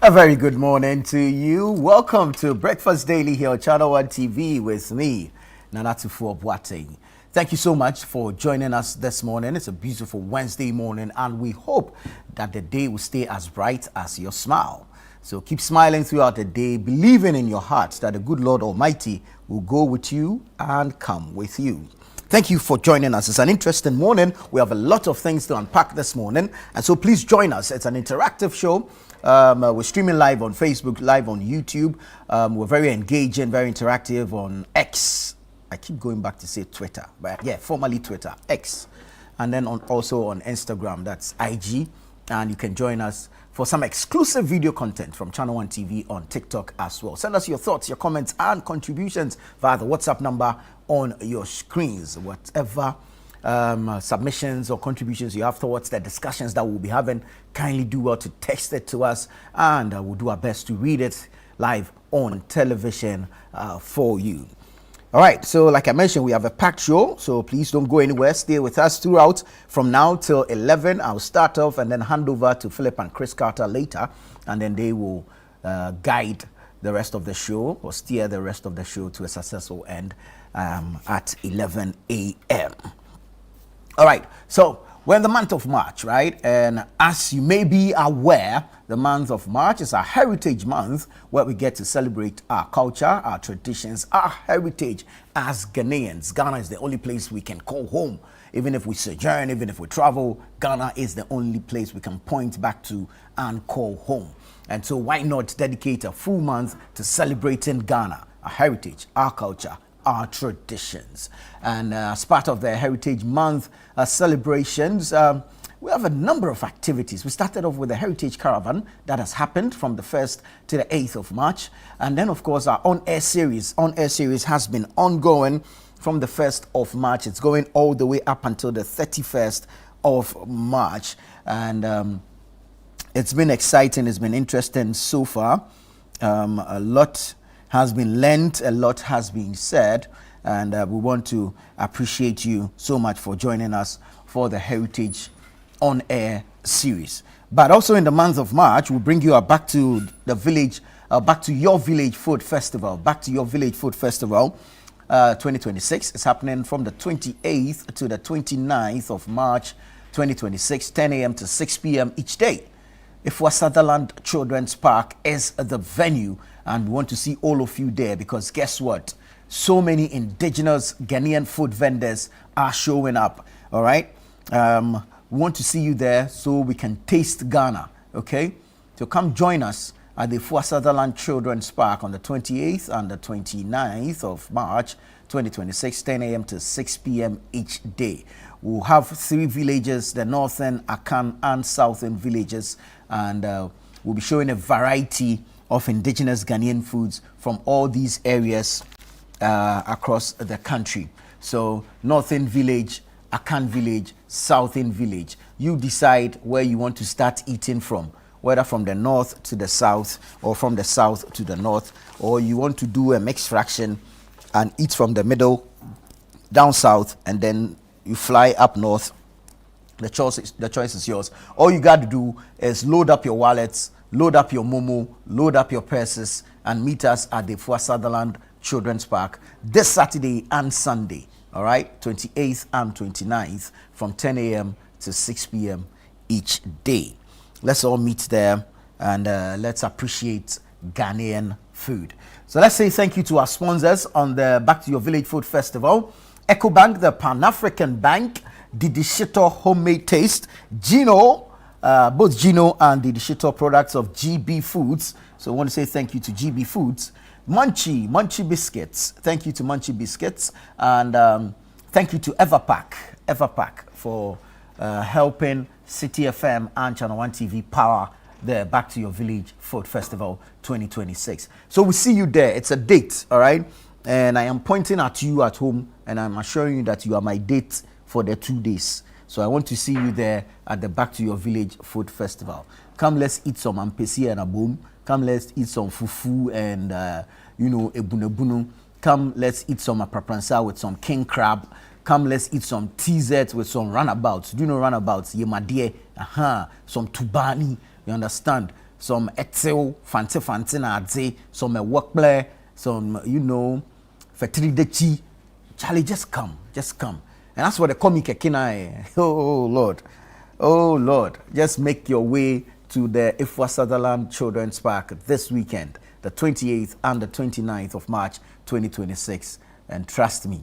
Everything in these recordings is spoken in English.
A very good morning to you. Welcome to Breakfast Daily here on Channel One TV with me, Nanatufu Obwate. Thank you so much for joining us this morning. It's a beautiful Wednesday morning, and we hope that the day will stay as bright as your smile. So keep smiling throughout the day, believing in your heart that the good Lord Almighty will go with you and come with you. Thank you for joining us. It's an interesting morning. We have a lot of things to unpack this morning, and so please join us. It's an interactive show. We're streaming live on Facebook, live on YouTube. We're very engaging, very interactive on X. I keep going back to say Twitter, but yeah, formerly Twitter, X. And then also on Instagram, that's IG. And you can join us for some exclusive video content from Channel One TV on TikTok as well. Send us your thoughts, your comments, and contributions via the WhatsApp number on your screens. Whatever submissions or contributions you have towards the discussions that we'll be having, kindly do well to text it to us, and we'll do our best to read it live on television for you. All right, so like I mentioned, we have a packed show, so please don't go anywhere. Stay with us throughout from now till 11. I'll start off and then hand over to Philip and Chris Carter later, and then they will guide the rest of the show or steer the rest of the show to a successful end at 11 a.m. All right, so we're in the month of March, right? And as you may be aware, the month of March is our Heritage Month, where we get to celebrate our culture, our traditions, our heritage as Ghanaians. Ghana is the only place we can call home. Even if we sojourn, even if we travel, Ghana is the only place we can point back to and call home. And so why not dedicate a full month to celebrating Ghana, our heritage, our culture, our traditions. And as part of the Heritage Month celebrations, we have a number of activities. We started off with the Heritage Caravan that has happened from the 1st to the 8th of March. And then, of course, our on-air series has been ongoing from the 1st of March. It's going all the way up until the 31st of March. And it's been exciting. It's been interesting so far. A lot has been learned, a lot has been said, and we want to appreciate you so much for joining us for the Heritage On-Air series. But also in the month of March, we'll bring you back to the village, back to your Village Food Festival. Back to your Village Food Festival 2026. It's happening from the 28th to the 29th of March 2026, 10 a.m. to 6 p.m. each day. Ifwa Sutherland Children's Park is the venue, and we want to see all of you there, because guess what? So many indigenous Ghanaian food vendors are showing up, all right? We want to see you there so we can taste Ghana, okay? So come join us at the Ifwa Sutherland Children's Park on the 28th and the 29th of March 2026, 10 a.m. to 6 p.m. each day. We'll have 3 villages, the northern, Akan, and southern villages, and we'll be showing a variety of indigenous Ghanaian foods from all these areas across the country. So northern village, Akan village, southern village. You decide where you want to start eating from, whether from the north to the south or from the south to the north, or you want to do a mixed fraction and eat from the middle down south and then you fly up north. The choice is yours. All you got to do is load up your wallets, load up your Momo, load up your purses, and meet us at the Ifwa Sutherland Children's Park this Saturday and Sunday, all right, 28th and 29th, from 10 a.m. to 6 p.m. each day. Let's all meet there, and let's appreciate Ghanaian food. So let's say thank you to our sponsors on the Back to Your Village Food Festival: EcoBank, the Pan-African Bank, Didi Shito Homemade Taste, Gino, both Gino and the Shito products of GB Foods. So I want to say thank you to GB Foods. Munchie Biscuits, thank you to Munchie Biscuits, and thank you to Everpack for helping City FM and Channel One TV power the Back to Your Village Food Festival 2026. So we see you there. It's a date, all right? And I am pointing at you at home, and I'm assuring you that you are my date for the 2 days. So I want to see you there at the Back to Your Village Food Festival. Come, let's eat some ampesi and abom. Come, let's eat some fufu and, ebunebunu. Come, let's eat some aprapransa with some king crab. Come, let's eat some TZ with some runabouts. Do you know runabouts? Yemadie, some tubani. You understand? some etil, fancy na some workplay, some, fertility. Charlie, just come. And that's what the comic Kekina. Oh, Lord. Oh, Lord. Just make your way to the Ifwa Sutherland Children's Park this weekend, the 28th and the 29th of March 2026. And trust me,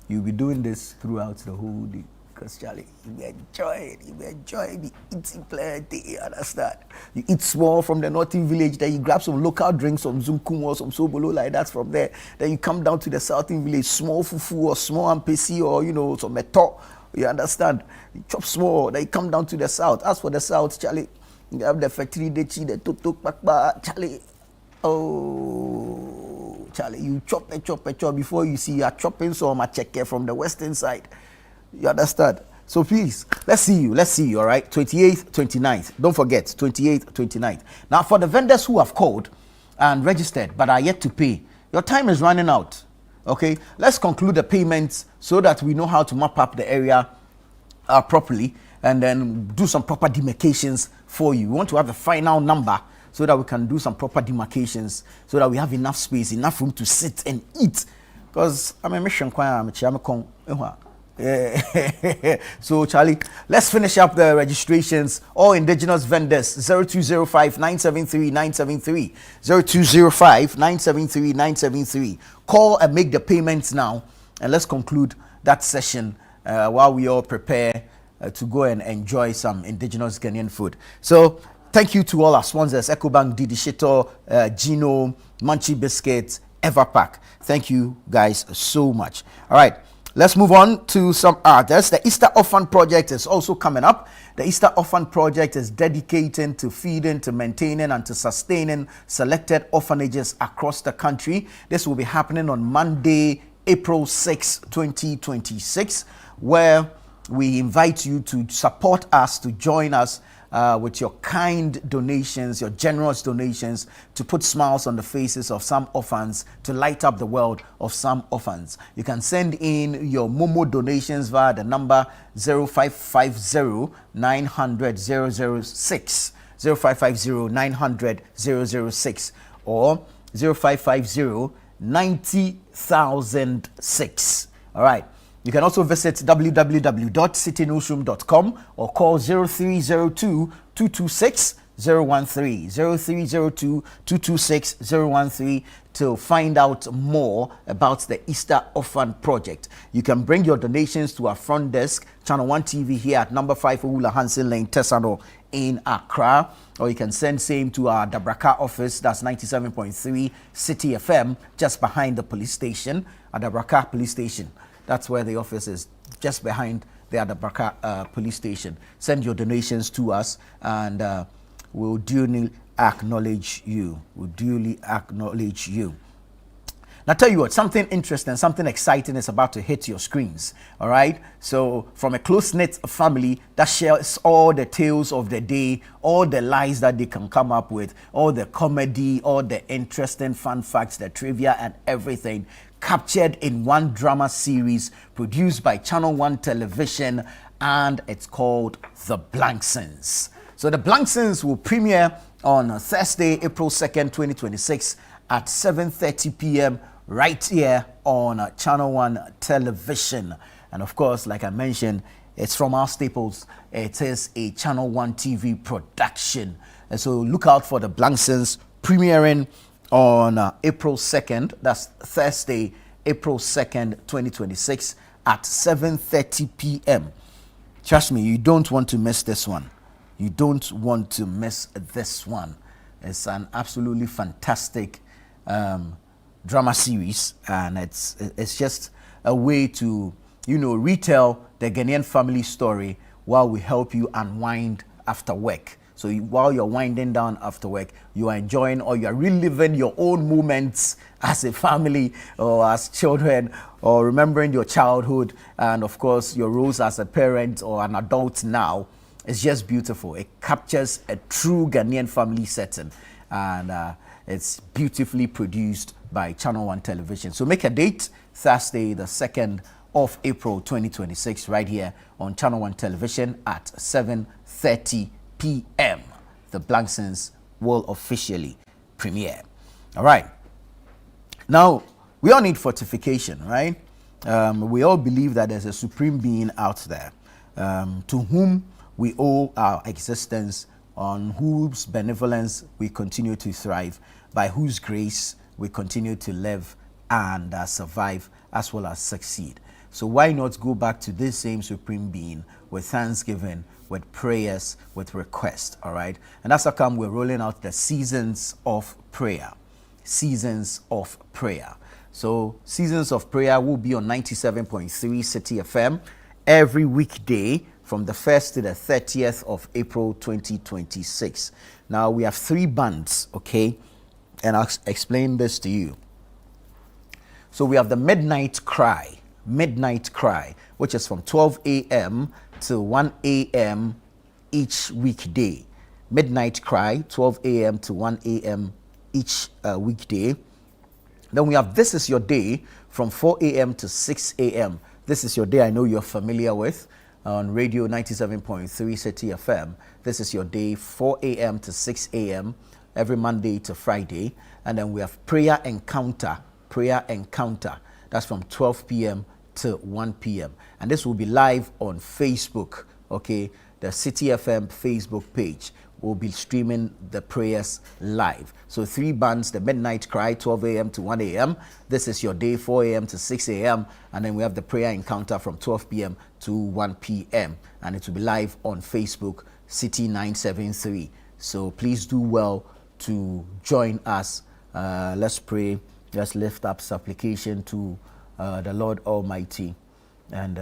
you'll be doing this throughout the whole day. Because Charlie, you enjoy the eating plenty, you understand? You eat small from the northern village, then you grab some local drinks, some zunkum or some sobolo like that from there. Then you come down to the southern village, small fufu or small ampesi or, some meto. You understand? You chop small, then you come down to the south. As for the south, Charlie, you have the factory, the totok, pakpa, Charlie. Oh, Charlie, you chop before you see you are chopping some macheke from the western side. You understand? So please, let's see you, all right? 28th, 29th. Don't forget, 28th, 29th. Now, for the vendors who have called and registered but are yet to pay, your time is running out, okay? Let's conclude the payments so that we know how to map up the area properly and then do some proper demarcations for you. We want to have the final number so that we can do some proper demarcations so that we have enough space, enough room to sit and eat. Because I'm a mission, so Charlie, let's finish up the registrations. All indigenous vendors 0205-973-973 0205-973-973. Call and make the payments now, and let's conclude that session while we all prepare to go and enjoy some indigenous Ghanaian food. So thank you to all our sponsors: Ecobank, Didi Shito, Gino, Munchie Biscuits, Everpack. Thank you guys so much. All right, let's move on to some others. The Easter Orphan Project is also coming up. The Easter Orphan Project is dedicated to feeding, to maintaining, and to sustaining selected orphanages across the country. This will be happening on Monday, April 6, 2026, where we invite you to support us, to join us with your kind donations, your generous donations, to put smiles on the faces of some orphans, to light up the world of some orphans. You can send in your Momo donations via the number 0550 900 006, 0550 900 006, or 0550 90,006. All right. You can also visit www.citynewsroom.com or call 0302 226 013, 0302 226 013 to find out more about the Easter Orphan Project. You can bring your donations to our front desk, Channel 1 TV here at number 5 Owula Hansen Lane, Tesano in Accra, or you can send same to our Dabraka office, that's 97.3 City FM, just behind the police station, at Dabraka Police Station. That's where the office is, just behind the Adabraka police station. Send your donations to us, and we'll duly acknowledge you. Now, tell you what, something interesting, something exciting is about to hit your screens. All right. So, from a close-knit family that shares all the tales of the day, all the lies that they can come up with, all the comedy, all the interesting fun facts, the trivia, and everything, captured in one drama series produced by Channel 1 Television, and it's called The Blanksons. So The Blanksons will premiere on Thursday, April 2nd, 2026 at 7:30 p.m. right here on Channel 1 Television. And of course, like I mentioned, it's from our staples. It is a Channel 1 TV production. And so look out for The Blanksons premiering on April 2nd, that's Thursday, April 2nd, 2026 at 7:30 p.m. Trust me, you don't want to miss this one. You don't want to miss this one. It's an absolutely fantastic drama series, and it's just a way to, retell the Ghanaian family story while we help you unwind after work. So while you're winding down after work, you are enjoying or you are reliving your own moments as a family or as children, or remembering your childhood, and of course your roles as a parent or an adult now. It's just beautiful. It captures a true Ghanaian family setting, and it's beautifully produced by Channel 1 Television. So make a date, Thursday the 2nd of April 2026, right here on Channel 1 Television at 7:30 p.m. the Blacksons will officially premiere. All right. Now, we all need fortification, right? We all believe that there's a supreme being out there to whom we owe our existence, on whose benevolence we continue to thrive, by whose grace we continue to live and survive as well as succeed. So why not go back to this same supreme being with thanksgiving, with prayers, with request, all right? And that's how come we're rolling out the seasons of prayer. Seasons of prayer. So seasons of prayer will be on 97.3 City FM every weekday from the 1st to the 30th of April 2026. Now we have 3 bands, okay? And I'll explain this to you. So we have the Midnight Cry, which is from 12 a.m. to 1 a.m. each weekday. Midnight Cry, 12 a.m. to 1 a.m. each weekday. Then we have This Is Your Day from 4 a.m. to 6 a.m. This Is Your Day, I know you're familiar with, on radio 97.3 City FM. This Is Your Day, 4 a.m. to 6 a.m. every Monday to Friday. And then we have Prayer Encounter. That's from 12 p.m. to 1 p.m. And this will be live on Facebook, okay? The City FM Facebook page will be streaming the prayers live. So 3 bands, the Midnight Cry, 12 a.m. to 1 a.m. This Is Your Day, 4 a.m. to 6 a.m. And then we have the Prayer Encounter from 12 p.m. to 1 p.m. And it will be live on Facebook, City 973. So please do well to join us. Let's pray. Let's lift up supplication to the Lord Almighty. And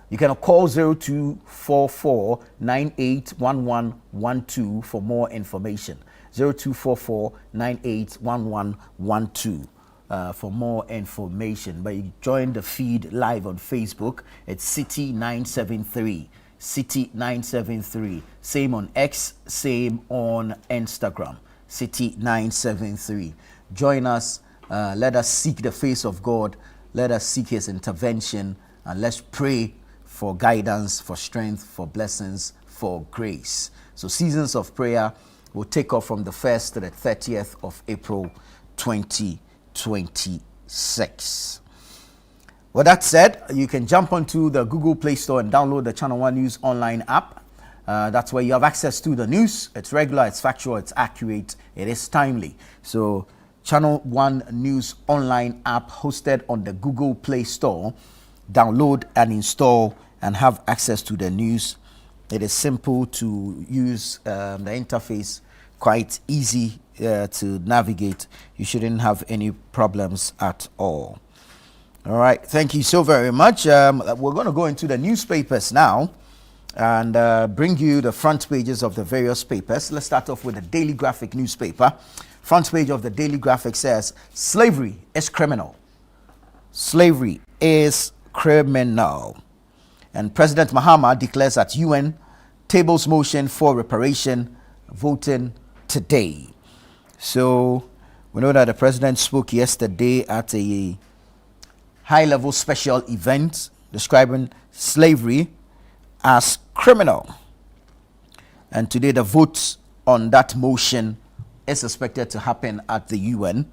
you can call 0244 981112 for more information. 0244 981112 for more information. But you join the feed live on Facebook. It's City 973. City 973. Same on X, same on Instagram. City 973. Join us. Let us seek the face of God. Let us seek His intervention. And let's pray for guidance, for strength, for blessings, for grace. So seasons of prayer will take off from the 1st to the 30th of April 2026. With that said, you can jump onto the Google Play Store and download the Channel One News online app. That's where you have access to the news. It's regular, it's factual, it's accurate, it is timely. So Channel One News online app hosted on the Google Play Store. Download and install and have access to the news. It is simple to use, the interface quite easy to navigate. You shouldn't have any problems at all. All right, thank you so very much. We're going to go into the newspapers now and bring you the front pages of the various papers. Let's start off with the Daily Graphic newspaper. Front page of the Daily Graphic says, slavery is criminal. Slavery is criminal. And President Mahama declares at UN tables motion for reparation, voting today. So we know that the president spoke yesterday at a high-level special event describing slavery as criminal. And today the vote on that motion is expected to happen at the UN.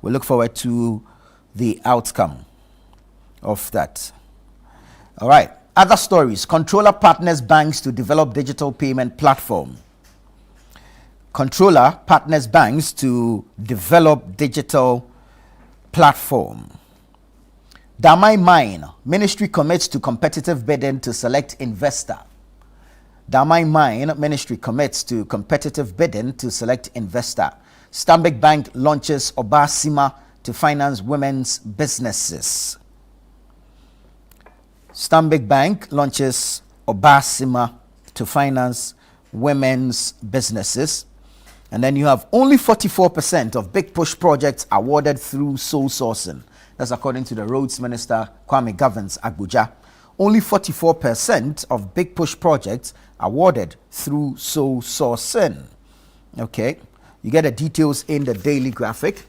We look forward to the outcome of that. All right. Other stories. Controller partners banks to develop digital payment platform. Controller partners banks to develop digital platform. Damai Mine. Ministry commits to competitive bidding to select investor. Damai Mine. Ministry commits to competitive bidding to select investor. Stanbic Bank launches Obasima to finance women's businesses. Stanbic Bank launches Obasima to finance women's businesses. And then you have only 44% of big push projects awarded through sole sourcing. That's according to the Roads Minister, Kwame Govins Abuja. Only 44% of big push projects awarded through sole sourcing. Okay, you get the details in the Daily Graphic.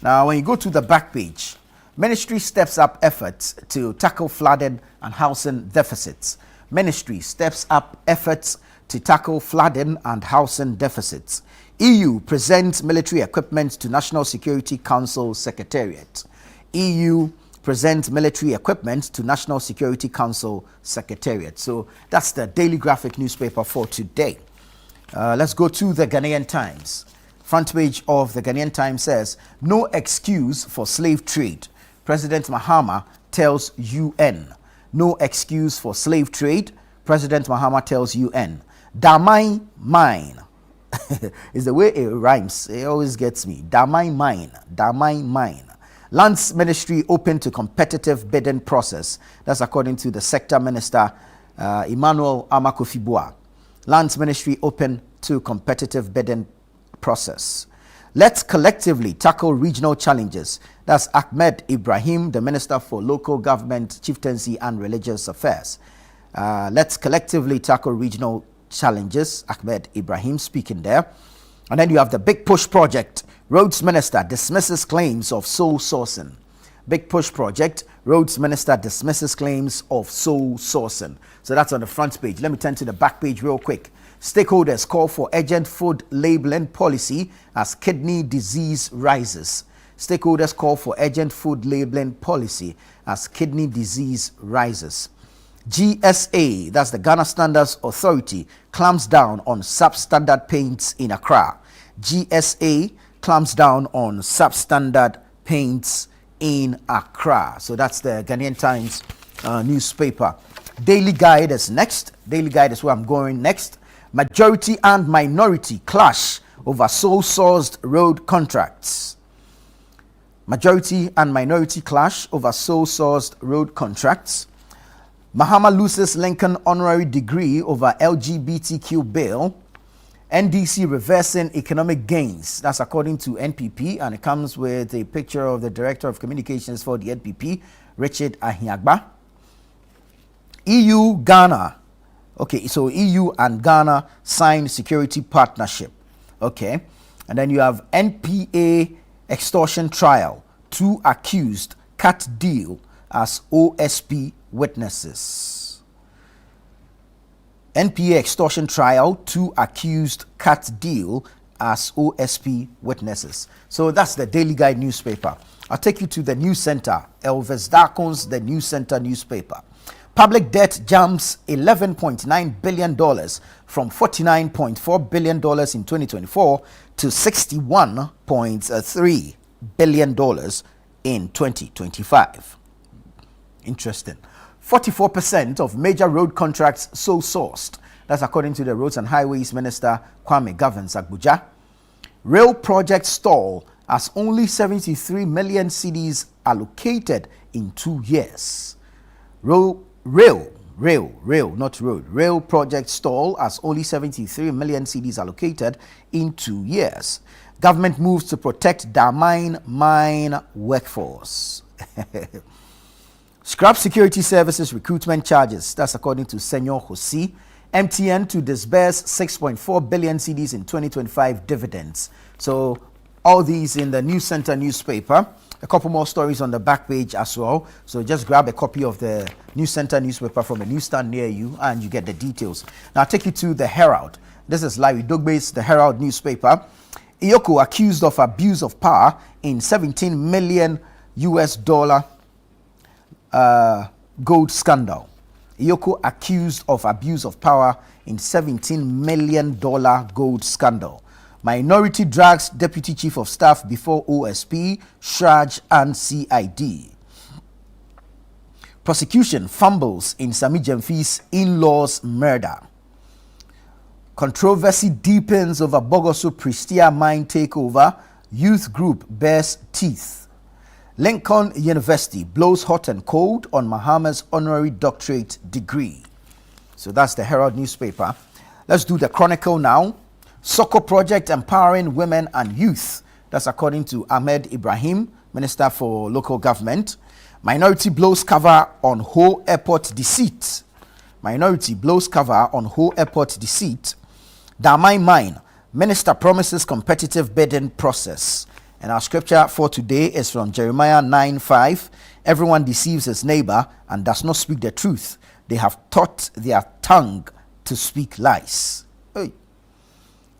Now, when you go to the back page, Ministry steps up efforts to tackle flooding and housing deficits. Ministry steps up efforts to tackle flooding and housing deficits. EU presents military equipment to National Security Council Secretariat. EU presents military equipment to National Security Council Secretariat. So that's the Daily Graphic newspaper for today. Let's go to the Ghanaian Times. Front page of the Ghanaian Times says, no excuse for slave trade. President Mahama tells UN. No excuse for slave trade. President Mahama tells UN. Damai mine. Is the way it rhymes. It always gets me. Damai mine. Damai mine. Lands Ministry open to competitive bidding process. That's according to the Sector Minister, Emmanuel Amakofi-Boa. Lands Ministry open to competitive bidding process. Let's collectively tackle regional challenges. That's Ahmed Ibrahim, the Minister for Local Government, Chieftaincy and Religious Affairs. Let's collectively tackle regional challenges. Ahmed Ibrahim speaking there. And then you have the Big Push Project. Roads Minister dismisses claims of sole sourcing. Big Push Project. Roads Minister dismisses claims of sole sourcing. So that's on the front page. Let me turn to the back page real quick. Stakeholders call for urgent food labeling policy as kidney disease rises. Stakeholders call for urgent food labeling policy as kidney disease rises. GSA, that's the Ghana Standards Authority, clamps down on substandard paints in Accra. GSA clamps down on substandard paints in Accra. So that's the Ghanaian Times newspaper. Daily Guide is next. Daily Guide is where I'm going next. Majority and minority clash over sole-sourced road contracts. Majority and minority clash over sole-sourced road contracts. Mahama loses Lincoln honorary degree over LGBTQ bill. NDC reversing economic gains. That's according to NPP, and it comes with a picture of the Director of Communications for the NPP, Richard Ahiagba. EU, Ghana. Okay, so EU and Ghana signed security partnership. Okay, and then you have NPA extortion trial. 2 accused cut deal as OSP witnesses. NPA extortion trial. 2 accused cut deal as OSP witnesses. So that's the Daily Guide newspaper. I'll take you to the News Center. Elvis Darkon's The News Center newspaper. Public debt jumps $11.9 billion from $49.4 billion in 2024 to $61.3 billion in 2025. Interesting. 44% of major road contracts sole sourced. That's according to the Roads and Highways Minister Kwame Governs Abuja. Rail project stall as only 73 million cedis allocated in 2 years. Rail project stall as only 73 million cedis allocated in 2 years. Government moves to protect Damai mine workforce. Scrap security services recruitment charges. That's according to Senor Hosi. MTN to disburse 6.4 billion cedis in 2025 dividends. So all these in the News Center newspaper. A couple more stories on the back page as well. So just grab a copy of the News Center newspaper from a newsstand near you and you get the details. Now I'll take you to the Herald. This is Larry Dogbe's The Herald newspaper. Iyoko accused of abuse of power in $17 million gold scandal. Iyoko accused of abuse of power in $17 million gold scandal. Minority drags Deputy Chief of Staff before OSP, Shraj and CID. Prosecution fumbles in Sami Jemfi's in-laws murder. Controversy deepens over Bogoso Prestia mine takeover. Youth group bears teeth. Lincoln University blows hot and cold on Mahama's honorary doctorate degree. So that's the Herald newspaper. Let's do the Chronicle now. Soko project empowering women and youth. That's according to Ahmed Ibrahim, Minister for Local Government. Minority blows cover on Ho Airport deceit. Minority blows cover on Ho Airport deceit. Damai mine. Minister promises competitive bidding process. And our scripture for today is from Jeremiah 9:5. Everyone deceives his neighbor and does not speak the truth. They have taught their tongue to speak lies. Hey.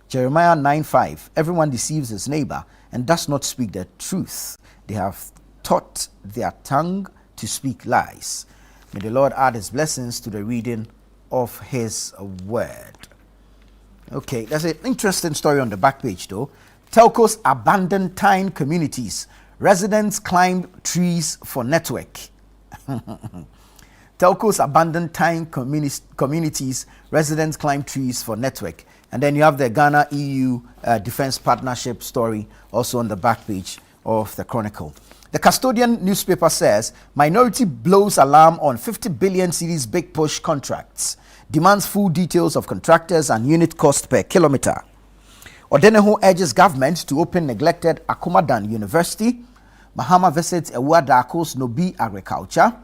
Jeremiah 9:5. Everyone deceives his neighbor and does not speak the truth. They have taught their tongue to speak lies. May the Lord add his blessings to the reading of his word. Okay, there's an interesting story on the back page though. Telcos abandon Tyne communities. Residents climb trees for network. Telcos abandon Tyne communities. Residents climb trees for network. And then you have the Ghana EU defense partnership story also on the back page of the Chronicle. The Custodian newspaper says minority blows alarm on 50 billion cedis big push contracts. Demands full details of contractors and unit cost per kilometer. Odeneho urges government to open neglected Akumadan University. Mahama visits Ewadakos Nobi Agriculture.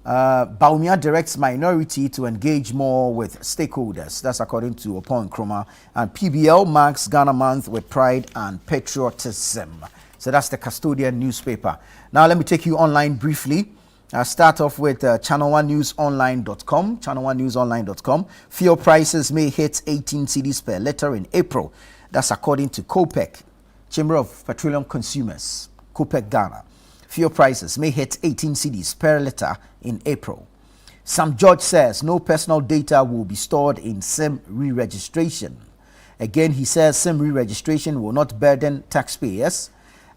Baumia directs minority to engage more with stakeholders. That's according to Opon Nkrumah. And PBL marks Ghana Month with pride and patriotism. So that's the Custodian newspaper. Now let me take you online briefly. I'll start off with channel1newsonline.com. Channel1newsonline.com. Fuel prices may hit 18 cedis per litre in April. That's according to COPEC, Chamber of Petroleum Consumers, COPEC Ghana. Fuel prices may hit 18 cedis per litre in April. Sam George says no personal data will be stored in SIM re-registration. Again, he says SIM re-registration will not burden taxpayers.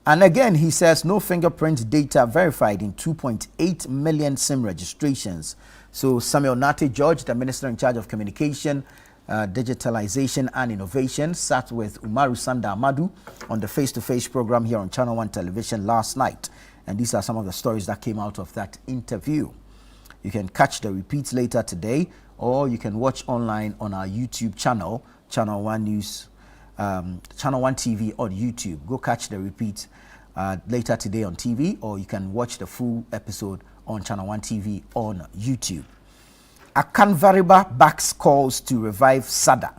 And again, he says no fingerprint data verified in 2.8 million SIM registrations. So Samuel Nate George, the Minister in charge of Communication, Digitalization and Innovation, sat with Umaru Sanda Amadu on the face-to-face program here on Channel 1 Television last night. And these are some of the stories that came out of that interview. You can catch the repeats later today, or you can watch online on our YouTube channel, Channel 1 News, Channel 1 TV on YouTube. Go catch the repeat later today on TV, or you can watch the full episode on Channel 1 TV on YouTube. Akanvariba backs calls to revive SADA.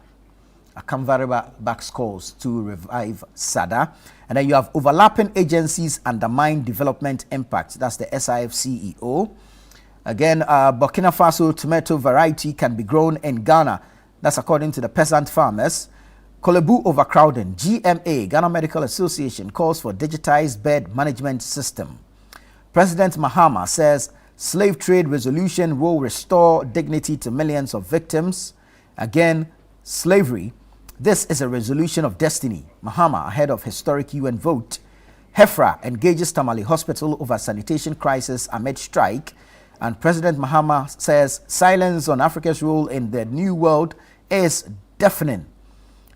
Akanvariba backs calls to revive SADA. And then you have overlapping agencies undermine development impact. That's the SIF CEO. Again, Burkina Faso tomato variety can be grown in Ghana. That's according to the peasant farmers. Kolebu overcrowding. GMA, Ghana Medical Association, calls for digitized bed management system. President Mahama says slave trade resolution will restore dignity to millions of victims. Again, slavery. This is a resolution of destiny. Mahama ahead of historic UN vote. Hefra engages Tamale Hospital over sanitation crisis amid strike. And President Mahama says silence on Africa's role in the new world is deafening.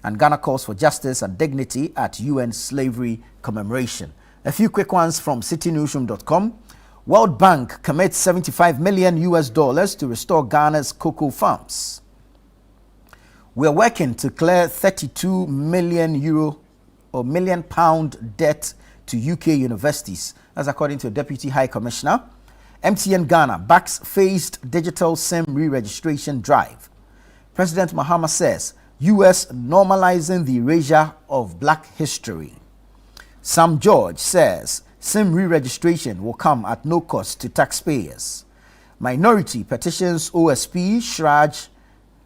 And Ghana calls for justice and dignity at UN slavery commemoration. A few quick ones from citynewsroom.com. World Bank commits $75 million to restore Ghana's cocoa farms. We are working to clear 32 million euro or million pound debt to UK universities. That's according to a Deputy High Commissioner. MTN Ghana backs phased digital SIM re-registration drive. President Mahama says US normalizing the erasure of black history. Sam George says SIM re-registration will come at no cost to taxpayers. Minority petitions OSP Shraj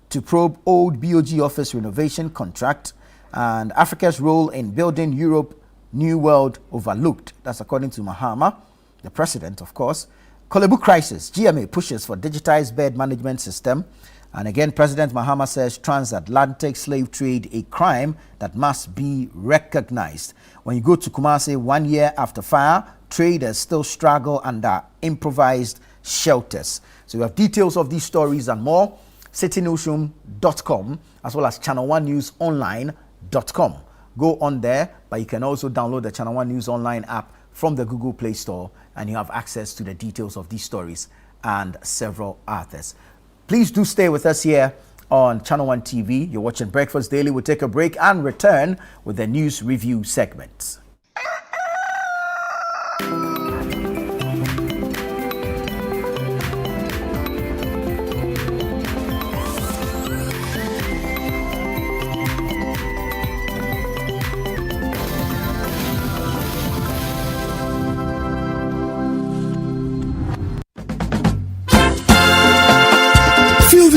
to probe old BOG office renovation contract, and Africa's role in building Europe New World overlooked. That's according to Mahama, the president, of course. Kolebu crisis. GMA pushes for digitized bed management system. And again, President Mahama says transatlantic slave trade a crime that must be recognized. When you go to Kumasi 1 year after fire, traders still struggle under improvised shelters. So you have details of these stories and more, citynewsroom.com, as well as channel1newsonline.com. Go on there, but you can also download the Channel 1 News Online app from the Google Play Store, and you have access to the details of these stories and several others. Please do stay with us here on Channel 1 TV. You're watching Breakfast Daily. We'll take a break and return with the news review segment.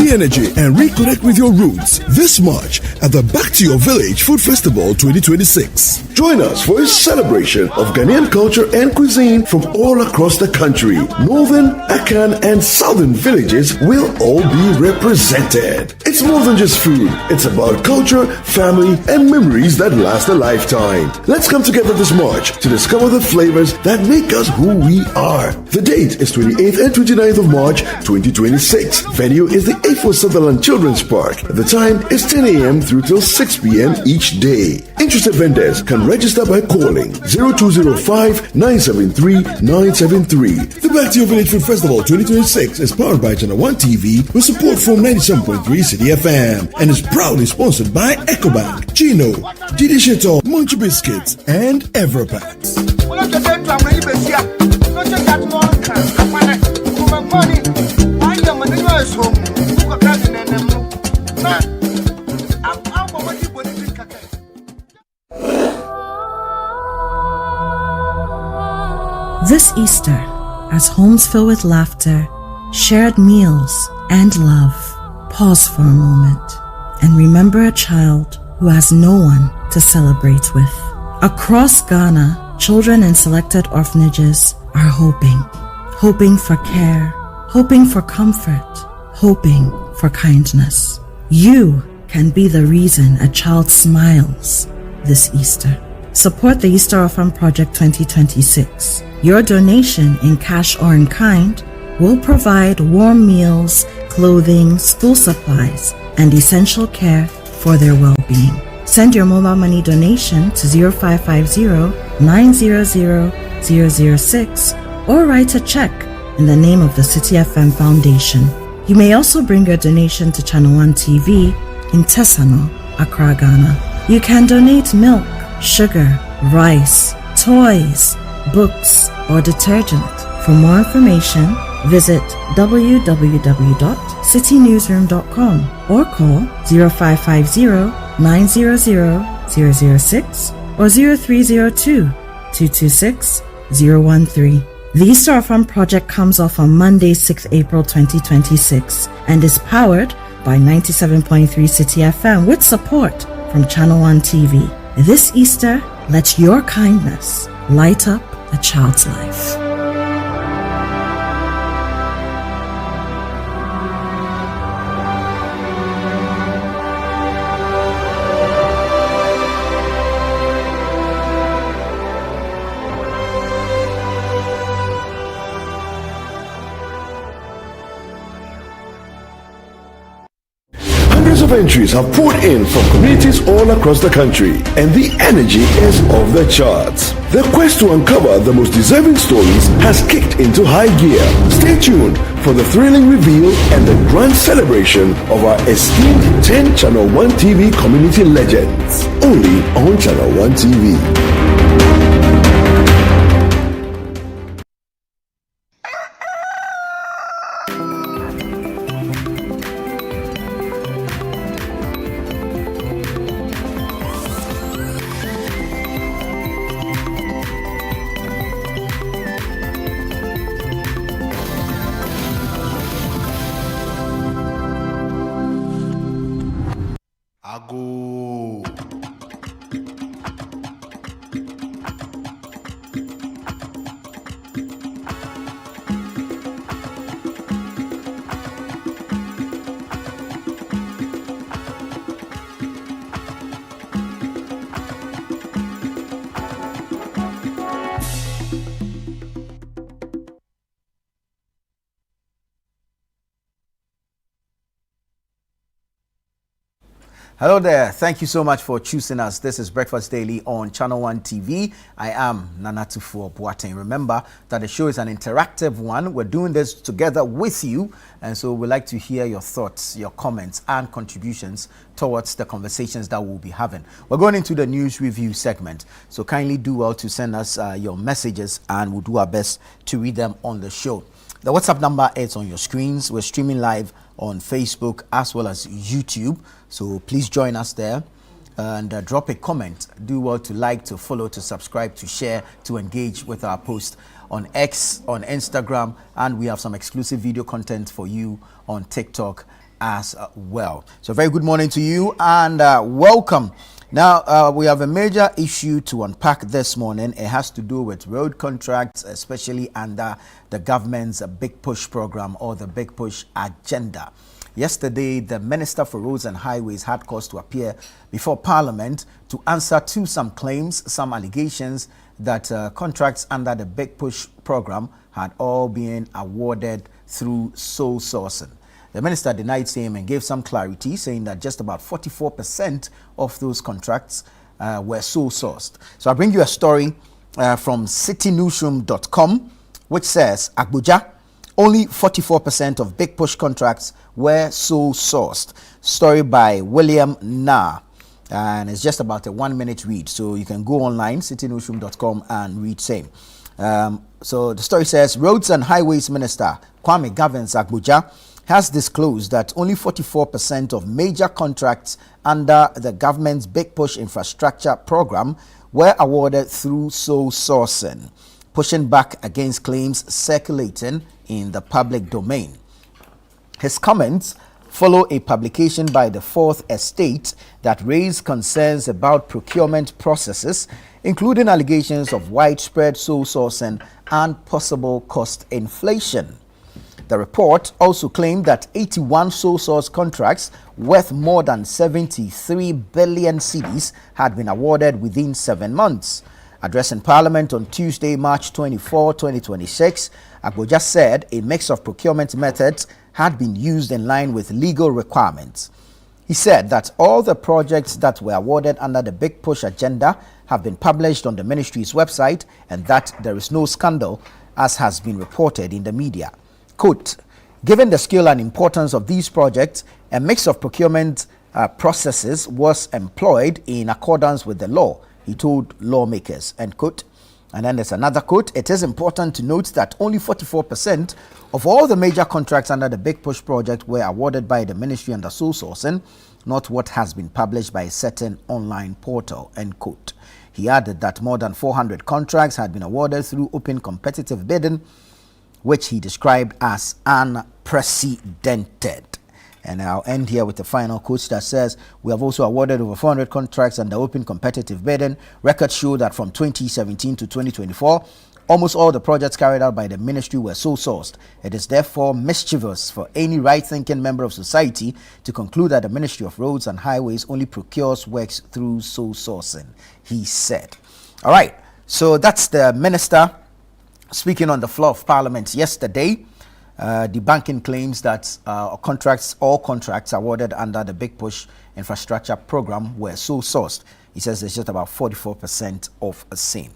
the energy and reconnect with your roots this March at the Back to Your Village Food Festival 2026. Join us for a celebration of Ghanaian culture and cuisine from all across the country. Northern, Akan, and Southern villages will all be represented. It's more than just food. It's about culture, family, and memories that last a lifetime. Let's come together this March to discover the flavors that make us who we are. The date is 28th and 29th of March 2026. Venue is the A4 Sutherland Children's Park. The time is 10 a.m. through till 6 p.m. each day. Interested vendors can register by calling 0205-973-973. The Back to Your Village Food Festival 2026 is powered by Channel One TV with support from 97.3 City FM and is proudly sponsored by Ecobank, Gino, Didi Sheto, Munch Biscuits, and Everpat. This Easter, as homes fill with laughter, shared meals, and love, pause for a moment and remember a child who has no one to celebrate with. Across Ghana, children in selected orphanages are hoping for care, hoping for comfort, hoping for kindness. You can be the reason a child smiles this Easter. Support the Easter Orphan Project 2026. Your donation in cash or in kind will provide warm meals, clothing, school supplies, and essential care for their well-being. Send your mobile money donation to 0550-900-006 or write a check in the name of the City FM Foundation. You may also bring your donation to Channel One TV in Tesano, Accra, Ghana. You can donate milk, sugar, rice, toys, books, or detergent. For more information, visit www.citynewsroom.com or call 0550-900-006 or 0302-226-013. The Easter Orphan Project comes off on Monday, 6 April 2026 and is powered by 97.3 City FM with support from Channel One TV. This Easter, let your kindness light up a child's life. Hundreds of entries have poured in from communities all across the country, and the energy is off the charts. The quest to uncover the most deserving stories has kicked into high gear. Stay tuned for the thrilling reveal and the grand celebration of our esteemed 10 Channel One TV community legends, only on Channel One TV. Hello there. Thank you so much for choosing us. This is Breakfast Daily on Channel One TV. I am Nanatufo Boateng. Remember that the show is an interactive one. We're doing this together with you, and so we'd like to hear your thoughts, your comments, and contributions towards the conversations that we'll be having. We're going into the news review segment, so kindly do well to send us your messages, and we'll do our best to read them on the show. The WhatsApp number is on your screens. We're streaming live on Facebook as well as YouTube, so please join us there and drop a comment. Do well to like, to follow, to subscribe, to share, to engage with our post on X, on Instagram, and we have some exclusive video content for you on TikTok as well. So very good morning to you and welcome. Now, we have a major issue to unpack this morning. It has to do with road contracts, especially under the government's Big Push program or the Big Push agenda. Yesterday, the Minister for Roads and Highways had cause to appear before Parliament to answer to some claims, some allegations that contracts under the Big Push program had all been awarded through sole sourcing. The minister denied same and gave some clarity, saying that just about 44% of those contracts were sole sourced. So I bring you a story from citynewsroom.com, which says, Abuja, only 44% of Big Push contracts were sole sourced. Story by William Nah. And it's just about a 1-minute read. So you can go online, citynewsroom.com, and read same. So the story says, Roads and Highways Minister Kwame Gavins Abuja has disclosed that only 44% of major contracts under the government's Big Push infrastructure program were awarded through sole sourcing, pushing back against claims circulating in the public domain. His comments follow a publication by the Fourth Estate that raised concerns about procurement processes, including allegations of widespread sole sourcing and possible cost inflation. The report also claimed that 81 sole source contracts worth more than 73 billion cedis had been awarded within 7 months. Addressing Parliament on Tuesday, March 24, 2026, Abuja said a mix of procurement methods had been used in line with legal requirements. He said that all the projects that were awarded under the Big Push agenda have been published on the ministry's website and that there is no scandal, as has been reported in the media. Quote, given the scale and importance of these projects, a mix of procurement processes was employed in accordance with the law, he told lawmakers, end quote. And then there's another quote. It is important to note that only 44% of all the major contracts under the Big Push project were awarded by the ministry under sole sourcing, not what has been published by a certain online portal, end quote. He added that more than 400 contracts had been awarded through open competitive bidding, which he described as unprecedented. And I'll end here with the final quote that says, we have also awarded over 400 contracts under open competitive bidding. Records show that from 2017 to 2024, almost all the projects carried out by the ministry were sole sourced. It is therefore mischievous for any right-thinking member of society to conclude that the Ministry of Roads and Highways only procures works through sole sourcing, he said. All right, so that's the minister speaking on the floor of Parliament yesterday, debunking claims that all contracts awarded under the Big Push infrastructure program were sole sourced. He says it's just about 44% of the same.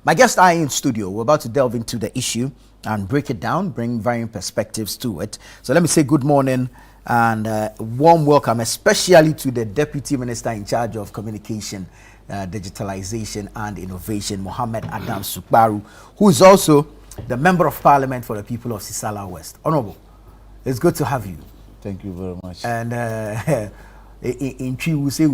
My guests are in studio. We're about to delve into the issue and break it down, bring varying perspectives to it. So let me say good morning and warm welcome, especially to the Deputy Minister in charge of Communication, Digitalization and Innovation, Mohammed Adam Sukbaru, who is also the Member of Parliament for the people of Sisala West. Honorable, it's good to have you. Thank you very much. And in Chi, we say I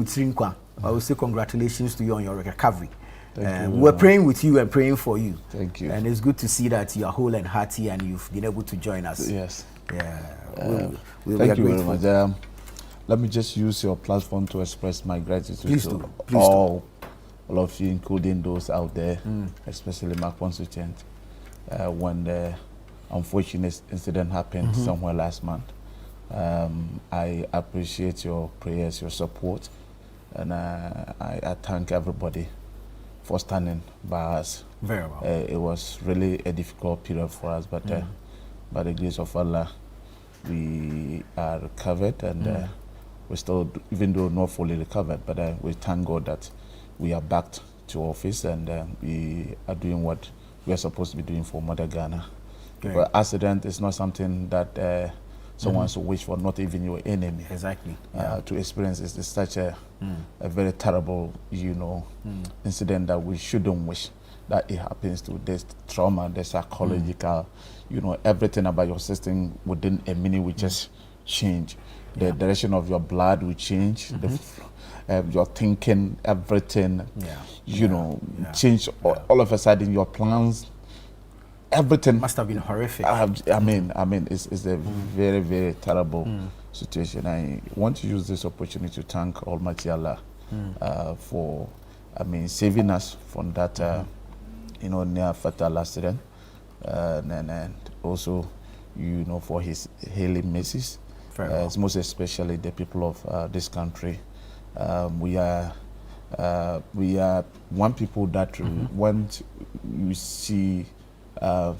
will say congratulations to you on your recovery. We're praying with you and praying for you. Thank you. And it's good to see that you are whole and hearty and you've been able to join us. Yes. Yeah. Thank you very much. Let me just use your platform to express my gratitude to all of you, including those out there, especially my constituent. When the unfortunate incident happened somewhere last month, I appreciate your prayers, your support, and I thank everybody for standing by us. Very well. It was really a difficult period for us, but by the grace of Allah, we are recovered, and we still, even though not fully recovered, but we thank God that we are back to office and we are doing what we are supposed to be doing for Mother Ghana. But accident is not something that someone should wish for, not even your enemy. Exactly. To experience is such a very terrible, incident that we shouldn't wish that it happens to. This trauma, the psychological, everything about your system within a minute will just change. The direction of your blood will change. Your thinking, everything, change. All of a sudden, your plans, everything must have been horrific. I mean, it's a very, very terrible situation. I want to use this opportunity to thank Almighty Allah for, saving us from that, near fatal accident, and also, for His healing mercies. Most especially the people of this country. We are one people that when you see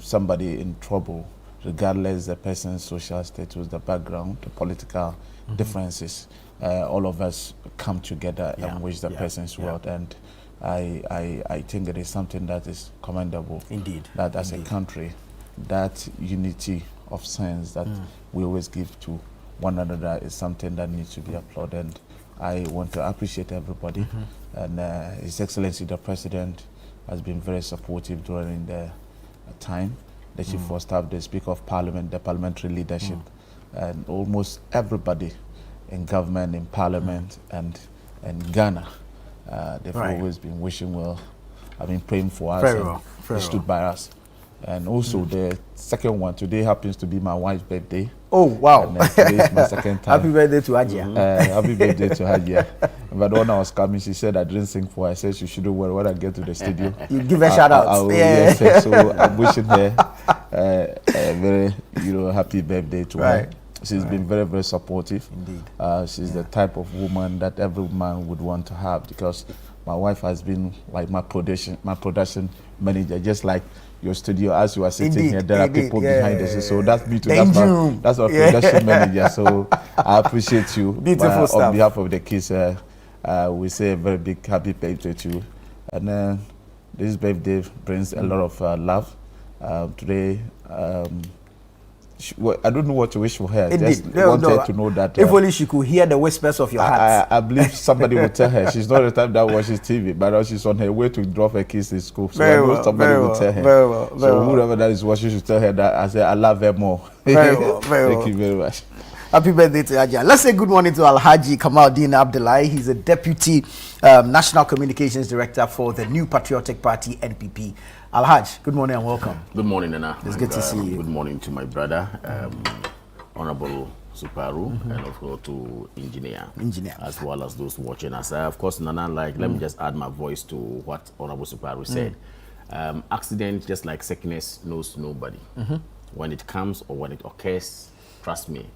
somebody in trouble, regardless the person's social status, the background, the political differences, all of us come together and wish the person's well. And I think it is something that is commendable. Indeed. That as a country, that unity of sense that we always give to one another is something that needs to be applauded. And I want to appreciate everybody. And His Excellency the President has been very supportive during the time. The Chief of Staff, the Speaker of Parliament, the parliamentary leadership, and almost everybody in government, in Parliament, and Ghana. They've always been wishing well. I've been praying for us. They stood by us. And also the second one, today happens to be my wife's birthday. Oh, wow. And today is my second time. Happy birthday to Hajia. Happy birthday to Hajia. But when I was coming, she said I didn't sing for her. I said she shouldn't worry when I get to the studio. You give her shout out. Yes, so I'm wishing her a very, happy birthday to her. She's been very, very supportive. Indeed. She's the type of woman that every man would want to have, because my wife has been like my production manager, just like your studio. As you are sitting here, there are people behind us. So that's me too. That's our production manager. So I appreciate you. Beautiful stuff. On behalf of the kids, we say a very big happy birthday to you. And this birthday brings a lot of love. Today, I don't know what to wish for her. Indeed. Just want her to know that. If only she could hear the whispers of your heart. I believe somebody will tell her. She's not the type that watches TV, but now she's on her way to drop her kids in school. So I know somebody will tell her. Very well. So whoever that is watching should tell her that I say I love her more. Very well. Thank you very much. Happy birthday to Hajia. Let's say good morning to Alhaji Kamaldeen Abdullahi. He's a Deputy National Communications Director for the New Patriotic Party, NPP. Alhaj, good morning and welcome. Good morning, Nana. It's good to see you. Good morning to my brother, Honorable Suparu, and of course to Engineer, as well as those watching us. Of course, Nana, let me just add my voice to what Honorable Suparu said. Accident, just like sickness, knows nobody. When it comes or when it occurs, trust me,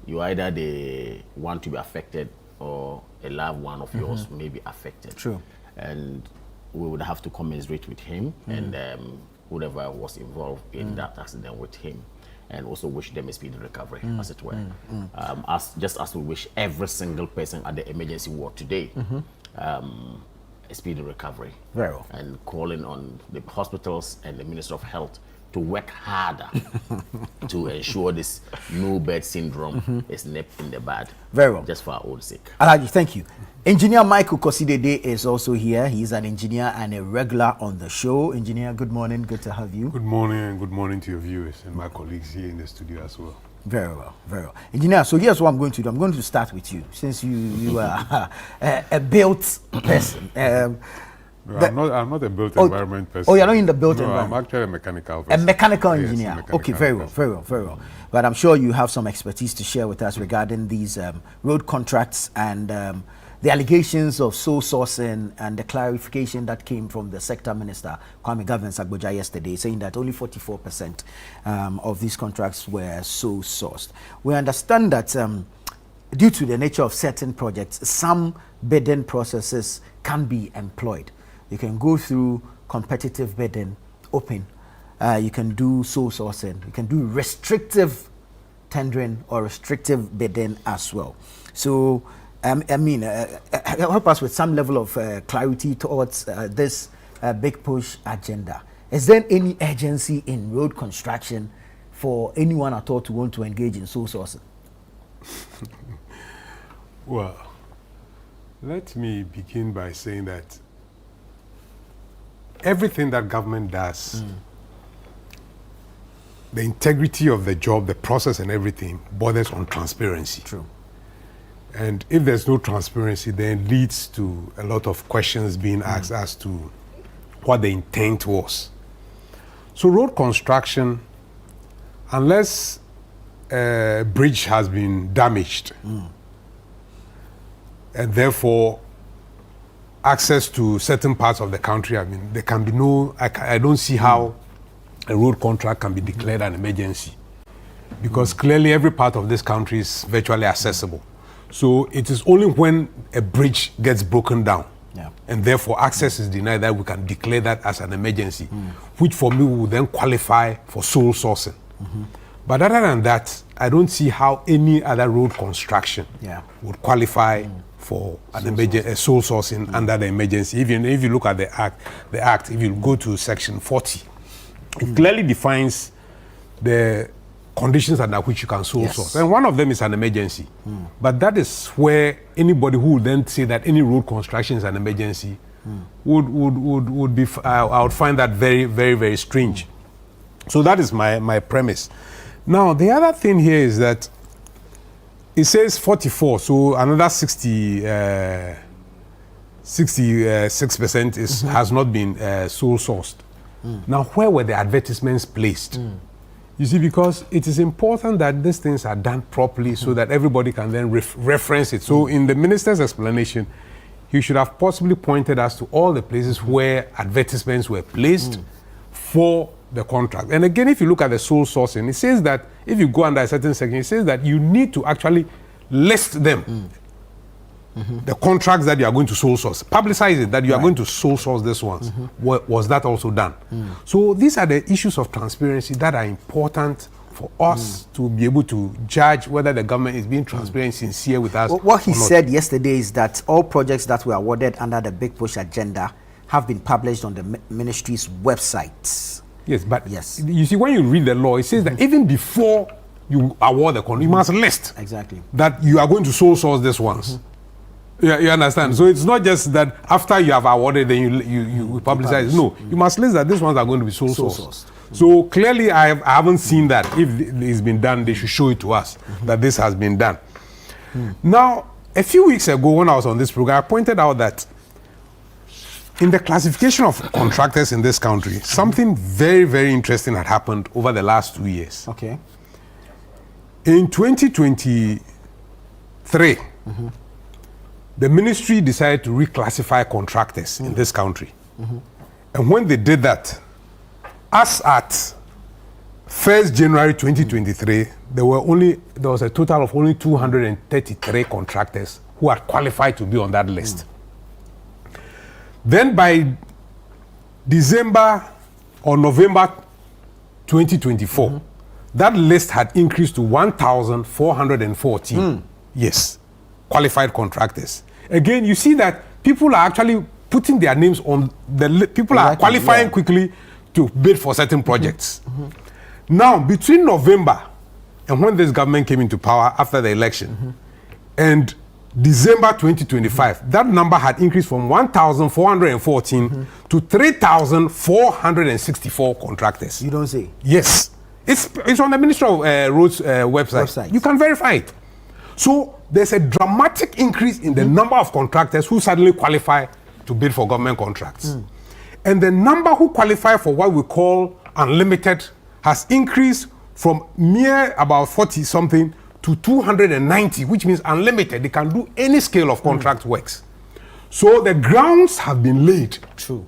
you either the one to be affected or a loved one of yours may be affected. True. And we would have to commiserate with him and whoever was involved in that accident with him, and also wish them a speedy recovery, as it were. Just as we wish every single person at the emergency ward today a speedy recovery. Very well. And calling on the hospitals and the Minister of Health to work harder to ensure this no bed syndrome is nipped in the bud. Very well. Just for our own sake. Alhaji, thank you. Engineer Michael Kosidede is also here. He's an engineer and a regular on the show. Engineer, good morning. Good to have you. Good morning, and good morning to your viewers and my colleagues here in the studio as well. Very well, very well. Engineer, so here's what I'm going to do. I'm going to start with you, since you are a built person. No, I'm not a built environment person. Oh, you're not in the built environment? I'm actually a mechanical person. A mechanical engineer. Yes, a okay, very well, very well, very well. But I'm sure you have some expertise to share with us regarding these road contracts and the allegations of sole sourcing and the clarification that came from the sector minister, Kwame Gavin-Sagboja, yesterday, saying that only 44% of these contracts were sole sourced. We understand that due to the nature of certain projects, some bidding processes can be employed. You can go through competitive bidding, open. You can do sole sourcing. You can do restrictive tendering or restrictive bidding as well. So, help us with some level of clarity towards this big push agenda. Is there any urgency in road construction for anyone at all to want to engage in sole sourcing? Well, let me begin by saying that everything that government does, the integrity of the job, the process and everything borders on transparency. True. And if there's no transparency, then it leads to a lot of questions being asked as to what the intent was. So road construction, unless bridge has been damaged, and therefore access to certain parts of the country, I mean, there can be no, I don't see how a road contract can be declared an emergency, because clearly every part of this country is virtually accessible. So it is only when a bridge gets broken down and therefore access is denied that we can declare that as an emergency, which for me will then qualify for sole sourcing. But other than that, I don't see how any other road construction would qualify for a sole sourcing under the emergency. Even if you look at the act, if you go to section 40, it clearly defines the conditions under which you can sole source. And one of them is an emergency. But that is where anybody who would then say that any road construction is an emergency would be, I would find that very, very, very strange. So that is my premise. Now, the other thing here is that it says 44, so another 66% has not been sole sourced. Now, where were the advertisements placed? You see, because it is important that these things are done properly so that everybody can then reference it. So in the minister's explanation, he should have possibly pointed us to all the places where advertisements were placed for the contract. And again, if you look at the sole sourcing, it says that if you go under a certain section, it says that you need to actually list them. The contracts that you are going to sole source, publicize it that you are going to sole source this ones. Was that also done? So these are the issues of transparency that are important for us to be able to judge whether the government is being transparent and sincere with us. What he said yesterday is that all projects that were awarded under the Big Push agenda have been published on the ministry's websites. Yes, but you see, when you read the law, it says that even before you award the contract, you must list that you are going to sole source these ones. You understand? So it's not just that after you have awarded, then you publicize. No, you must list that these ones are going to be sole sourced. So clearly, I haven't seen that. If it's been done, they should show it to us that this has been done. Now, a few weeks ago, when I was on this program, I pointed out that in the classification of contractors in this country, something very, very interesting had happened over the last 2 years. Okay. In 2023, the ministry decided to reclassify contractors in this country. And when they did that, as at 1st January 2023, there was a total of only 233 contractors who are qualified to be on that list. Then by December or November 2024, that list had increased to 1,414. Yes, qualified contractors. Again, you see that people are actually putting their names on the list. People are qualifying quickly to bid for certain projects. Now, between November and when this government came into power after the election and December 2025, that number had increased from 1,414 to 3,464 contractors. You don't say? Yes. It's on the Ministry of Roads website. You can verify it. So there's a dramatic increase in the number of contractors who suddenly qualify to bid for government contracts. And the number who qualify for what we call unlimited has increased from mere about 40-something to 290, which means unlimited. They can do any scale of contract works. So the grounds have been laid. True.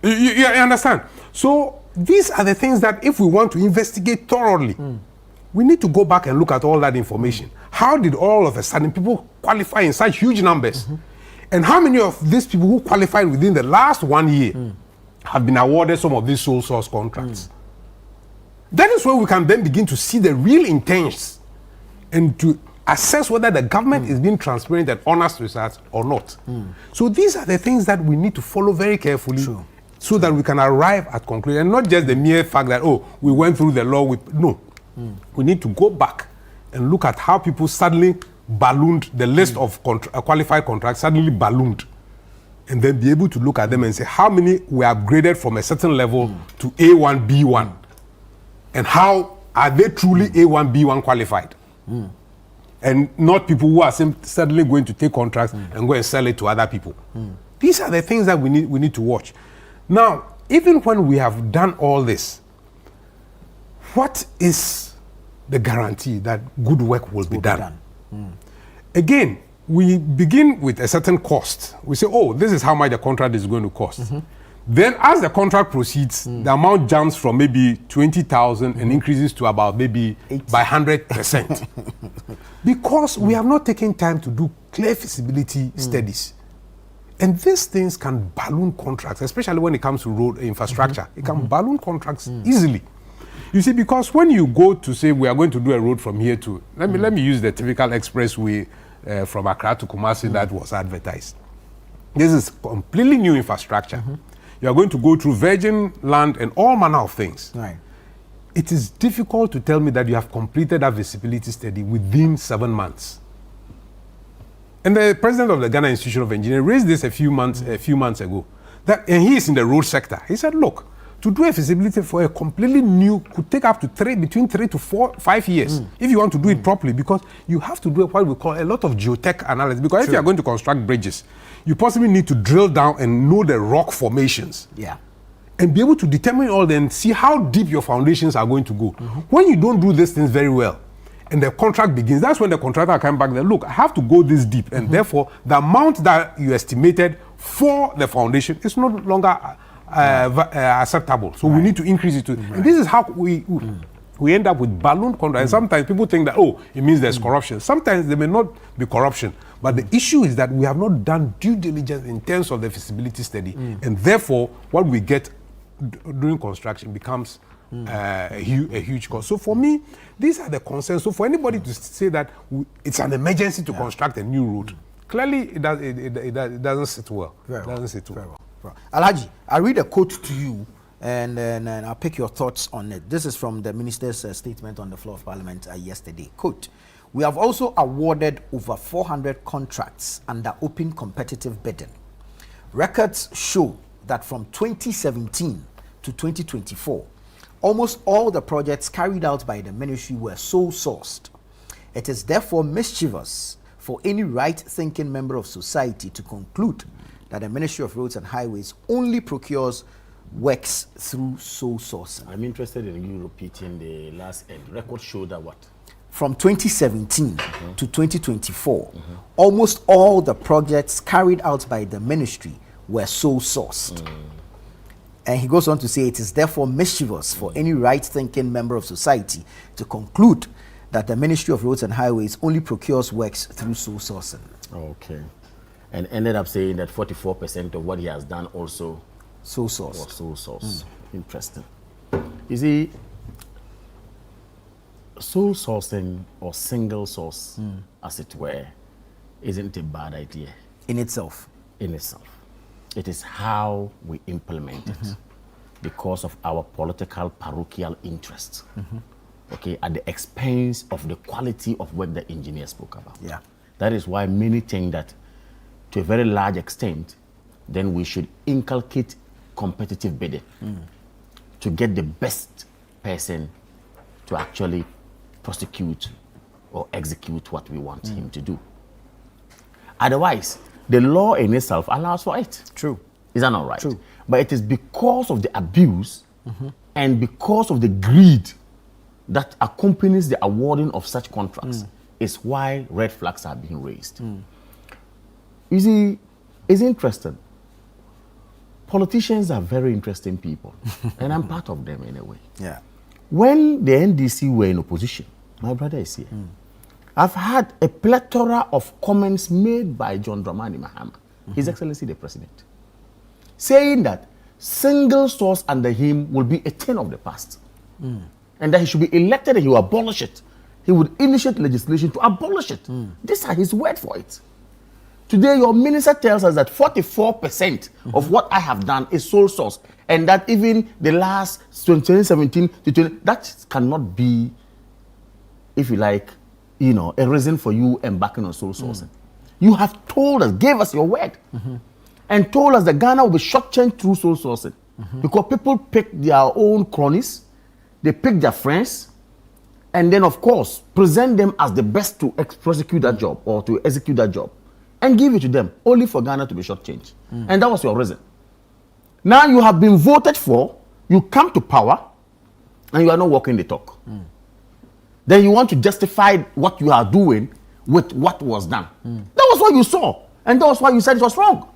You understand? So these are the things that if we want to investigate thoroughly, we need to go back and look at all that information. How did all of a sudden people qualify in such huge numbers? And how many of these people who qualified within the last 1 year have been awarded some of these sole source contracts? That is where we can then begin to see the real intents and to assess whether the government is being transparent and honest with us or not. So these are the things that we need to follow very carefully so that we can arrive at conclusion, and not just the mere fact that, oh, we went through the law. No. We need to go back and look at how people suddenly ballooned, the list of qualified contracts suddenly ballooned, and then be able to look at them and say how many were upgraded from a certain level to A1, B1, and how are they truly A1, B1 qualified, and not people who are suddenly going to take contracts and go and sell it to other people. These are the things that we need to watch. Now, even when we have done all this, what is the guarantee that good work will be done. Again, we begin with a certain cost. We say, oh, this is how much the contract is going to cost. Then as the contract proceeds, the amount jumps from maybe 20,000 and increases to about maybe by 100%. Because we have not taken time to do clear feasibility studies. And these things can balloon contracts, especially when it comes to road infrastructure. It can balloon contracts easily. You see, because when you go to say we are going to do a road from here to, let me use the typical expressway from Accra to Kumasi that was advertised. This is completely new infrastructure. You are going to go through virgin land and all manner of things. Right. It is difficult to tell me that you have completed that visibility study within 7 months. And the president of the Ghana Institute of Engineering raised this a few months ago. And he is in the road sector. He said, look, to do a feasibility for a completely new could take up to between 3 to 5 years if you want to do it properly, because you have to do what we call a lot of geotech analysis. Because if you are going to construct bridges, you possibly need to drill down and know the rock formations. Yeah. And be able to determine all and see how deep your foundations are going to go. When you don't do these things very well, and the contract begins, that's when the contractor comes back there, look, I have to go this deep, and therefore the amount that you estimated for the foundation is no longer acceptable. So we need to increase it. And this is how we end up with balloon contracts. And sometimes people think that, oh, it means there's corruption. Sometimes there may not be corruption, but the issue is that we have not done due diligence in terms of the feasibility study, and therefore what we get during construction becomes a huge cost. So for me, these are the concerns. So for anybody to say that it's an emergency to construct a new road, clearly it doesn't sit well. Very well. Alhaji, I read a quote to you, and I'll pick your thoughts on it. This is from the minister's statement on the floor of Parliament yesterday. Quote, we have also awarded over 400 contracts under open competitive bidding. Records show that from 2017 to 2024, almost all the projects carried out by the ministry were sole sourced. It is therefore mischievous for any right-thinking member of society to conclude that the Ministry of Roads and Highways only procures works through sole sourcing. I'm interested in you repeating the last end. Records show that what? From 2017 to 2024, almost all the projects carried out by the ministry were sole sourced. And he goes on to say, it is therefore mischievous for any right-thinking member of society to conclude that the Ministry of Roads and Highways only procures works through sole sourcing. Okay. And ended up saying that 44% of what he has done also sole source. Was sole source. Interesting. You see, sole sourcing or single source, as it were, isn't a bad idea. In itself. It is how we implement it because of our political parochial interests. Okay, at the expense of the quality of work the engineer spoke about. Yeah. That is why many think that to a very large extent, then we should inculcate competitive bidding to get the best person to actually prosecute or execute what we want him to do. Otherwise, the law in itself allows for it. True. Is that not right? True. But it is because of the abuse and because of the greed that accompanies the awarding of such contracts is why red flags are being raised. You see, it's interesting. Politicians are very interesting people, and I'm part of them in a way. Yeah. When the NDC were in opposition, my brother is here. I've had a plethora of comments made by John Dramani Mahama, His Excellency the President, saying that single source under him will be a thing of the past, and that he should be elected and he will abolish it. He would initiate legislation to abolish it. These are his word for it. Today, your minister tells us that 44% of what I have done is sole source, and that even the last 2017 to 20, that cannot be, if you like, a reason for you embarking on sole sourcing. You have told us, gave us your word, and told us that Ghana will be shortchanged through sole sourcing because people pick their own cronies, they pick their friends, and then, of course, present them as the best to prosecute that job or to execute that job, and give it to them, only for Ghana to be shortchanged. And that was your reason. Now you have been voted for, you come to power, and you are not walking the talk. then you want to justify what you are doing with what was done. That was what you saw, and that was why you said it was wrong.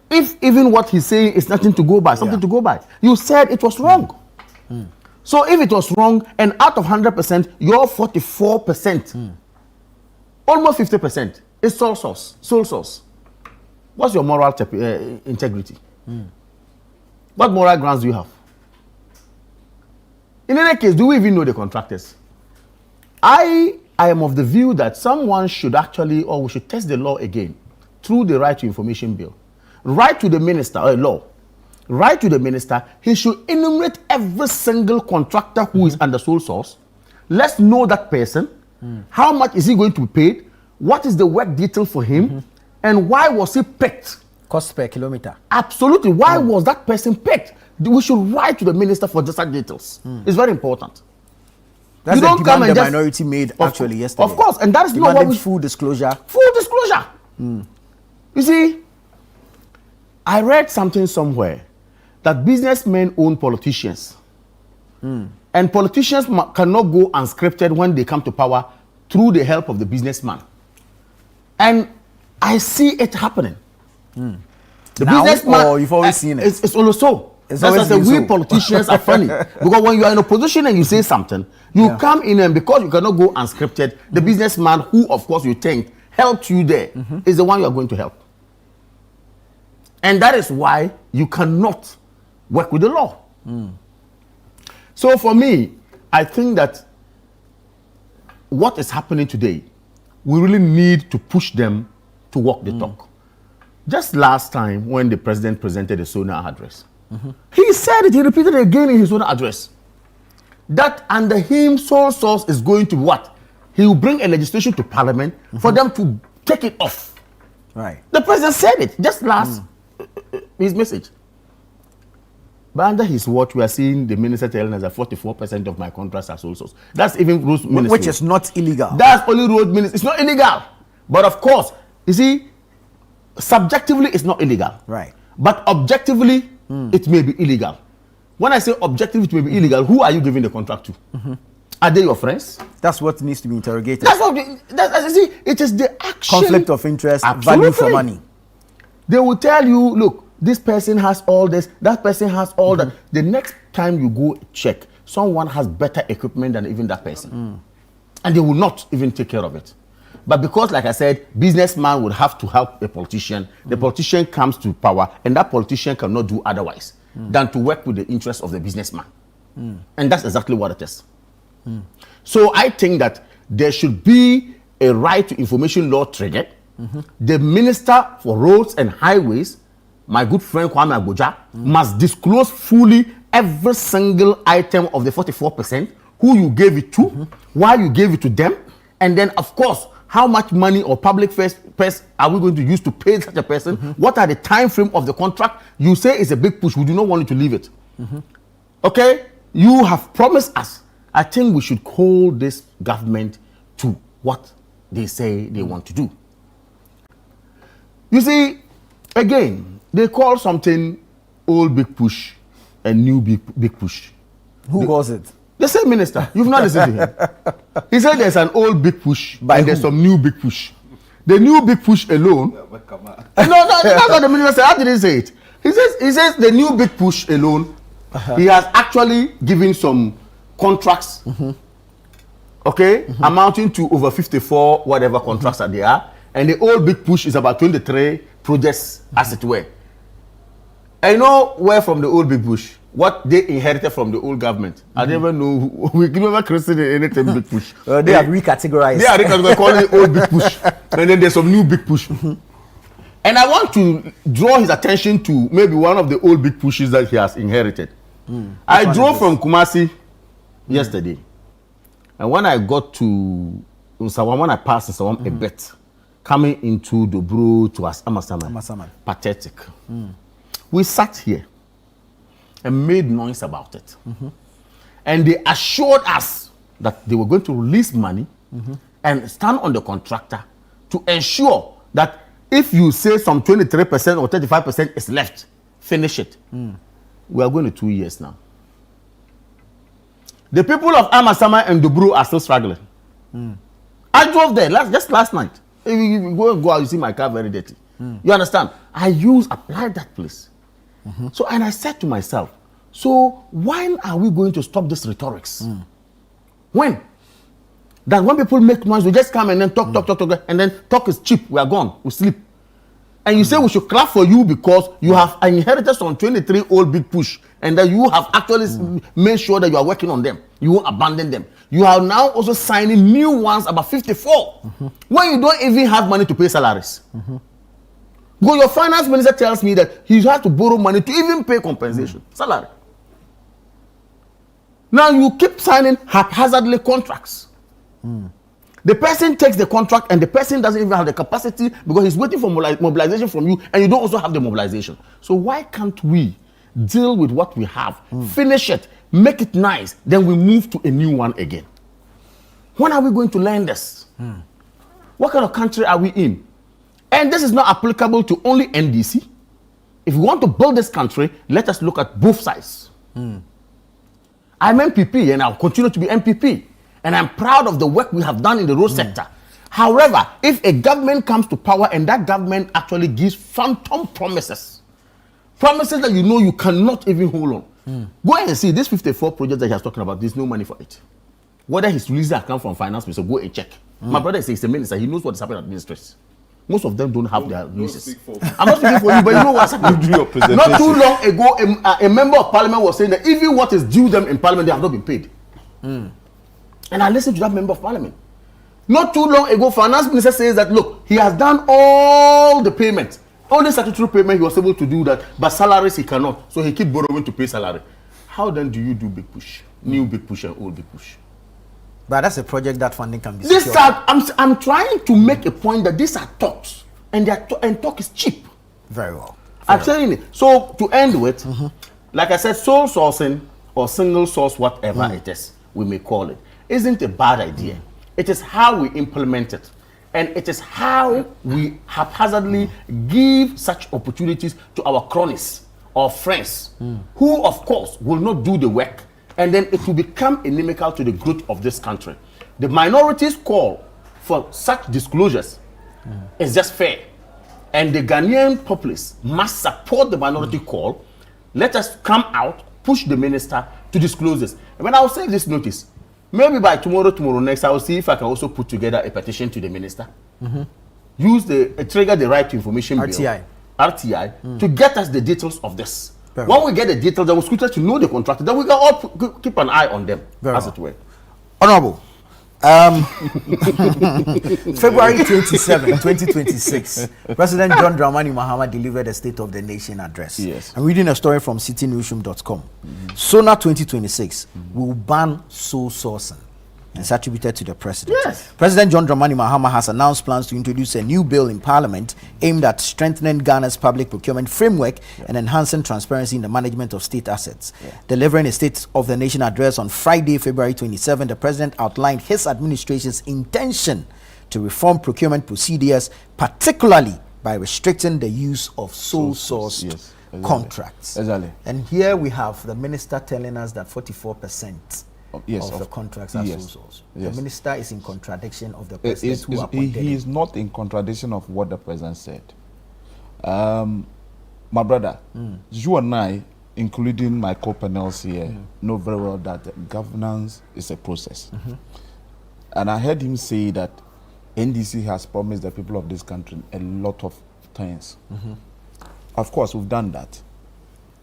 If even what he's saying is nothing to go by, something to go by, you said it was wrong. So if it was wrong, and out of 100%, your 44%, almost 50%, is sole source. Sole source. What's your moral integrity? What moral grounds do you have? In any case, do we even know the contractors? I am of the view that someone should actually, or we should test the law again through the Right to Information Bill. Write to the minister, or law. Write to the minister, he should enumerate every single contractor who is under sole source. Let's know that person. How much is he going to be paid? What is the work detail for him? And why was he picked? Cost per kilometer. Absolutely. Why was that person picked? We should write to the minister for just that details. It's very important. That's the demand the minority made actually yesterday. Of course, and that is not what we... Full disclosure. Full disclosure. You see, I read something somewhere that businessmen own politicians. And politicians cannot go unscripted when they come to power through the help of the businessman. And I see it happening. The now, businessman, or you've always seen it? It's always so. That's why I say we politicians are funny. Because when you are in a position and you say something, you come in, and because you cannot go unscripted, the businessman who, of course, you think helped you there is the one you are going to help. And that is why you cannot work with the law. So for me, I think that what is happening today, we really need to push them to walk the talk. Just last time when the president presented the SONA address, he said it, he repeated it again in his SONA address, that under him sole source is going to what? He will bring a legislation to parliament for them to take it off. Right. The president said it just last his message. But under his watch, we are seeing the minister telling us that 44% of my contracts are sole source. That's even road ministry. Which is not illegal. That's only road ministry. It's not illegal. But of course, you see, subjectively, it's not illegal. Right. But objectively, it may be illegal. When I say objectively, it may be illegal, who are you giving the contract to? Are they your friends? That's what needs to be interrogated. That's what, see, it is the action. Conflict of interest, Absolutely. value for money. They will tell you, look, this person has all this, that person has all that. The next time you go check, someone has better equipment than even that person. And they will not even take care of it. But because, like I said, businessman would have to help a politician, the politician comes to power, and that politician cannot do otherwise than to work with the interests of the businessman. And that's exactly what it is. So I think that there should be a right to information law triggered. The Minister for Roads and Highways, my good friend Kwame Agbodza, must disclose fully every single item of the 44%, who you gave it to, why you gave it to them, and then, of course, how much money or public first are we going to use to pay such a person? What are the time frame of the contract? You say it's a big push. We do not want you to leave it. Okay? You have promised us. I think we should hold this government to what they say they want to do. You see, again, they call something old big push and new big push. Who calls it? The same minister. You've not listened to him. He said there's an old big push and there's some new big push. The new big push alone. No, that's what the minister said. How did he say it? He says the new big push alone. He has actually given some contracts, okay, amounting to over 54 whatever contracts that they are, and the old big push is about 23 projects, as it were. I know where from the old big push, what they inherited from the old government. I never know. We never christened anything big push. They have recategorized. They are recategorized, calling it old big push, and then there's some new big push. And I want to draw his attention to maybe one of the old big pushes that he has inherited. I drove from Kumasi yesterday, and when I got to Nsawam, when I passed Nsawam a bit, coming into Dobro to Amasaman, pathetic. We sat here and made noise about it, and they assured us that they were going to release money and stand on the contractor to ensure that if you say some 23% or 35% is left, finish it. We are going to 2 years now. The people of Amasama and Dubru are still struggling. I drove there just last night. If you go out, you see my car very dirty. You understand? I applied that place. So, and I said to myself, so when are we going to stop this rhetorics? When? That when people make noise, we just come and then talk, and then talk is cheap. We are gone. We sleep. And you say we should clap for you because you have inherited some 23 old big push, and that you have actually made sure that you are working on them. You won't abandon them. You are now also signing new ones about 54 when you don't even have money to pay salaries. Because your finance minister tells me that he has to borrow money to even pay compensation, salary. Now you keep signing haphazardly contracts. The person takes the contract and the person doesn't even have the capacity because he's waiting for mobilization from you, and you don't also have the mobilization. So why can't we deal with what we have, finish it, make it nice, then we move to a new one again? When are we going to learn this? What kind of country are we in? And this is not applicable to only NDC. If we want to build this country, let us look at both sides. I'm MPP and I'll continue to be MPP. And I'm proud of the work we have done in the road sector. However, if a government comes to power and that government actually gives phantom promises that you know you cannot even hold on, go and see this 54 projects that he has talking about, there's no money for it. Whether he's releasing account from finance minister, go and check. My brother says he's a minister, he knows what is happening at ministries. Most of them don't have their releases. I'm not speaking for you, but you know what's happening. Not too long ago, a member of parliament was saying that even what is due them in parliament, they have not been paid. And I listened to that member of parliament. Not too long ago, finance minister says that, look, he has done all the payments. Only statutory payment he was able to do that, but salaries he cannot. So he keep borrowing to pay salary. How then do you do big push? New big push and old big push? But that's a project that funding can be These secured. are, I'm trying to make a point that these are talks. And talk is cheap. Very well. I'm telling you. So to end with, like I said, sole sourcing or single source, whatever it is, we may call it, isn't a bad idea. It is how we implement it. And it is how we haphazardly give such opportunities to our cronies or friends who, of course, will not do the work. And then it will become inimical to the growth of this country. The minorities' call for such disclosures is just fair. And the Ghanaian populace must support the minority call. Let us come out, push the minister to disclose this. And when I will save this notice, maybe by tomorrow next, I will see if I can also put together a petition to the minister. Use trigger the right to information bill, RTI, to get us the details of this. When we get the details, then we're scrutinised to know the contractor, then we can all keep an eye on them, as it were. Honorable, February 27, 2026, President John Dramani Mahama delivered a State of the Nation address. Yes. I'm reading a story from citynewsroom.com. SONA 2026 will ban sole sourcing. It's attributed to the president. Yes. President John Dramani Mahama has announced plans to introduce a new bill in Parliament aimed at strengthening Ghana's public procurement framework and enhancing transparency in the management of state assets. Delivering a State of the Nation address on Friday, February 27, the president outlined his administration's intention to reform procurement procedures, particularly by restricting the use of sole-sourced contracts. Exactly. And here we have the minister telling us that 44% of the contracts are sole source. The minister is in contradiction of the president who appointed he is not in contradiction of what the president said. My brother, you and I, including my co-panels here, know very well that governance is a process. And I heard him say that NDC has promised the people of this country a lot of things. Of course, we've done that.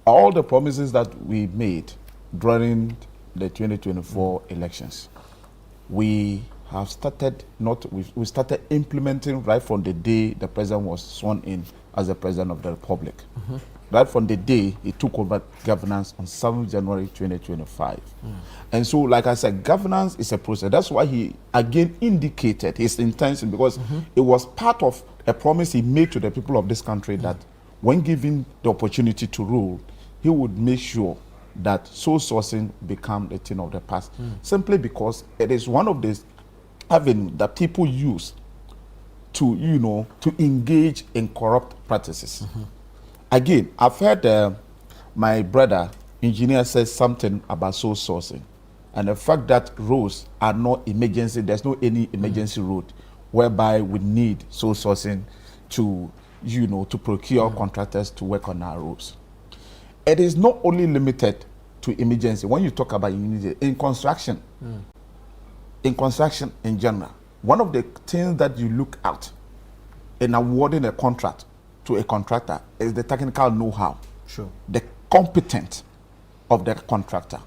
All the promises that we made during the 2024 elections, we have started we started implementing right from the day the president was sworn in as the president of the republic. Right from the day he took over governance on 7th January 2025. And so, like I said, governance is a process. That's why he again indicated his intention, because it was part of a promise he made to the people of this country that when given the opportunity to rule, he would make sure that sole sourcing become a thing of the past, simply because it is one of the avenues that people use to, to engage in corrupt practices. Again, I've heard my brother engineer says something about sole sourcing. and the fact that roads are not emergency, there's no any emergency road whereby we need sole sourcing to, to procure contractors to work on our roads. It is not only limited to emergency. When you talk about emergency, in construction in general, one of the things that you look at in awarding a contract to a contractor is the technical know-how, the competence of the contractor.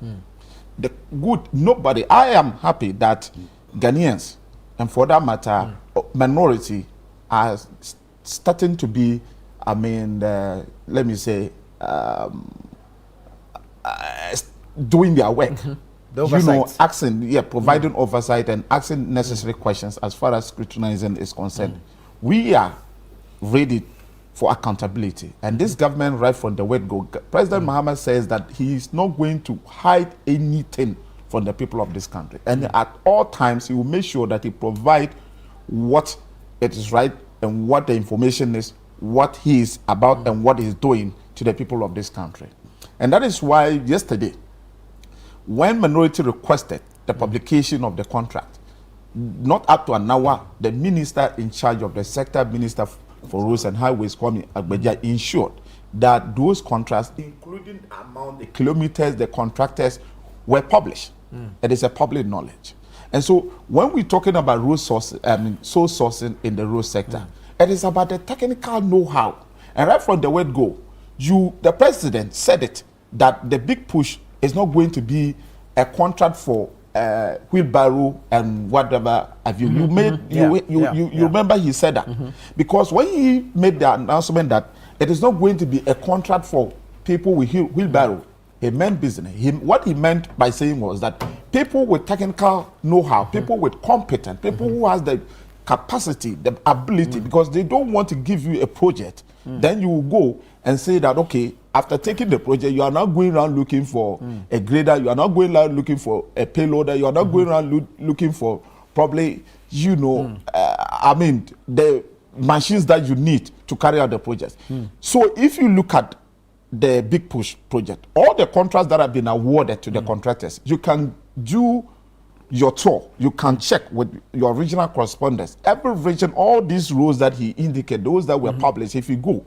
I am happy that Ghanaians, and for that matter, minority, are starting to be, let me say, doing their work. Providing oversight and asking necessary questions as far as scrutinizing is concerned. We are ready for accountability. And this government, right from the word go, President Mahama says that he is not going to hide anything from the people of this country. And at all times, he will make sure that he provide what it is right and what the information is, what he is about and what he is doing to the people of this country. And that is why yesterday, when minority requested the publication of the contract, not up to an hour, the minister in charge of the sector, Minister for Roads and Highways, Kwame Agbeja, ensured that those contracts, including the amount, the kilometers, the contractors, were published. It is a public knowledge. And so when we're talking about road sourcing, sole sourcing in the road sector, it is about the technical know-how. And right from the word go, the president said it, that the big push is not going to be a contract for wheelbarrow and whatever have you. You remember he said that because when he made the announcement that it is not going to be a contract for people with wheelbarrow, he meant business. What he meant by saying was that people with technical know-how, people with competence, people who has the capacity, the ability, because they don't want to give you a project, then you will go and say that, okay, after taking the project, you are now going around looking for a grader, you are not going around looking for a payloader, you are not going around looking for probably, the machines that you need to carry out the project. So if you look at the Big Push project, all the contracts that have been awarded to the contractors, you can do your tour, you can check with your regional correspondents. Every region, all these roles that he indicated, those that were published, if you go,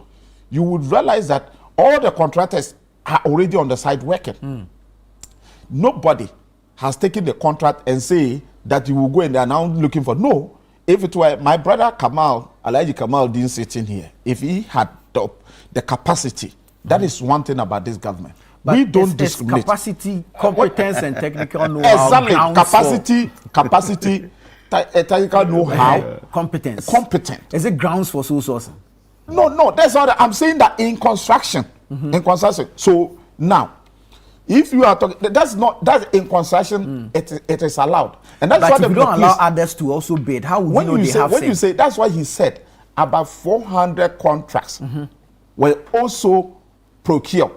you would realize that all the contractors are already on the side working. Nobody has taken the contract and say that you will go and they are now looking for. No, if it were my brother Kamal, Alhaji Kamal didn't sit in here, if he had the capacity, that is one thing about this government. But we don't discriminate. Capacity, competence, and technical know-how. Exactly. Capacity, technical know-how. Competence. Is it grounds for sole sourcing? No, that's not. I'm saying that in construction. In construction. So now, if you are talking, that's in construction, it is allowed. And that's but if you don't allow others to also bid, how would you know they have when you say, that's why he said about 400 contracts were also procured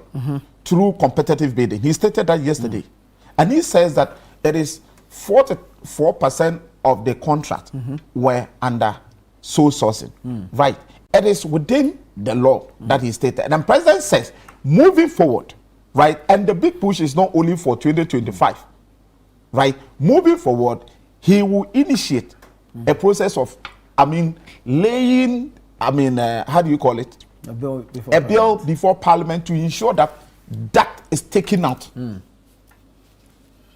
through competitive bidding. He stated that yesterday. And he says that it is 44% of the contract were under sole sourcing. Right. It is within the law that he stated. And the president says, moving forward, right, and the big push is not only for 2025, right, moving forward, he will initiate a process of, laying, how do you call it? A bill before Parliament to ensure that that is taken out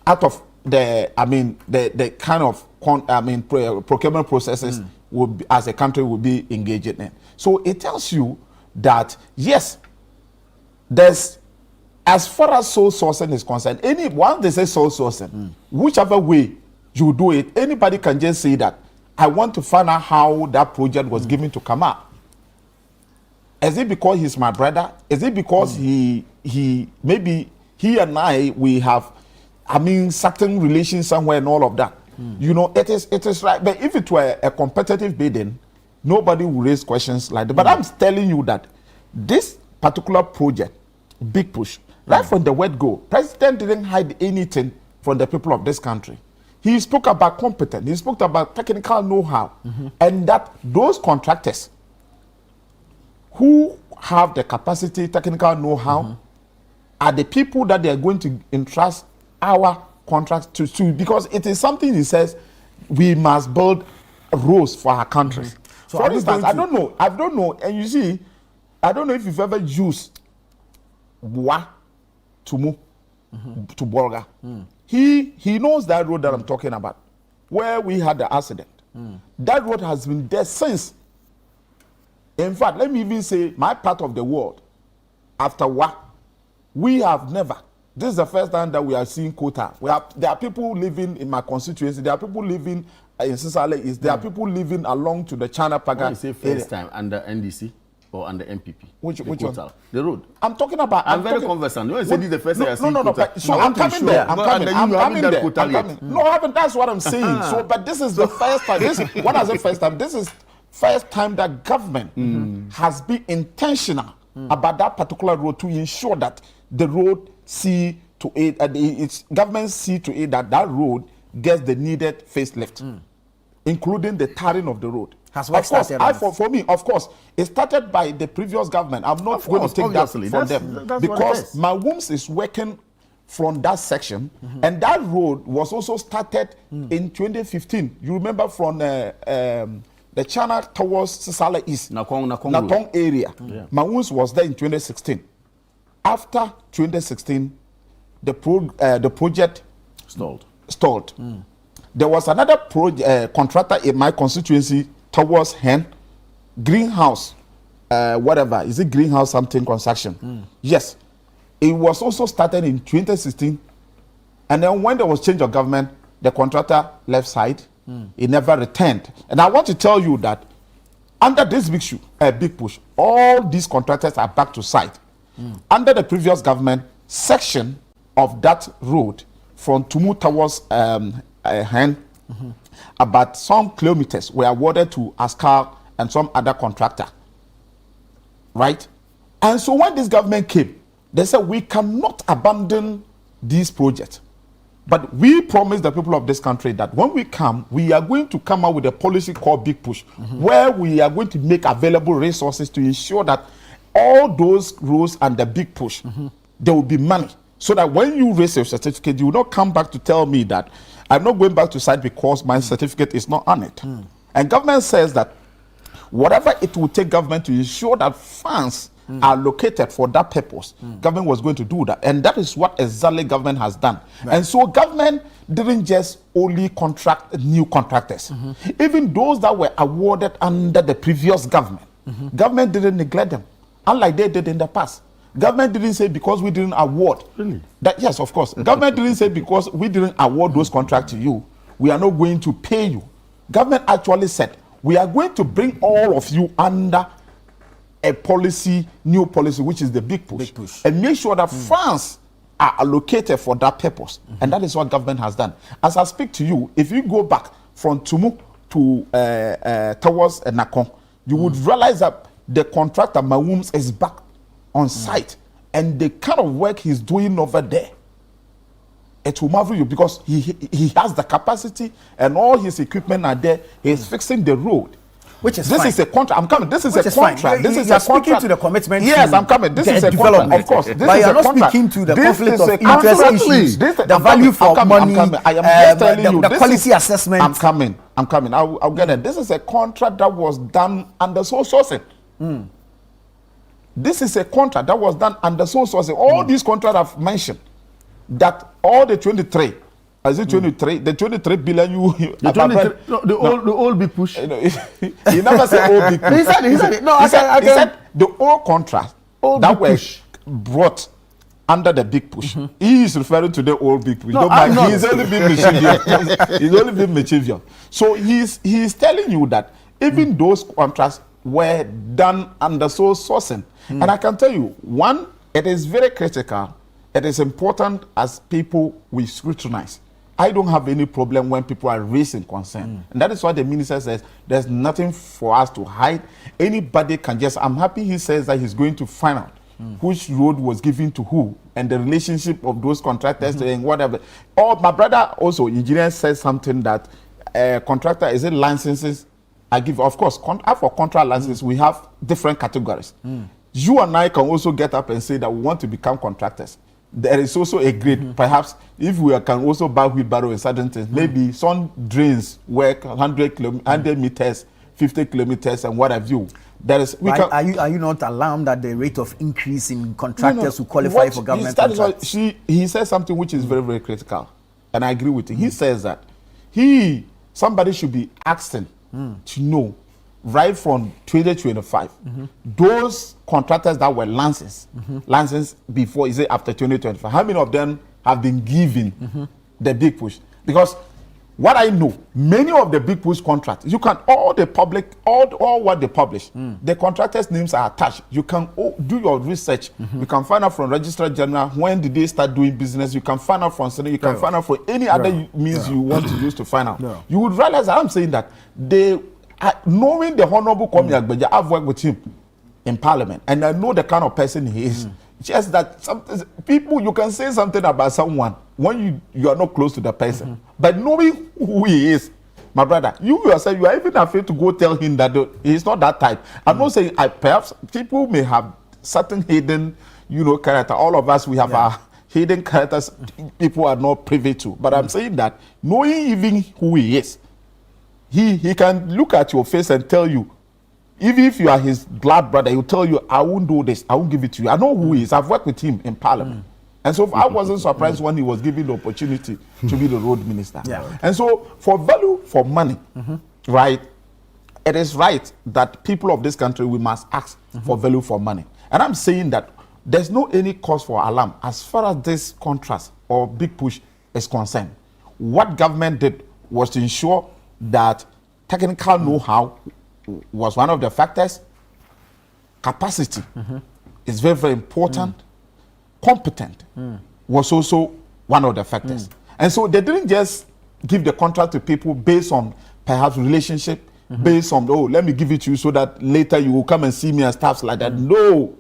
of the kind of procurement processes as a country will be engaged in. So it tells you that yes, there's, as far as sole sourcing is concerned, once they say sole sourcing, whichever way you do it, anybody can just say that I want to find out how that project was given to come up. Is it because he's my brother? Is it because he maybe he and we have certain relations somewhere and all of that? It is right. But if it were a competitive bidding, nobody will raise questions like that. But I'm telling you that this particular project, Big Push, right from the word go, President didn't hide anything from the people of this country. He spoke about competence. He spoke about technical know-how, and that those contractors who have the capacity, technical know-how, are the people that they are going to entrust our contracts to because it is something he says we must build roads for our country. So for instance, I don't know, and you see, I don't know if you've ever used Bua to move to Bolga. He knows that road that I'm talking about, where we had the accident. That road has been there since. In fact, let me even say, my part of the world, after Wa, we have never. This is the first time that we are seeing quota. There are people living in my constituency. There are people living in Sisale East. There are people living along to the China Paga. When you say first time under NDC or under MPP? Which one? The road. I'm talking about. I'm very conversant. You say this is the first time I see quota. So I'm coming there. I'm coming there. No, I haven't. That's what I'm saying. So, but this is the first time. What is the first time? This is first time that government has been intentional about that particular road to ensure that the road see to it, its government see to it that that road gets the needed facelift, including the tarring of the road. Has of course, for me, of course, it started by the previous government. I'm not going to take that from them because my WUMS is working from that section, and that road was also started in 2015. You remember from the channel towards Sisala East, Nakong area. Yeah. My WUMS was there in 2016. After 2016, the project stalled. There was another contractor in my constituency towards Hen, Greenhouse, whatever. Is it Greenhouse something construction? Yes. It was also started in 2016. And then when there was change of government, the contractor left side. It never returned. And I want to tell you that under this big push, all these contractors are back to site. Under the previous government, section of that road from Tumu towards Hen, about some kilometers were awarded to Askar and some other contractor. Right? And so when this government came, they said we cannot abandon these projects. But we promised the people of this country that when we come, we are going to come out with a policy called Big Push, where we are going to make available resources to ensure that all those roads and the Big Push, there will be money. So that when you raise your certificate, you will not come back to tell me that I'm not going back to site because my certificate is not on it. And government says that whatever it will take government to ensure that funds are located for that purpose, government was going to do that. And that is what exactly government has done. Right. And so government didn't just only contract new contractors. Even those that were awarded under the previous government, government didn't neglect them, unlike they did in the past. Government didn't say because we didn't award. Really? That, yes, of course. Government didn't say because we didn't award those contracts to you, we are not going to pay you. Government actually said, we are going to bring all of you under a policy, new policy, which is the Big Push. And make sure that funds are allocated for that purpose. And that is what government has done. As I speak to you, if you go back from Tumu to towards Nakong, you would realize that the contractor, Mawums, is back on site. And the kind of work he's doing over there, it will marvel you because he has the capacity and all his equipment are there. He's fixing the road. Which is this fine. Is a contract. I'm coming. This is which a contract. This is a contract. To the commitment. Yes, I'm coming. This is a contract. Of course. This but is you're a not contract. Speaking to the this conflict of interest issues, the value for money, I am just telling you, the policy assessment. I'm coming. I'll get it. This is a contract that was done under sole sourcing. This is a contract that was done under sole sourcing. All these contracts I've mentioned, that all the 23. Is it 23? The 23 billion you... The old Big Push. He never said old Big Push. He said it. No, he said the old contract that was brought under the Big Push. He is referring to the old Big Push. No, he's only been mischievous. He's only been mischievous. So he's telling you that even those contracts were done under sole sourcing. And I can tell you, one, it is very critical. It is important as people we scrutinize. I don't have any problem when people are raising concern. And that is why the minister says there's nothing for us to hide. Anybody can just, I'm happy he says that he's going to find out which road was given to who and the relationship of those contractors and whatever. Oh, my brother also, engineer, says something that contractor, is it licenses? I give, of course, for contract licenses, we have different categories. You and I can also get up and say that we want to become contractors. there is also a grade. Perhaps if we can also buy wheelbarrow in certain things, maybe some drains work 100 meters, 50 kilometers, and what have you. There is. Are you not alarmed at the rate of increase in contractors who qualify for government contracts? He says something which is very, very critical, and I agree with him. He says that somebody should be asking to know right from 2025, those contractors that were licenses before, is it after 2025, how many of them have been given the big push? Because what I know, many of the big push contracts, you can, all what they publish, the contractors' names are attached. You can do your research. You can find out from Registrar General when did they start doing business. You can find out from Senate. You can find out from any other means you want to use to find out. You would realize that I'm saying that knowing the Honorable Kwame Agbeja, I've worked with him in Parliament, and I know the kind of person he is. Just that people, you can say something about someone when you are not close to the person, but knowing who he is, my brother, you yourself, you are even afraid to go tell him that he is not that type. I'm not saying perhaps people may have certain hidden, character. All of us, we have our hidden characters. People are not privy to. But I'm saying that knowing even who he is, he can look at your face and tell you. Even if you are his blood brother, he'll tell you, I won't do this, I won't give it to you. I know who he is. I've worked with him in Parliament. And so I wasn't surprised when he was given the opportunity to be the road minister. And so for value for money, right, it is right that people of this country, we must ask for value for money. And I'm saying that there's no any cause for alarm as far as this contrast or big push is concerned. What government did was to ensure that technical know-how was one of the factors. Capacity is very, very important. Competent was also one of the factors. And so they didn't just give the contract to people based on perhaps relationship, based on, let me give it to you so that later you will come and see me and stuff like that. No.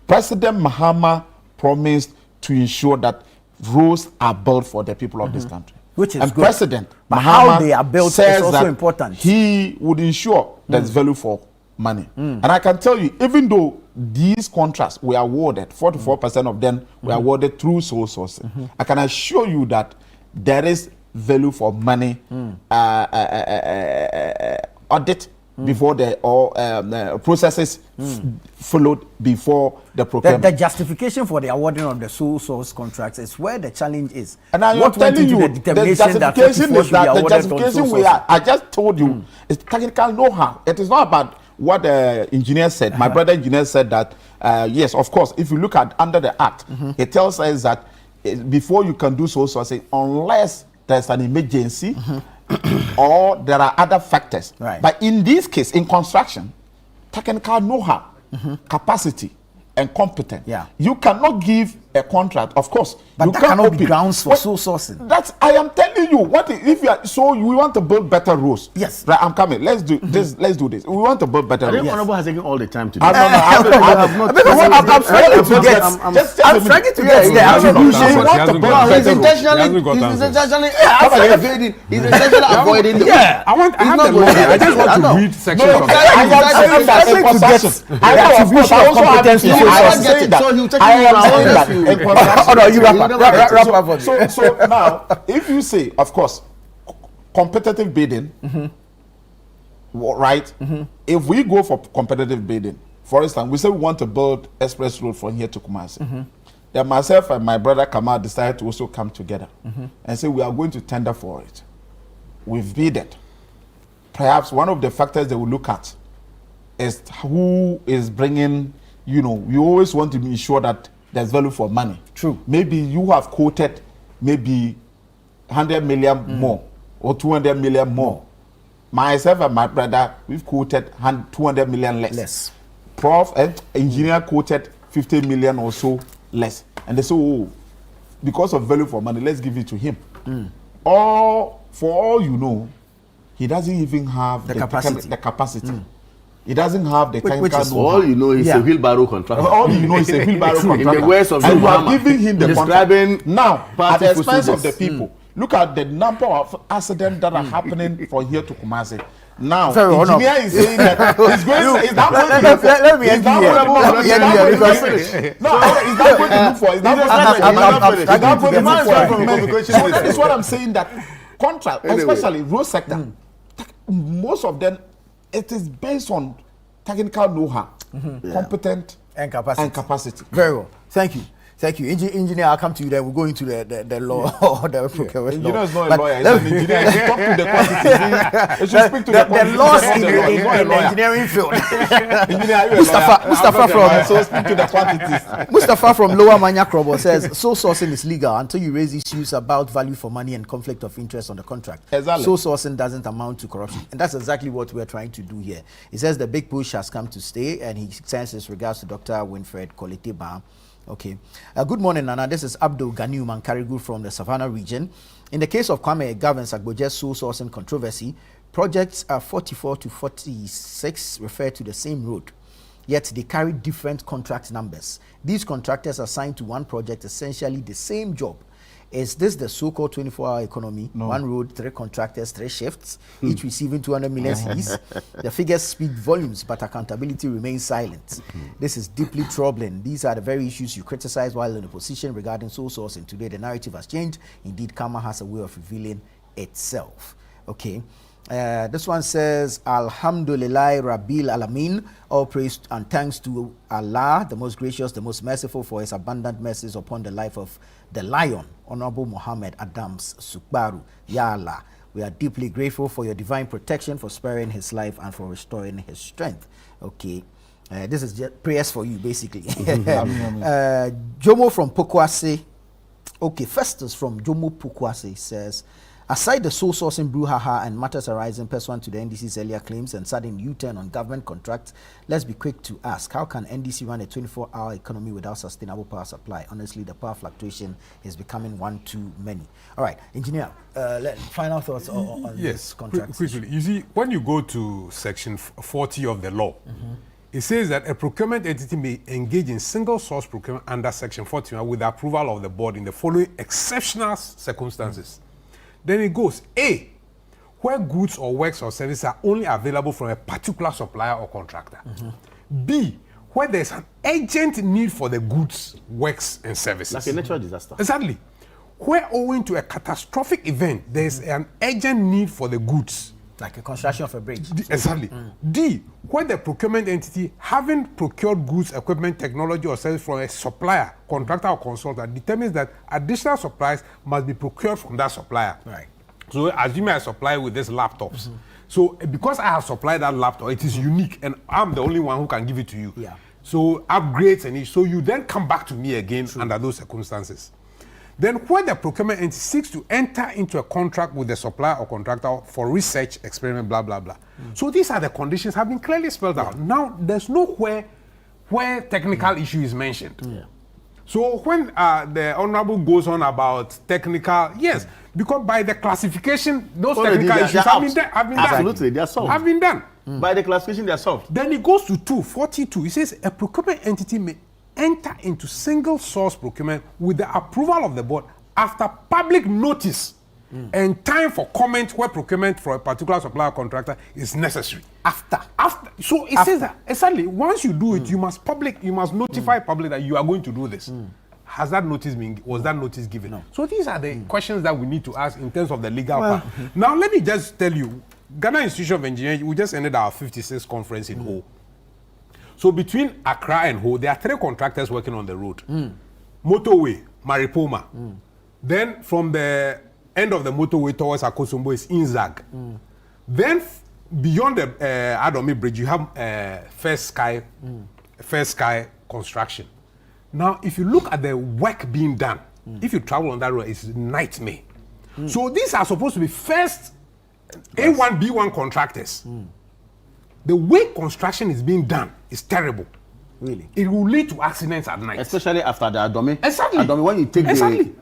President Mahama promised to ensure that roads are built for the people of this country. Which is and good. President But Mahama how they are built is also important. He would ensure there's value for money. And I can tell you, even though these contracts were awarded, 44% of them were awarded through sole sourcing, I can assure you that there is value for money audit before the processes followed before the procurement. The justification for the awarding of the sole source contracts is where the challenge is. And I am telling you, the justification is that the justification I just told you is technical know-how. It is not about what the engineer said. My brother engineer said that, yes, of course, if you look at under the act, it tells us that before you can do sole sourcing, unless there's an emergency, or there are other factors. Right. But in this case, in construction, technical know-how, capacity, and competence. You cannot give a contract, of course. But you that cannot be grounds for sole sourcing. I am telling you, what if you are, so we want to build better roads. Yes. Right, I'm coming. Let's do this. Let's do this. We want to build better roads. I think Honorable has taken all the time to do I'm struggling to get. I'm struggling to get. He's intentionally avoiding. Yeah, I have the money. I just want to read sections of it. I of course, I also have competence. So now, if you say, of course, competitive bidding, right? If we go for competitive bidding, for instance, we say we want to build express road from here to Kumasi. Then myself and my brother Kamal decided to also come together and say we are going to tender for it. We've bidded. Perhaps one of the factors they will look at is who is bringing, you always want to ensure that there's value for money. True. Maybe you have quoted maybe 100 million more or 200 million more. Myself and my brother, we've quoted 200 million less. Prof and engineer quoted 50 million or so less. And they say, because of value for money, let's give it to him. Or for all you know, he doesn't even have the capacity. He doesn't have the technical know-how. All you know is a wheelbarrow contractor. All you know is a wheelbarrow contractor. In the words of and you are giving him the contract. Now, at the expense procedures. of the people, look at the number of accidents that are happening from here to Kumasi. Now, Very engineer is saying that he's going. He's not going to look for. Let me end here. No, he's not going to look for. He's not going to look for. So that is what I'm saying. That contract, especially road sector, most of them, it is based on technical know-how, competent and capacity. Very well. Thank you. Engineer, I'll come to you then. We'll go into the law or the procurement Engineer law. is not a lawyer, he's an engineer. He should talk to the quantities. He should speak to the quantities. The laws in the engineering field. Engineer, so speak to the quantities. Mustafa from Lower Manya Krobo says, sole sourcing is legal until you raise issues about value for money and conflict of interest on the contract. Exactly. Sole sourcing doesn't amount to corruption. And that's exactly what we're trying to do here. He says the big push has come to stay, and he sends his regards to Dr. Winfred Koliteba. Okay. Good morning, Nana. This is Abdul Ganiu Mankarigu from the Savannah region. In the case of Kwame Gavin Sagboje's sole sourcing controversy, projects 44 to 46 refer to the same road, yet they carry different contract numbers. These contractors assigned to one project essentially the same job. Is this the so-called 24-hour economy? No. One road, 3 contractors, 3 shifts, each receiving 200 million cedis. The figures speak volumes, but accountability remains silent. This is deeply troubling. These are the very issues you criticize while in opposition regarding sole sourcing. Today, the narrative has changed. Indeed, karma has a way of revealing itself. Okay. This one says, Alhamdulillah Rabbil Alamin, all praise and thanks to Allah, the most gracious, the most merciful, for his abundant mercies upon the life of the lion, Honorable Muhammad Adams Sukbaru. Ya Allah, we are deeply grateful for your divine protection, for sparing his life and for restoring his strength. Okay. This is just prayers for you, basically. Jomo from Pokwase. Okay, Festus from Jomo Pokwase says, aside the sole sourcing brouhaha and matters arising pursuant to the NDC's earlier claims and sudden U-turn on government contracts, let's be quick to ask, how can NDC run a 24-hour economy without sustainable power supply? Honestly, the power fluctuation is becoming one too many. All right, engineer, final thoughts on this contract. Quickly, you see, when you go to section 40 of the law, it says that a procurement entity may engage in single source procurement under section 41 with the approval of the board in the following exceptional circumstances. Then it goes, A, where goods or works or services are only available from a particular supplier or contractor. B, where there's an urgent need for the goods, works, and services. Like a natural disaster. Exactly. Where owing to a catastrophic event, there's an urgent need for the goods. Like a construction of a bridge. Exactly. D, where the procurement entity, having procured goods, equipment, technology, or service from a supplier, contractor, or consultant, determines that additional supplies must be procured from that supplier. Right. So, assume I supply with these laptops. So, because I have supplied that laptop, it is unique, and I'm the only one who can give it to you. Yeah. So, upgrades and so you then come back to me again under those circumstances. Then where the procurement entity seeks to enter into a contract with the supplier or contractor for research, experiment, blah, blah, blah. So these are the conditions have been clearly spelled out. Now, there's nowhere where technical issue is mentioned. So when the Honorable goes on about technical, yes, because by the classification, those technical issues have been done. Absolutely, they are solved. Have been done. By the classification, they are solved. Then it goes to 242. It says a procurement entity may enter into single source procurement with the approval of the board after public notice and time for comment where procurement for a particular supplier contractor is necessary. After. So it says that exactly once you do it, you must notify public that you are going to do this. Was that notice given? No. So these are the questions that we need to ask in terms of the legal part. Now let me just tell you, Ghana Institute of Engineering, we just ended our 56th conference in Ho. So between Accra and Ho, there are 3 contractors working on the road. Motorway, Maripoma. Then from the end of the motorway towards Akosombo is Inzag. Then beyond the Adomi Bridge, you have First Sky Construction. Now, if you look at the work being done, if you travel on that road, it's a nightmare. So these are supposed to be first A1, B1 contractors. The way construction is being done is terrible. Really? It will lead to accidents at night. Especially after the Adome. Exactly. Adome, when you take the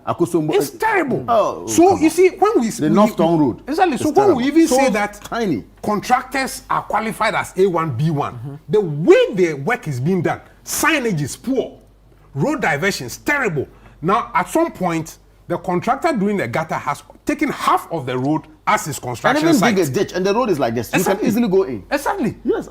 Akosombo. It's terrible. Oh, so you see, when we... The North Town Road. Exactly. So when we even say that tiny contractors are qualified as A1, B1, the way the work is being done, signage is poor, road diversion is terrible. Now, at some point, the contractor doing the gutter has taken half of the road as is construction and even site. dig a ditch, and the road is like this. You can easily go in. Exactly. Yes.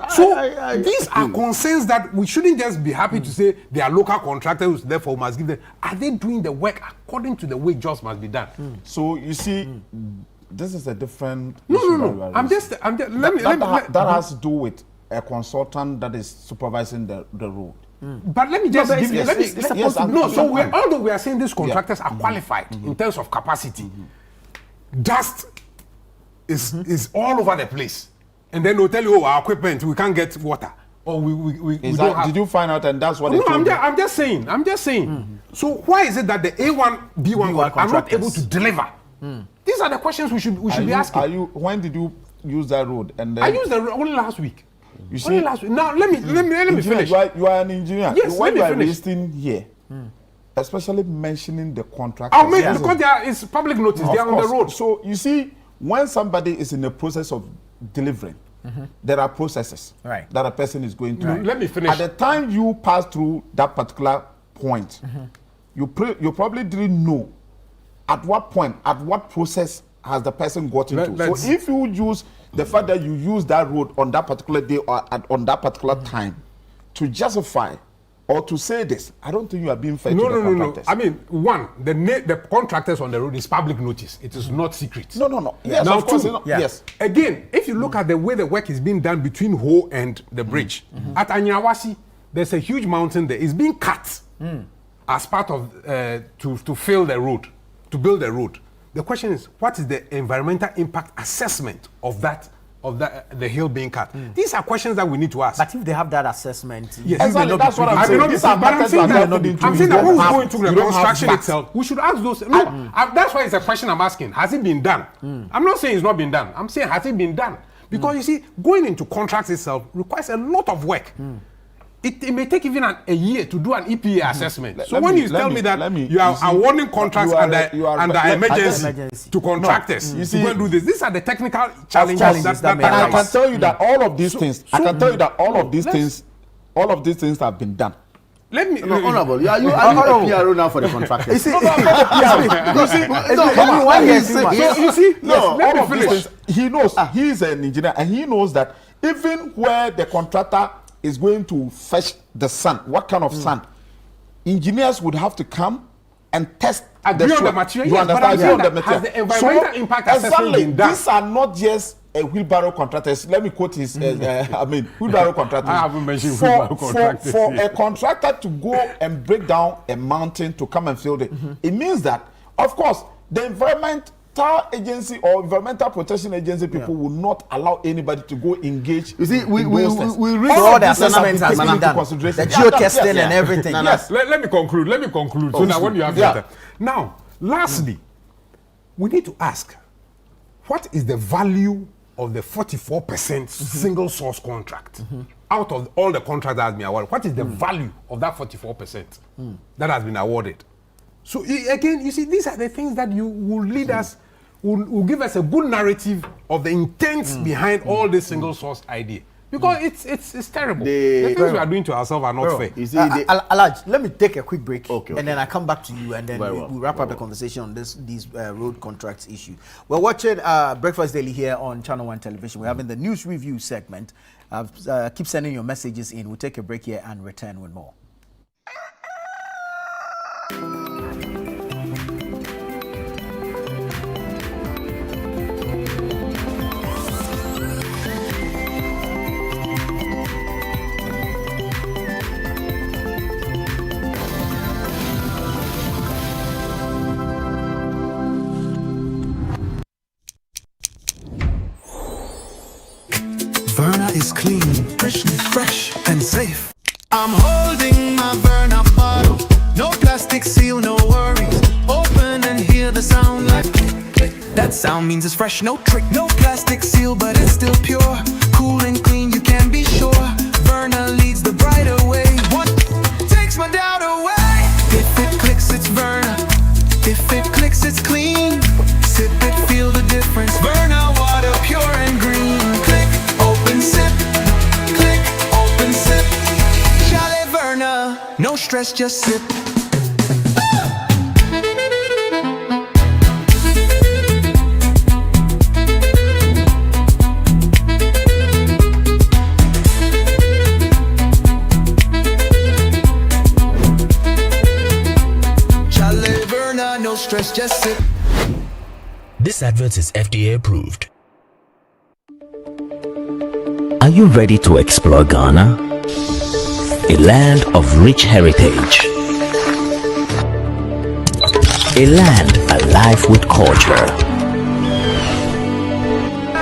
These are concerns that we shouldn't just be happy to say they are local contractors, therefore we must give them. Are they doing the work according to the way jobs must be done? So you see, this is a different. No. I'm just. That has to do with a consultant that is supervising the road. But let me just give you. Although we are saying these contractors are qualified in terms of capacity, dust is all over the place, and then they'll tell you, our equipment, we can't get water, or we don't have. Did you find out? And that's what No, they told you? I'm just saying. So why is it that the A1, B1 are not able to deliver? These are the questions we should be asking. When did you use that road? And then I used the road only last week. You see, only last week. Now let me finish. You are an engineer. Yes, When let you me are finish. listing here, especially mentioning the contract. I'll make because it's public notice. They are on the road. So you see, when somebody is in the process of delivering, there are processes that a person is going through. Let me finish. At the time you pass through that particular point, you probably didn't know at what point, at what process has the person got into. So if you use the fact that you use that road on that particular day or on that particular time to justify or to say this, I don't think you are being fair to the contractors. I mean, one, the contractors on the road is public notice. It is not secret. No. Yes, now, of course. two, Yes. Again, if you look at the way the work is being done between Ho and the bridge, at Anyawasi, there's a huge mountain there. It's being cut as part of to fill the road, to build the road. The question is, what is the environmental impact assessment of the hill being cut? These are questions that we need to ask. But if they have that assessment, yes, exactly, that's what I'm saying. I'm saying that when we go into the construction itself, we should ask those. No, that's why it's a question I'm asking. Has it been done? I'm not saying it's not been done. I'm saying, has it been done? Because you see, going into contracts itself requires a lot of work. It may take even a year to do an EPA assessment. So when you tell me that you are awarding contracts under emergency to contractors, you see, do this. These are the technical challenges that and I can tell you that all of these things. I can tell you that all of these things have been done. Let me, Honorable, are you a PRO now for the contractors? You see, all of these things, he knows. He is an engineer, and he knows that even where the contractor is going to fetch the sand, what kind of sand, engineers would have to come and test the material. You understand? The material. Has the environmental impact assessment been done? These are not just a wheelbarrow contractors. Let me quote his. Wheelbarrow contractors. I haven't mentioned wheelbarrow contractors. For a contractor to go and break down a mountain to come and fill it, it means that, of course, the environmental agency or environmental protection agency people will not allow anybody to go engage. You see, we read all the assessments has been done, the geotesting and everything. Yes. Let me conclude. So that when you have data. Now, lastly, we need to ask, what is the value of the 44% single source contract out of all the contracts that has been awarded? What is the value of that 44% that has been awarded? So again, you see, these are the things that you will lead us, will give us a good narrative of the intent behind all this single source idea. Because it's terrible. The things we are doing to ourselves are not fair. You see, Alaj, let me take a quick break, and then I come back to you, and then we'll wrap up the conversation on these road contracts issue. We're watching Breakfast Daily here on Channel 1 Television. We're having the news review segment. Keep sending your messages in. We'll take a break here and return with more. Verna is clean, fresh and safe. I'm holding my Verna bottle. No plastic seal, no worries. Open and hear the sound like click. That sound means it's fresh, no trick. No plastic seal, but it's still pure. Cool and clean, you can be sure. Verna leads the brighter way. What takes my doubt away? If it clicks, it's Verna. If it clicks, it's clean. Sip it, feel the difference. Verna water, pure and green. Click, open, sip. Click, open, sip. Chalet Verna, no stress, just sip. stress, just sip. This advert is FDA approved. Are you ready to explore Ghana? A land of rich heritage. A land alive with culture.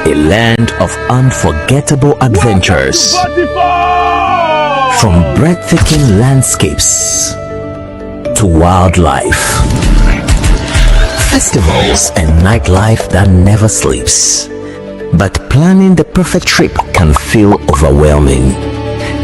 A land of unforgettable adventures. From breathtaking landscapes to wildlife. Festivals and nightlife that never sleeps. But planning the perfect trip can feel overwhelming.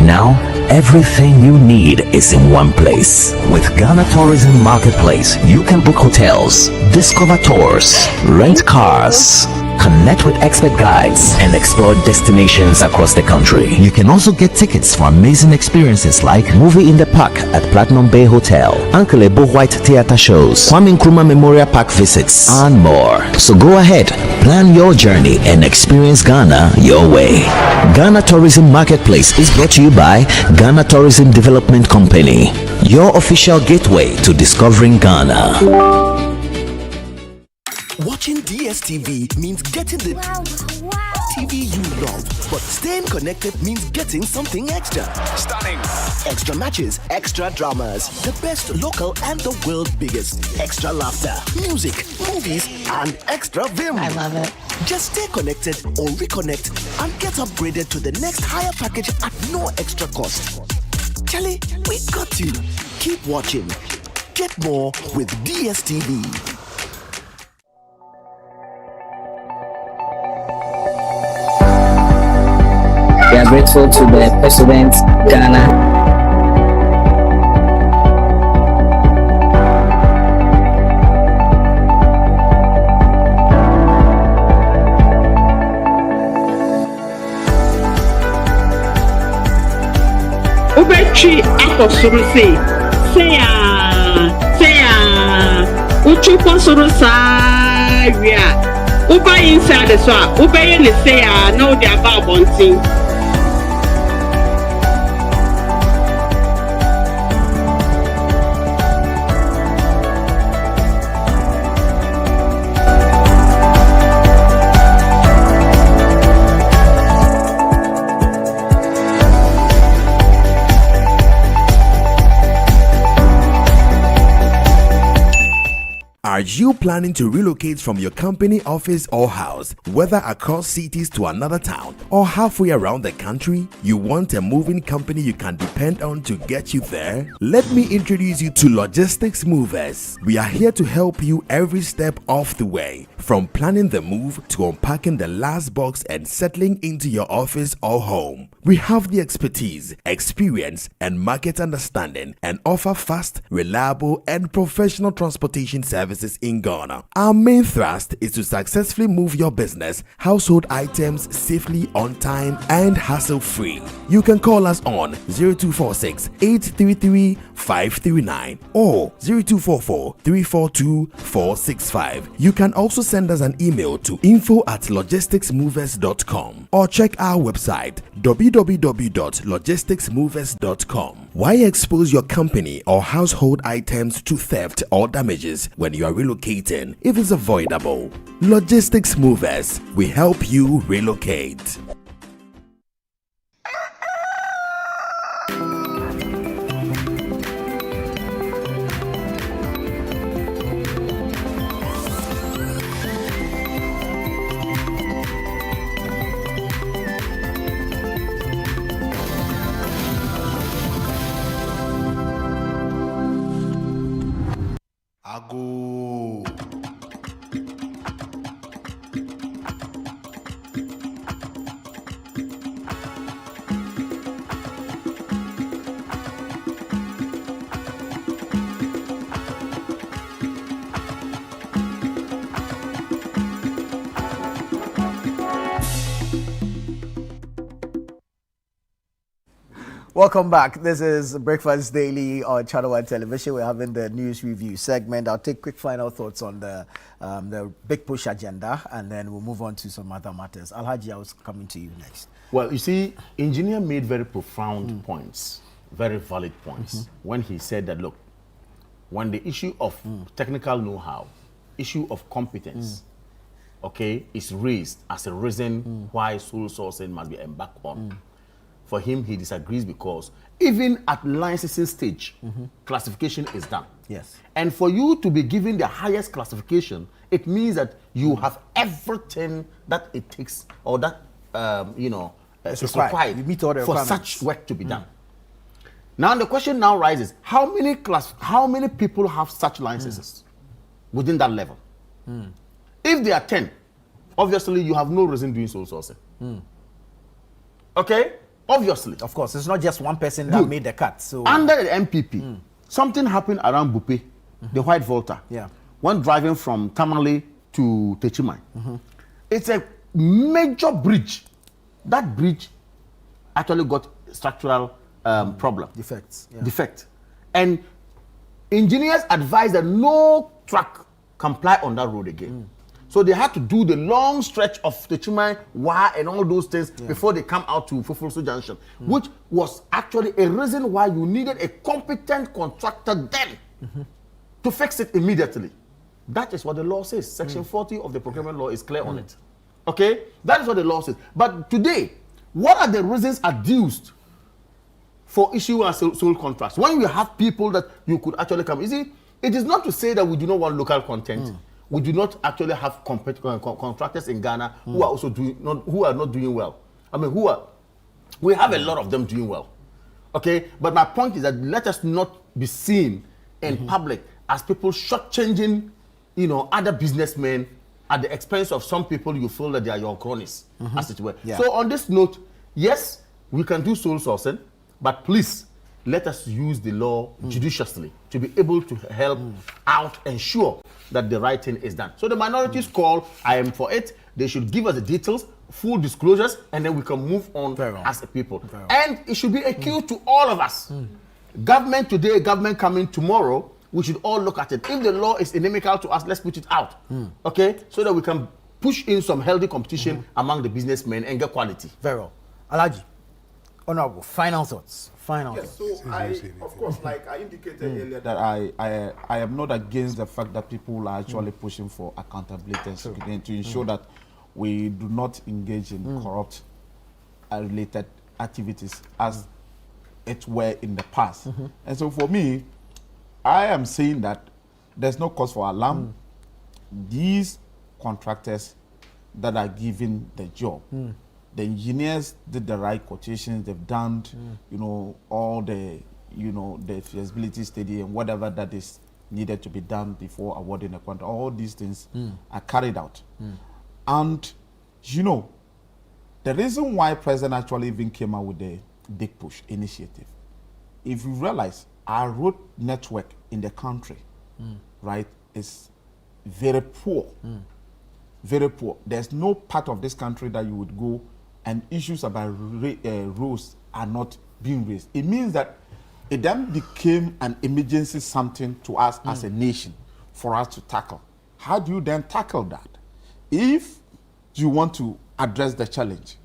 Now, everything you need is in one place. With Ghana Tourism Marketplace, you can book hotels, discover tours, rent cars, connect with expert guides, and explore destinations across the country. You can also get tickets for amazing experiences like Movie in the Park at Platinum Bay Hotel, Uncle Ebo White Theatre shows, Kwame Nkrumah Memorial Park visits, and more. So go ahead, plan your journey and experience Ghana your way. Ghana Tourism Marketplace is brought to you by Ghana Tourism Development Company, your official gateway to discovering Ghana. Watching DSTV means getting the TV you love, but staying connected means getting something extra. Stunning. Extra matches, extra dramas, the best local and the world's biggest. Extra laughter, music, movies, and extra vim. I love it. Just stay connected or reconnect and get upgraded to the next higher package at no extra cost. Charlie, we got you. Keep watching. Get more with DSTV. We are grateful to the President, Ghana. Ubechi akosuru say uchu kosuru sa wia uba inside so ubeye ne say no dey about bonting. Are you planning to relocate from your company office or house, whether across cities to another town or halfway around the country? You want a moving company you can depend on to get you there? Let me introduce you to Logistics Movers. We are here to help you every step of the way, from planning the move to unpacking the last box and settling into your office or home. We have the expertise, experience, and market understanding and offer fast, reliable, and professional transportation services in Ghana. Our main thrust is to successfully move your business, household items safely, on time, and hassle-free. You can call us on 0246 833 539 or 0244 342 465. You can also send us an email to info@logisticsmovers.com or check our website www.logisticsmovers.com. Why expose your company or household items to theft or damages when you are relocating if it's avoidable? Logistics Movers, we help you relocate. Ago. Welcome back. This is Breakfast Daily on Channel One Television. We're having the news review segment. I'll take quick final thoughts on the big push agenda, and then we'll move on to some other matters. Alhaji, I was coming to you next. Well, you see, engineer made very profound points, very valid points, when he said that, look, when the issue of technical know-how, issue of competence, okay, is raised as a reason why sole sourcing must be embarked on. For him, he disagrees because even at licensing stage, classification is done. Yes. And for you to be given the highest classification, it means that you have everything that it takes, or that is required you meet all the for requirements. such work to be done. Now the question now rises: how many people have such licenses within that level? If there are 10, obviously you have no reason doing sole sourcing. Okay? Obviously. Of course, it's not just one person that made the cut. So under the MPP, something happened around Bupe, the White Volta. Yeah. When driving from Tamale to Techimai. It's a major bridge. That bridge actually got structural problem. Defects. Yeah. Defect. And engineers advised that no truck can ply on that road again. So they had to do the long stretch of the Chimai, Wa, and all those things before they come out to Fufulso Junction, which was actually a reason why you needed a competent contractor then to fix it immediately. That is what the law says. Section 40 of the procurement law is clear on it. Okay? That is what the law says. But today, what are the reasons adduced for issuing sole contracts? When you have people that you could actually come, you see, it is not to say that we do not want local content. We do not actually have contractors in Ghana who are also who are not doing well. I mean, we have a lot of them doing well. Okay, but my point is that let us not be seen in public as people shortchanging, other businessmen at the expense of some people you feel that they are your cronies, as it were. Yeah. So on this note, yes, we can do sole sourcing, but please let us use the law judiciously to be able to help out, ensure that the right thing is done. So the minorities call, I am for it. They should give us the details, full disclosures, and then we can move on as a people. And it should be a cue to all of us. Government today, government coming tomorrow, we should all look at it. If the law is inimical to us, let's put it out. Okay? So that we can push in some healthy competition among the businessmen and get quality. Very well. Alhaji, Honorable, final thoughts. Yes, so of course, like I indicated earlier, that I am not against the fact that people are actually pushing for accountability and to ensure that we do not engage in corrupt related activities as it were in the past. And so for me, I am saying that there's no cause for alarm. These contractors that are given the job, the engineers did the right quotations, they've done, all the, the feasibility study and whatever that is needed to be done before awarding a contract. All these things are carried out. And, the reason why President actually even came out with the Big Push initiative, if you realize our road network in the country, right, is very poor. Very poor. There's no part of this country that you would go and issues about roads are not being raised. It means that it then became an emergency something to us as a nation for us to tackle. How do you then tackle that? If you want to address the challenge,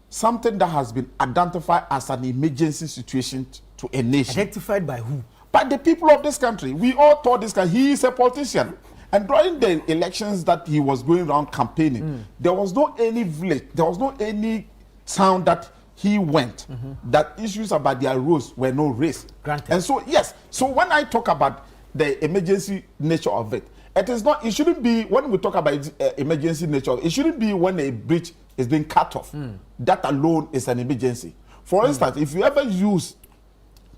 something that has been identified as an emergency situation to a nation. Identified by who? By the people of this country. We all thought this guy, he is a politician. And during the elections that he was going around campaigning, there was no any village, there was no any town that he went that issues about their roads were no raised. Granted. And so, yes, so when I talk about the emergency nature of it, it shouldn't be, when we talk about emergency nature, it shouldn't be when a bridge is being cut off. That alone is an emergency. For instance, if you ever use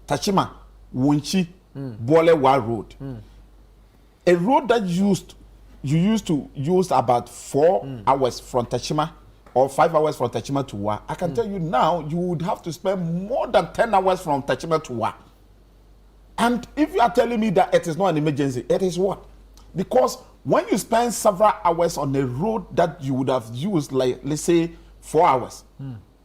Tachima, Wunchi, Bolewa Road, a road that you used to use about 4 hours from Tachima or 5 hours from Tachima to Wa, I can tell you now, you would have to spend more than 10 hours from Tachima to Wa. And if you are telling me that it is not an emergency, it is what? Because when you spend several hours on a road that you would have used, like, let's say, 4 hours,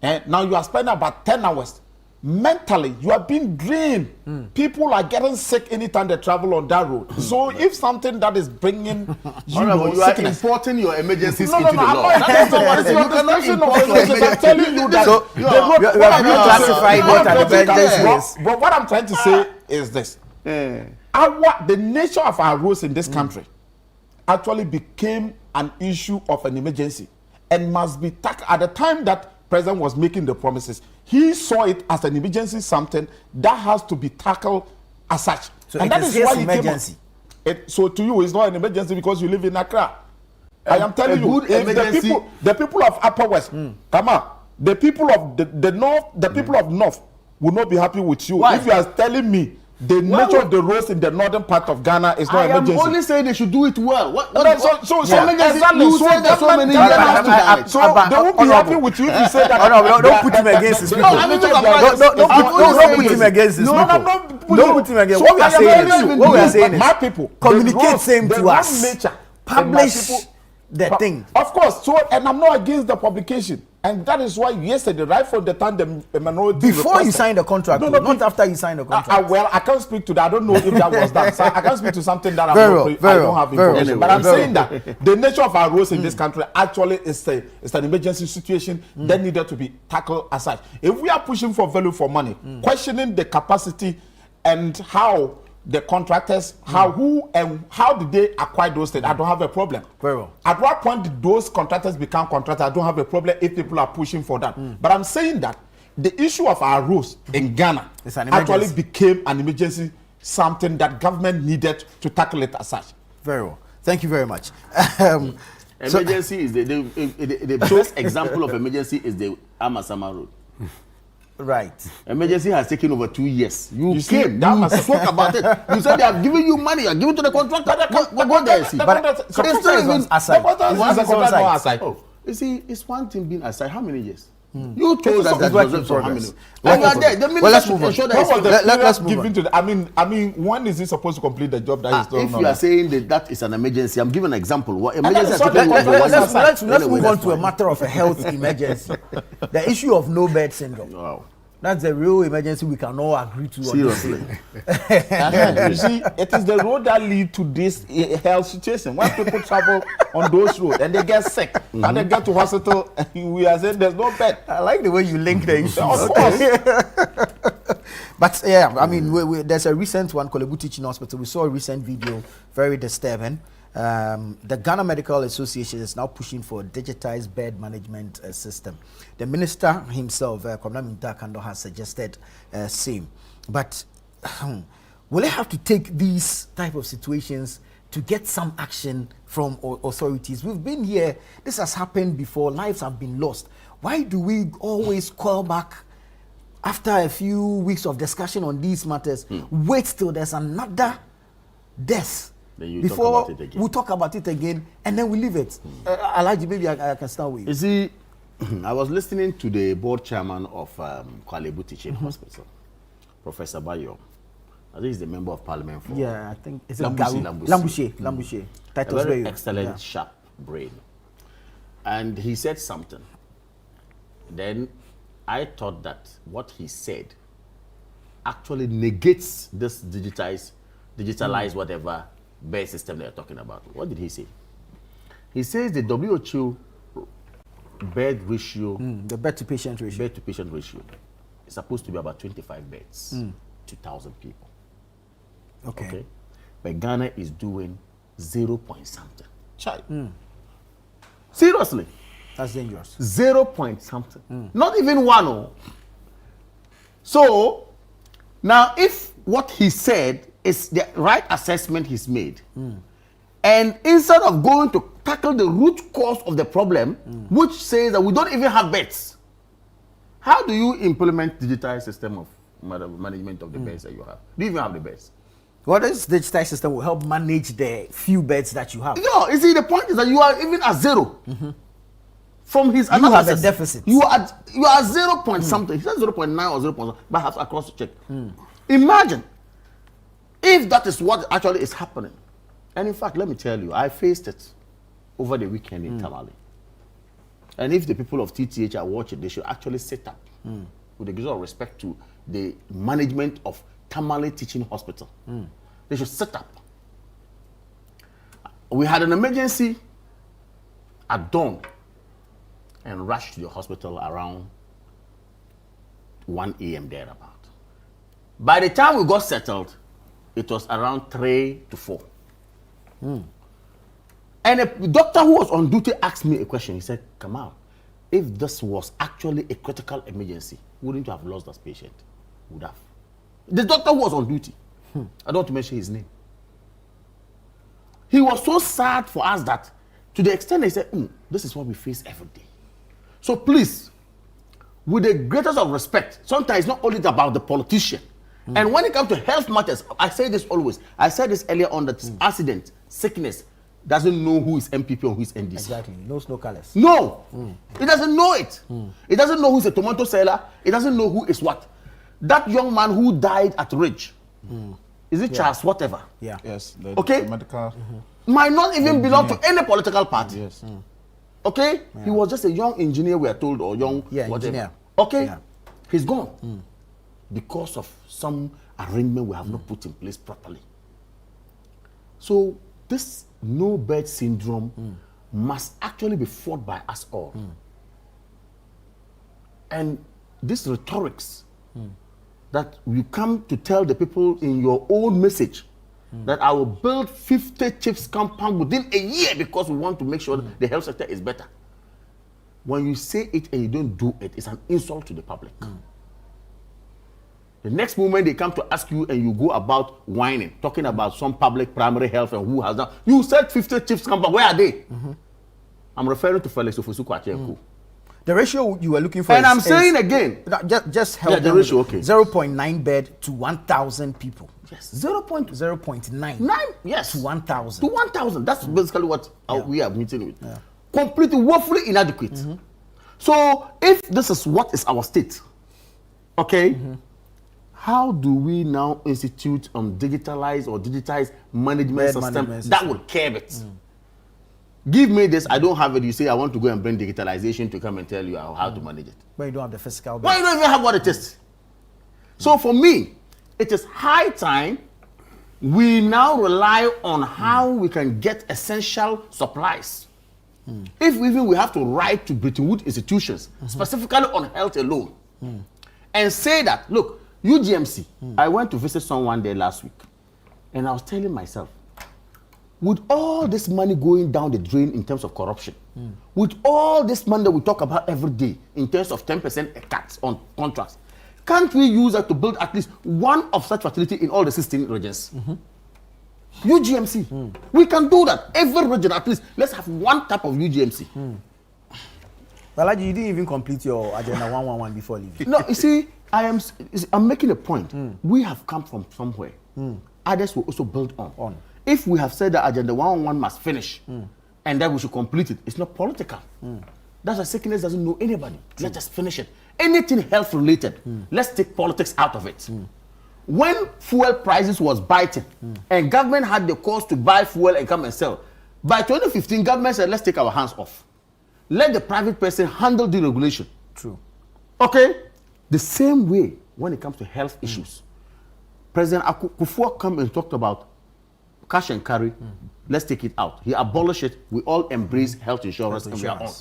and now you are spending about 10 hours, mentally, you are being drained. People are getting sick anytime they travel on that road. So if something that is bringing you are importing your emergencies into the law. That's not what it is. You cannot import your emergencies. I'm telling you that. So you are classifying what an emergency is. But what I'm trying to say is this. the nature of our roads in this country actually became an issue of an emergency and must be tackled. At the time that President was making the promises, he saw it as an emergency, something that has to be tackled as such. So and that is why he emergency. So to you, it's not an emergency because you live in Accra. I am telling you, if the people of Upper West, come on, the people of the North, the people of North will not be happy with you. Why? If you are telling me the nature of the roads in the northern part of Ghana is not emergency. I am only saying they should do it well. So they won't be happy with you if you say that. No, don't put him against his people. Don't put him against his people. Don't put him against. What we are saying is, my people communicate same to us. Publish the thing. Of course. So, and I'm not against the publication. And that is why yesterday, right from the time the minority before you signed the contract, not after you signed the contract. Well, I can't speak to that. I don't know if that was done. So I can't speak to something that I don't have information. But I'm saying that the nature of our roads in this country actually is an emergency situation that needed to be tackled as such. If we are pushing for value for money, questioning the capacity and how the contractors, how did they acquire those things? I don't have a problem. Very well. At what point did those contractors become contractors? I don't have a problem if people are pushing for that. But I'm saying that the issue of our roads in Ghana actually became an emergency, something that government needed to tackle it as such. Very well. Thank you very much. Emergency is the best example of emergency is the Amasama Road. Right. Emergency has taken over 2 years. You came, you spoke about it. You said they have given you money, you are giving to the contractor. Go there, see. But it's still even aside. Oh, you see, it's one thing being aside. How many years? You told us that was for how many? Let's move on. Let's move on. I mean, when is he supposed to complete the job that he's doing? If you are saying that is an emergency, I'm giving an example. What emergency? Let's move on to a matter of a health emergency. The issue of no bed syndrome. Wow. That's the real emergency we can all agree to. Seriously. You see, it is the road that lead to this health situation. When people travel on those roads and they get sick and they get to hospital, we are saying there's no bed. I like the way you link the issues. Of course. But yeah, I mean, there's a recent one, Kolebu Teaching Hospital. We saw a recent video, very disturbing. The Ghana Medical Association is now pushing for a digitized bed management system. The minister himself, Kwabena Minta-Kando, has suggested same. But will it have to take these type of situations to get some action from authorities? We've been here. This has happened before. Lives have been lost. Why do we always call back after a few weeks of discussion on these matters, wait till there's another death before we talk about it again, and then we leave it? Alhaji, maybe I can start with you. You see, I was listening to the board chairman of Kolebu Teaching Hospital, Professor Bayo. I think he's the member of parliament for I think it's Lambushe. A very excellent, sharp brain. And he said something. Then I thought that what he said actually negates this digitalized whatever bed system they're talking about. What did he say? He says the WHO bed ratio, the bed to patient ratio, is supposed to be about 25 beds to 1,000 people. Okay. But Ghana is doing 0 point something. Seriously. That's dangerous. 0 point something. Not even one. So now, if what he said is the right assessment he's made, and instead of going to tackle the root cause of the problem, which says that we don't even have beds, how do you implement digitized system of management of the beds that you have? Do you even have the beds? What is digitized system will help manage the few beds that you have? No, you see, the point is that you are even at zero. From his analysis, you have a deficit. You are 0 point something. He said 0.9 or 0 point something, perhaps across the check. Imagine if that is what actually is happening. And in fact, let me tell you, I faced it over the weekend in Tamale. And if the people of TTH are watching, they should actually sit up with the greatest respect to the management of Tamale Teaching Hospital. They should sit up. We had an emergency at dawn and rushed to the hospital around 1 a.m. thereabout. By the time we got settled, it was around 3 to 4. And a doctor who was on duty asked me a question. He said, Kamal, if this was actually a critical emergency, wouldn't you have lost this patient? Would have. The doctor who was on duty. I don't want to mention his name. He was so sad for us that, to the extent he said, this is what we face every day. So please, with the greatest of respect, sometimes it's not only about the politician. And when it comes to health matters, I say this always. I said this earlier on that accident, sickness, doesn't know who is MPP or who is NDC. Exactly. Knows no colors. No. It doesn't know it. It doesn't know who's a tomato seller. It doesn't know who is what. That young man who died at Ridge, is it Charles whatever? Yeah. Yes. Okay. Medical. Might not even belong to any political party. Yes. Okay. He was just a young engineer, we are told, or young whatever. Engineer. Okay. Yeah. He's gone because of some arrangement we have not put in place properly. So this no bed syndrome must actually be fought by us all. And this rhetorics that you come to tell the people in your own message that I will build 50 chips compound within a year because we want to make sure that the health sector is better. When you say it and you don't do it, it's an insult to the public. The next moment they come to ask you and you go about whining, talking about some public primary health and who has done. You said 50 chiefs compound, where are they? I'm referring to Felix Ofosu-Kwakye. The ratio you were looking for, and I'm saying again, just help the ratio, okay. 0.9 bed to 1,000 people. Yes, 0.9. Yes, to 1,000. To 1,000. That's basically what we are meeting with. Completely woefully inadequate. So if this is what is our state, okay, how do we now institute digitize management system that would curb it? Give me this, I don't have it. You say I want to go and bring digitalization to come and tell you how to manage it. But you don't have the physical. Why you don't even have what it is? So for me, it is high time we now rely on how we can get essential supplies. If even we have to write to Bretton Woods institutions, specifically on health alone, and say that, look, UGMC, I went to visit someone there last week, and I was telling myself, with all this money going down the drain in terms of corruption, with all this money that we talk about every day in terms of 10% cuts on contracts, can't we use that to build at least one of such facility in all the 16 regions? UGMC. We can do that. Every region, at least, let's have one type of UGMC. Well, you didn't even complete your agenda 111 before leaving. No, you see, I'm making a point. We have come from somewhere. Others will also build on. If we have said that agenda 111 must finish and that we should complete it, it's not political. That's why sickness doesn't know anybody. Let's just finish it. Anything health related, let's take politics out of it. When fuel prices was biting and government had the cost to buy fuel and come and sell, by 2015 government said let's take our hands off. Let the private person handle the regulation. True. Okay? The same way when it comes to health issues. President Akufo come and talked about cash and carry. Let's take it out. He abolished it. We all embrace health insurance and we are on.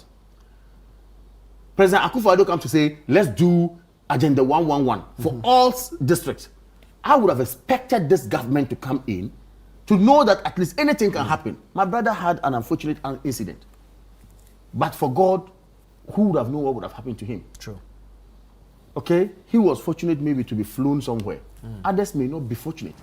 President Akufo-Addo come to say, let's do agenda 111 for all districts. I would have expected this government to come in to know that at least anything can happen. My brother had an unfortunate incident. But for God, who would have known what would have happened to him? True. Okay? He was fortunate maybe to be flown somewhere. Others may not be fortunate.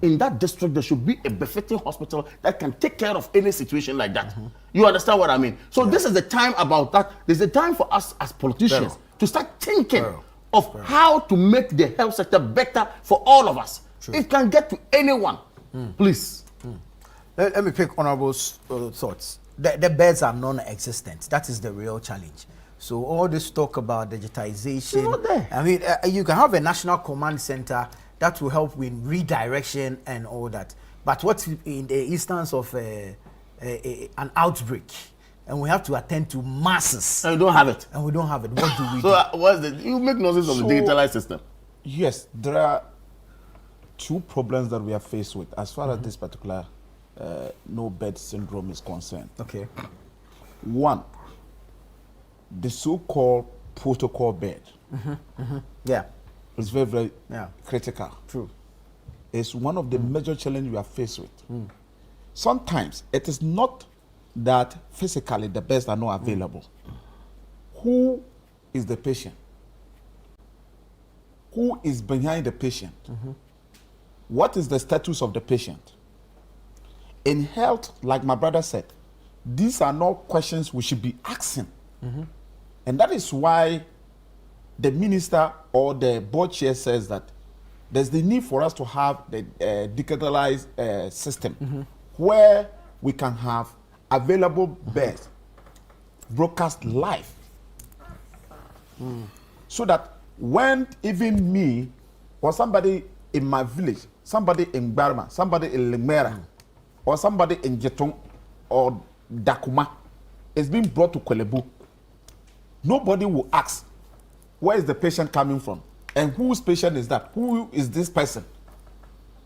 In that district, there should be a befitting hospital that can take care of any situation like that. You understand what I mean? So this is the time about that. There's a time for us as politicians to start thinking of how to make the health sector better for all of us. True. It can get to anyone. Please. Let me pick honorable thoughts. The beds are non-existent. That is the real challenge. So all this talk about digitization, not there. I mean, you can have a national command center that will help with redirection and all that. But what's in the instance of an outbreak, and we have to attend to masses, and we don't have it. And we don't have it. What do we do? What's the? You make nonsense of the digitalized system. Yes, there are two problems that we are faced with as far as this particular no bed syndrome is concerned. Okay. One, the so-called protocol bed. Yeah. It's very, very critical. True. is one of the major challenges we are faced with. Sometimes it is not that physically the beds are not available. Who is the patient? Who is behind the patient? What is the status of the patient? In health, like my brother said, these are not questions we should be asking. And that is why the minister or the board chair says that there's the need for us to have the digitalized system where we can have available beds broadcast live. So that when even me or somebody in my village, somebody in Barma, somebody in Limera, or somebody in Jetong or Dakuma is being brought to Kwelebu, nobody will ask, where is the patient coming from? And whose patient is that? Who is this person?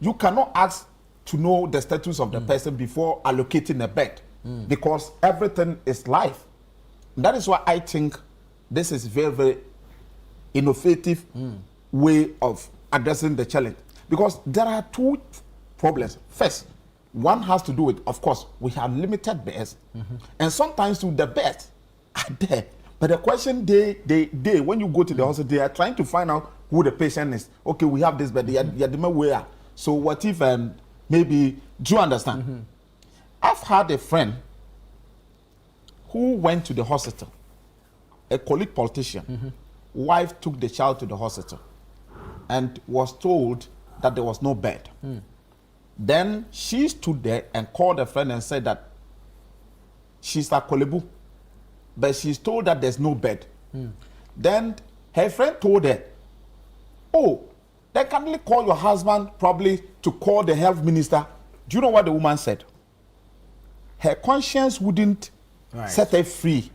You cannot ask to know the status of the person before allocating a bed because everything is live. That is why I think this is very, very innovative way of addressing the challenge. Because there are two problems. First, one has to do with, of course, we have limited beds. And sometimes the beds are there. But the question they when you go to the hospital, they are trying to find out who the patient is. Okay, we have this bed. Where? So what if maybe, do you understand? I've had a friend who went to the hospital, a colleague politician. Wife took the child to the hospital and was told that there was no bed. Then she stood there and called a friend and said that she's at Kolebu, but she's told that there's no bed. Then her friend told her, oh, then can you call your husband probably to call the health minister? Do you know what the woman said? Her conscience wouldn't set her free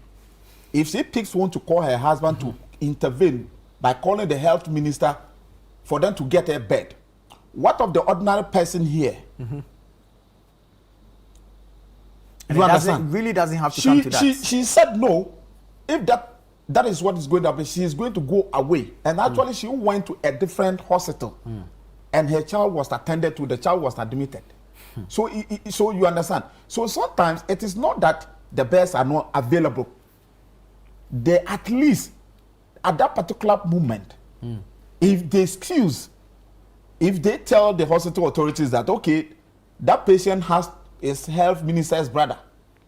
if she picks one to call her husband to intervene by calling the health minister for them to get a bed. What of the ordinary person here? And it really doesn't have to come to that. She said no. If that is what is going to happen, she is going to go away. And actually she went to a different hospital and her child was attended to, the child was admitted. So you understand. So sometimes it is not that the beds are not available. They at least at that particular moment, if they tell the hospital authorities that, okay, that patient is health minister's brother,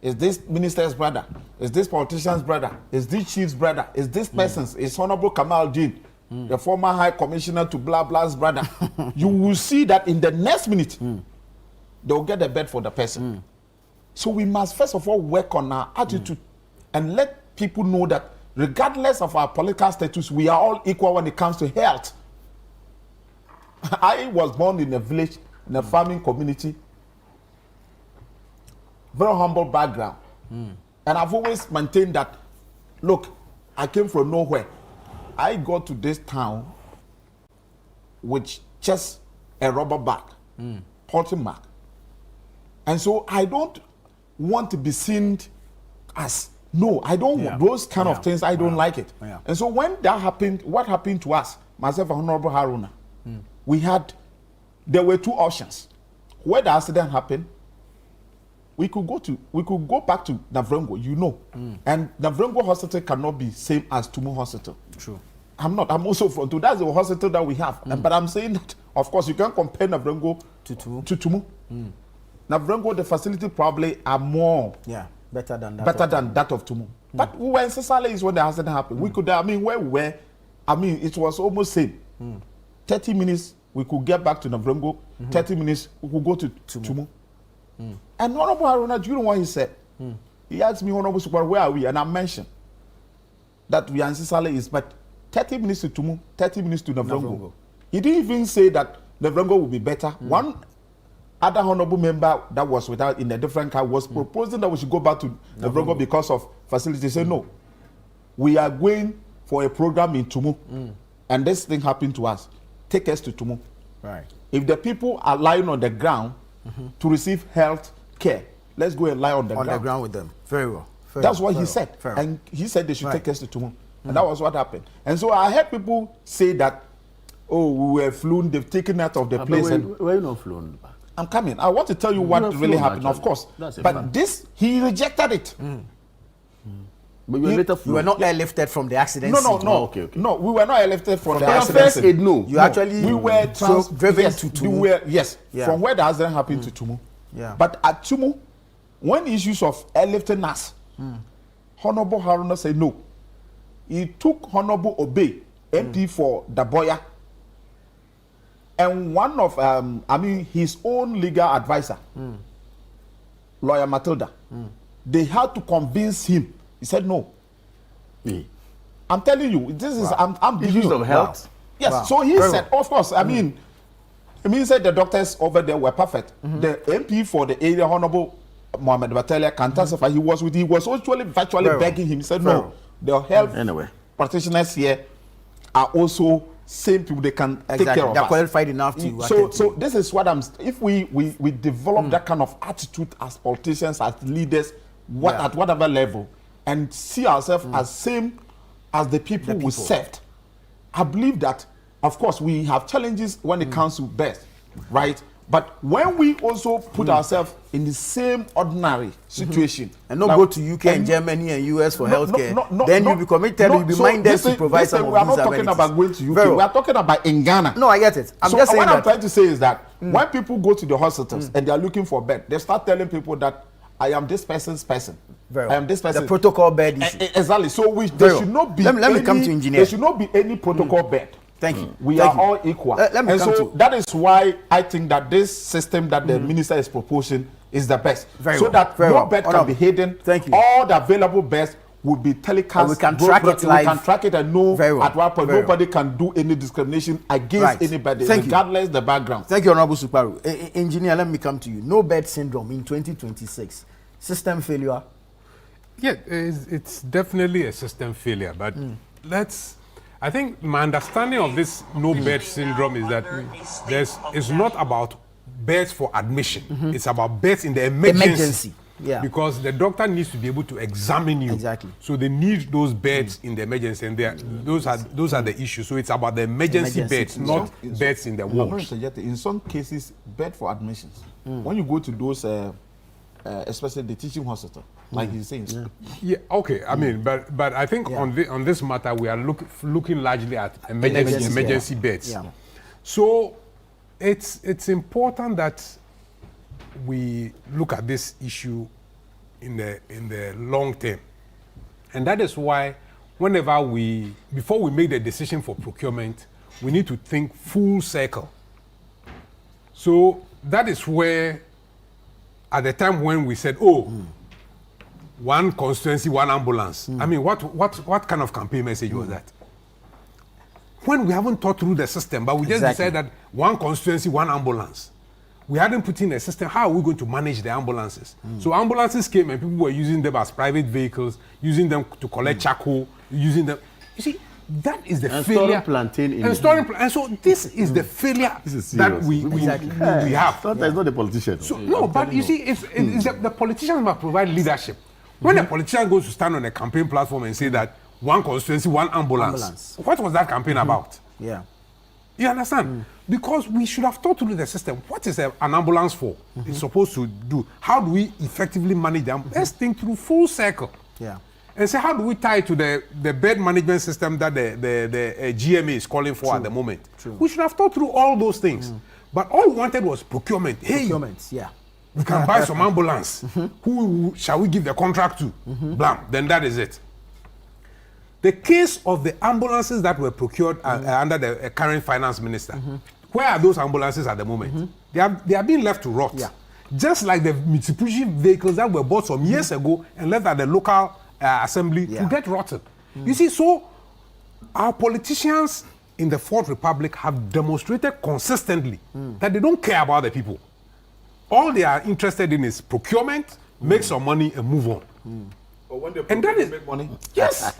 is this minister's brother, is this politician's brother, is this chief's brother, is this person's, is Honorable Kamal Dean, the former high commissioner to blah blah's brother, you will see that in the next minute, they'll get a bed for the person. So we must first of all work on our attitude and let people know that regardless of our political status, we are all equal when it comes to health. I was born in a village, in a farming community, very humble background. And I've always maintained that, look, I came from nowhere. I got to this town with just a rubber bag, potting mark. And so I don't want to be seen as, no, I don't want those kind of things. I don't like it. And so when that happened, what happened to us, myself and Honorable Haruna, there were two options. Where the accident happened, we could go back to Navrengo, you know. And Navrengo Hospital cannot be same as Tumu Hospital. True. I'm also from Tumu. That's the hospital that we have. But I'm saying that, of course, you can compare Navrengo to Tumu. Navrengo, the facility probably are more better than that of Tumu. But we were in Sesale is when the accident happened. We could, where we were, it was almost same. 30 minutes, we could get back to Navrengo. 30 minutes, we could go to Tumu. And Honorable Haruna, do you know what he said? He asked me, Honorable Super, where are we? And I mentioned that we are in Sesale is, but 30 minutes to Tumu, 30 minutes to Navrengo. He didn't even say that Navrengo will be better. One other honorable member that was without in a different car was proposing that we should go back to Navrengo because of facilities. He said, no, we are going for a program in Tumu. And this thing happened to us. Take us to Tumu. Right. If the people are lying on the ground to receive health care, let's go and lie on the ground. On the ground with them. Very well. That's what he said. And he said they should take us to Tumu. And that was what happened. And so I heard people say that oh, we were flown, they've taken out of the place. Were you not flown back? I'm coming. I want to tell you what really happened, of course. But this, he rejected it. But you were not airlifted from the accident No. scene. Okay. No, we were not airlifted from the accident scene. No. You actually we were driven to Tumu. From where the accident happened to Tumu. Yeah. But at Tumu, when issues of airlifting us, Honorable Haruna said no. He took Honorable Obey, MP for Daboya, and one of his own legal advisor, Lawyer Matilda. They had to convince him. He said no. I'm telling you, this is I'm issues of health. Yes. So he said, of course. I mean, he said the doctors over there were perfect. The MP for the area, Honorable Mohammed Batalia, can testify. He was actually virtually begging him. He said no. The health practitioners here are also same people. They can take care of us. They're qualified enough to. So this is what I'm. If we develop that kind of attitude as politicians, as leaders, at whatever level, and see ourselves as same as the people we served, I believe that, of course, we have challenges when it comes to birth, right? But when we also put ourselves in the same ordinary situation, and not go to UK and Germany and US for healthcare, then you'll be committed, you'll be minded to provide some of these amenities. We are not talking about going to UK. We are talking about in Ghana. No, I get it. I'm just saying what I'm trying to say is that when people go to the hospitals and they are looking for bed, they start telling people that I am this person's person. I am this person. The protocol bed issue. Exactly. So there should not be. Let me come to engineer. There should not be any protocol bed. Thank you. We are all equal. That is why I think that this system that the minister is proposing is the best. That no bed can be hidden. Thank you. All the available beds will be telecast. And we can track it live. We can track it and know at what point nobody can do any discrimination against anybody, regardless the background. Thank you, Honorable Suparu. Engineer, let me come to you. No bed syndrome in 2026. System failure. Yeah, it's definitely a system failure, but I think my understanding of this no bed syndrome is that it's not about beds for admission. It's about beds in the emergency. Yeah. Because the doctor needs to be able to examine you. Exactly. So they need those beds in the emergency, and those are the issues. So it's about the emergency beds, not beds in the wards. In some cases, bed for admissions. When you go to those, especially the teaching hospital, like he's saying. Yeah. Okay. I mean, but I think on this matter we are looking largely at emergency beds. Yeah. So it's important that we look at this issue in the long term, and that is why before we make the decision for procurement, we need to think full circle. So that is where, at the time when we said, one constituency, one ambulance. I mean, what kind of campaign message was that? When we haven't thought through the system, but we just decided that one constituency, one ambulance. We hadn't put in a system. How are we going to manage the ambulances? So ambulances came and people were using them as private vehicles, using them to collect charcoal, using them. You see, that is the failure. And so this is the failure that we have. Sometimes not the politician. So, no, but you see, the politicians must provide leadership. When a politician goes to stand on a campaign platform and say that one constituency, one ambulance. What was that campaign about? Yeah. You understand? Because we should have thought through the system. What is an ambulance for? It's supposed to do. How do we effectively manage them? Let's think through full circle. Yeah. And say, how do we tie it to the bed management system that the GMA is calling for at the moment? We should have thought through all those things. But all we wanted was procurement. We can buy some ambulance. Who shall we give the contract to? Blam. Then that is it. The case of the ambulances that were procured under the current finance minister, where are those ambulances at the moment? They are being left to rot. Yeah. Just like the Mitsubishi vehicles that were bought some years ago and left at the local assembly to get rotten. You see, so our politicians in the Fourth Republic have demonstrated consistently that they don't care about the people. All they are interested in is procurement, make some money and move on. And that is make money. Yes,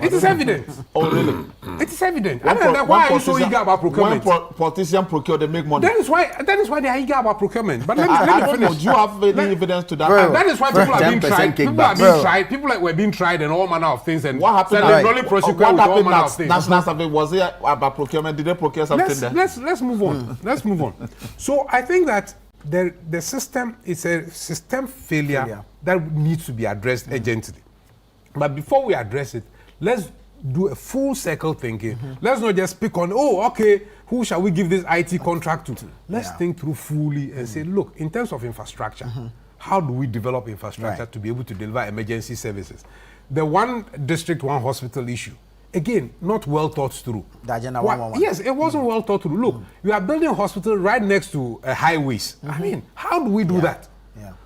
it is evident. Oh, really? It is evident. I don't know why are you so eager about procurement? When politicians procure, they make money. That is why they are eager about procurement. But let me finish. Do you have any evidence to that? That is why people are being tried. People are being tried. People were being tried and all manner of things. And what happened? What happened National Service, was it about procurement? Did they procure something there? Let's move on. Let's move on. So I think that the system is a system failure that needs to be addressed urgently. But before we address it, let's do a full circle thinking. Let's not just pick on, who shall we give this IT contract to? Let's think through fully and say, look, in terms of infrastructure, how do we develop infrastructure to be able to deliver emergency services? The one district, one hospital issue, again, not well thought through. Yes, it wasn't well thought through. Look, you are building a hospital right next to highways. I mean, how do we do that?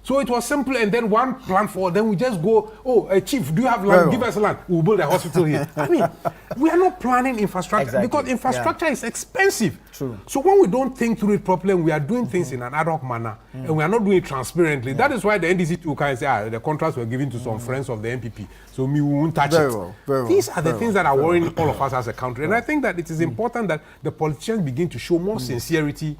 So it was simple, and then one plan for, then we just go, chief, do you have land? Give us land. We'll build a hospital here. I mean, we are not planning infrastructure because infrastructure is expensive. True. So when we don't think through it properly, and we are doing things in an ad hoc manner, and we are not doing it transparently. That is why the NDC too can say, the contracts were given to some friends of the NPP, so we won't touch it. These are the things that are worrying all of us as a country. And I think that it is important that the politicians begin to show more sincerity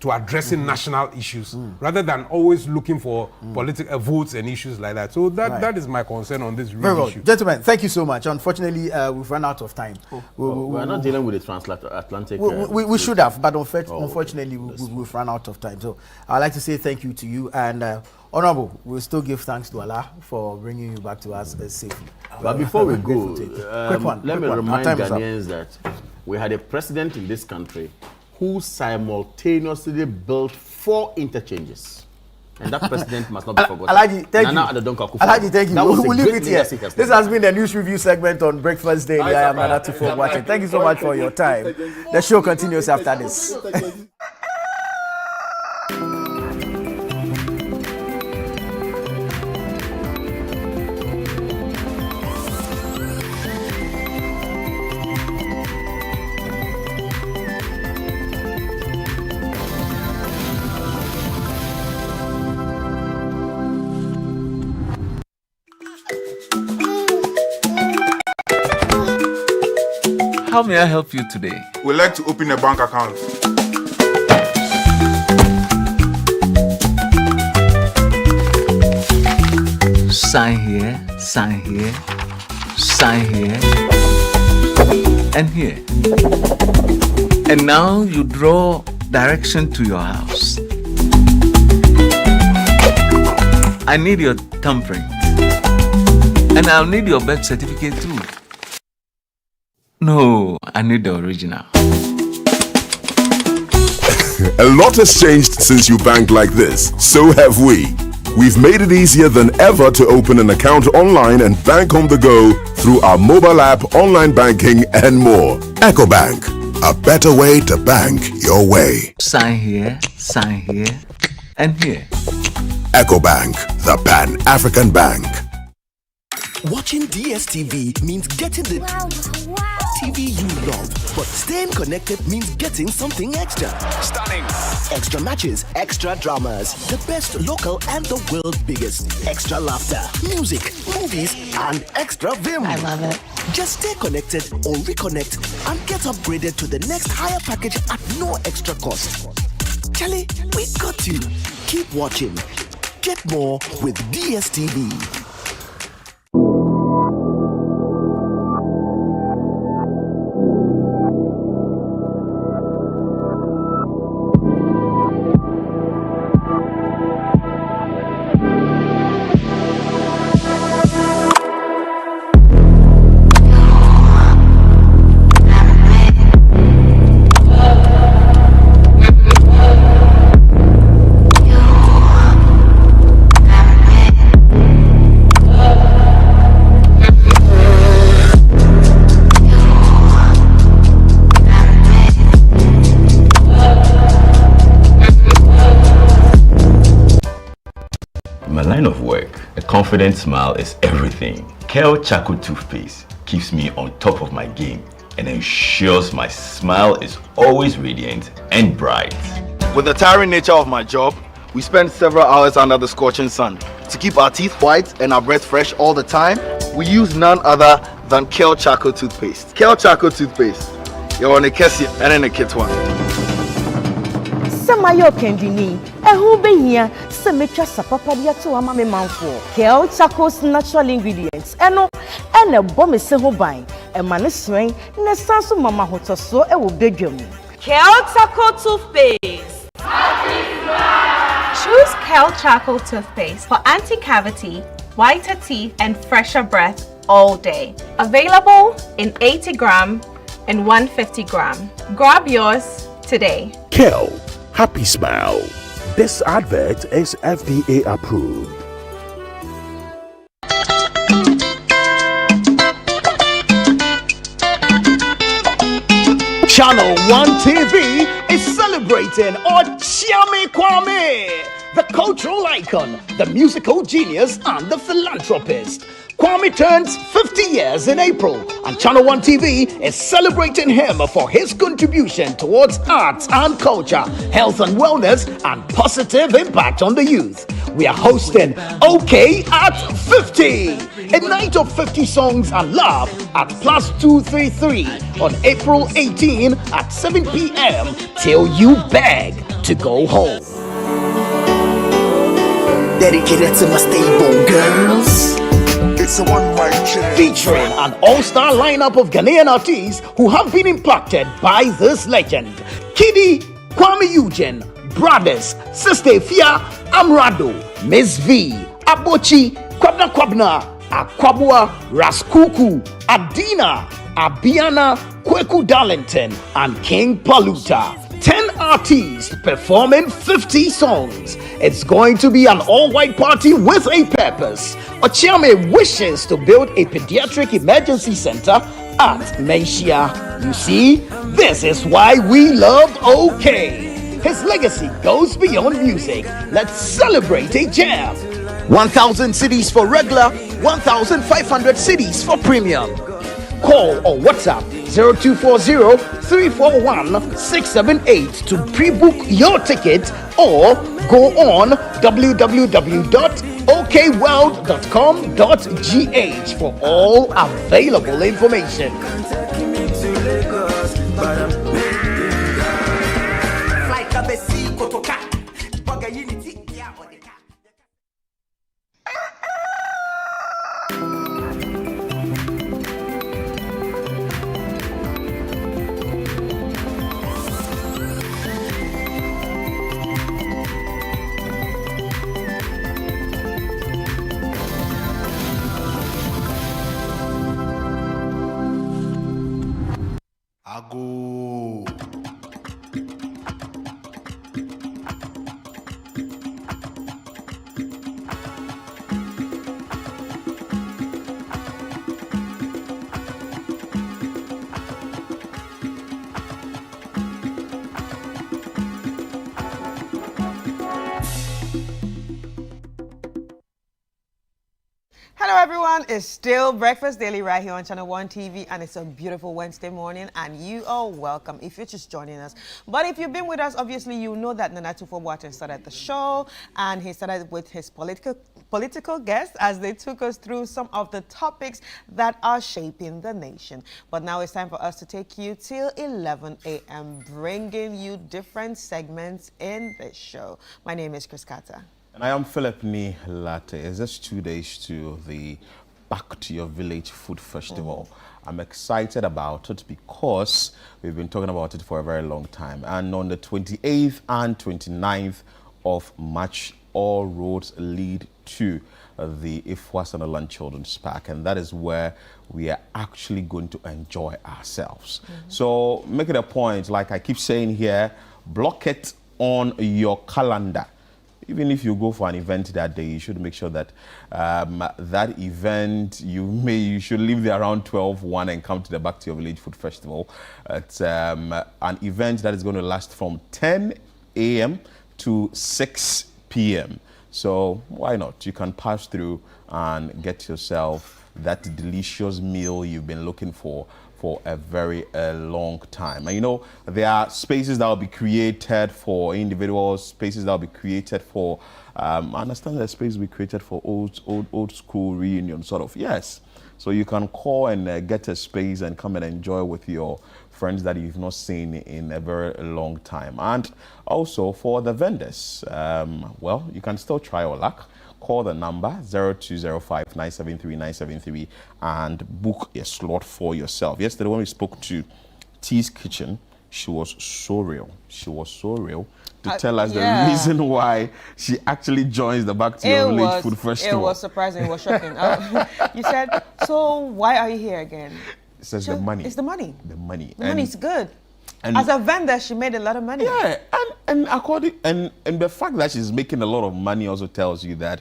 to addressing national issues rather than always looking for political votes and issues like that. So that is my concern on this real issue. Gentlemen, thank you so much. Unfortunately, we've run out of time. We're not dealing with the transatlantic. We should have, but unfortunately, we've run out of time. So I'd like to say thank you to you. And Honorable, we'll still give thanks to Allah for bringing you back to us safely. But before we go, let me remind Ghanaians that we had a president in this country who simultaneously built 4 interchanges. And that president must not be forgotten. Alhaji, thank you. Alhaji, thank you. We'll leave it here. This has been the news review segment on Breakfast Daily. I am Nana Tufo watching. Thank you so much for your time. The show continues after this. How may I help you today? We'd like to open a bank account. Sign here, sign here, sign here, and here. And now you draw direction to your house. I need your thumbprint. And I'll need your birth certificate too. No, I need the original. A lot has changed since you banked like this. So have we. We've made it easier than ever to open an account online and bank on the go through our mobile app, online banking, and more. EcoBank, a better way to bank your way. Sign here, and here. EcoBank, the Pan-African Bank. Watching DSTV means getting the TV you love, but staying connected means getting something extra. Stunning. Extra matches, extra dramas, the best local and the world's biggest. Extra laughter, music, movies, and extra vim. I love it. Just stay connected or reconnect and get upgraded to the next higher package at no extra cost. Charlie, we got you. Keep watching. Get more with DSTV. Confident smile is everything. Kel Charcoal Toothpaste keeps me on top of my game and ensures my smile is always radiant and bright. With the tiring nature of my job, we spend several hours under the scorching sun. To keep our teeth white and our breath fresh all the time, we use none other than Kel Charcoal toothpaste. Kel Charcoal toothpaste. You're on a Kessie and in a kit one. Samayo Kendini, a who be here, Semetra Sapapadia to a mammy manful. Kel Charcoal's natural ingredients, and a bomb is so buying, a man swing, Nesasu Mama Hoto so a will beg you. Kel Charcoal toothpaste. Choose Kel Charcoal toothpaste for anti-cavity, whiter teeth, and fresher breath all day. Available in 80 gram and 150 gram. Grab yours today. Kel, happy smile. This advert is FDA approved. Channel 1 TV is celebrating Ochiame Kwame, the cultural icon, the musical genius, and the philanthropist. Kwame turns 50 years in April, and Channel 1 TV is celebrating him for his contribution towards arts and culture, health and wellness, and positive impact on the youth. We are hosting OK at 50, a night of 50 songs and love at Plus 233 on April 18 at 7 p.m. till you beg to go home. Dedicated to my stable girls. It's a one-right check. Featuring an all-star lineup of Ghanaian artists who have been impacted by this legend. Kidi, Kwame Eugene, Brothers, Sister Fia, Amrado, Miss V, Abochi, Kwabna, Akwabua, Raskuku, Adina, Abiana, Kweku Darlington, and King Paluta. 10 artists performing 50 songs. It's going to be an all-white party with a purpose. Ochiame wishes to build a pediatric emergency center at Menchia. You see, this is why we love OK. His legacy goes beyond music. Let's celebrate a jam. 1,000 cedis for regular, 1,500 cedis for premium. Call or WhatsApp 0240-341-678 to pre-book your ticket or go on www.okworld.com.gh for all available information. Hello everyone, it's still Breakfast Daily right here on Channel 1 TV, and it's a beautiful Wednesday morning and you are welcome if you're just joining us. But if you've been with us, obviously you know that Nana Tufo-Boateng started the show, and he started with his political guests as they took us through some of the topics that are shaping the nation. But now it's time for us to take you till 11 a.m. bringing you different segments in this show. My name is Chris Carter. And I am Philip Ni Latte. It's just 2 days to the Back to Your Village Food Festival. I'm excited about it because we've been talking about it for a very long time. And on the 28th and 29th of March, all roads lead to the Ifwa Sanaland Children's Park, and that is where we are actually going to enjoy ourselves. So make it a point, like I keep saying here, block it on your calendar. Even if you go for an event that day, you should make sure that that event, you should leave there around 12:01 and come to the Back to Your Village Food Festival. It's an event that is going to last from 10 a.m. to 6 p.m. So why not? You can pass through and get yourself that delicious meal you've been looking for for a very long time. And you know, there are spaces that will be created for individuals, spaces that will be created for, I understand that space will be created for old school reunion, sort of, yes. So you can call and get a space and come and enjoy with your friends that you've not seen in a very long time. And also for the vendors, well, you can still try your luck. Call the number 0205-973-973 and book a slot for yourself. Yesterday when we spoke to T's Kitchen, she was so real. She was so real to tell us the reason why she actually joins the Back to Your Village Food Festival. It was surprising. It was shocking. You said, so why are you here again? It says the money. It's the money. The money. The money's good. And as a vendor, she made a lot of money. Yeah, and according and the fact that she's making a lot of money also tells you that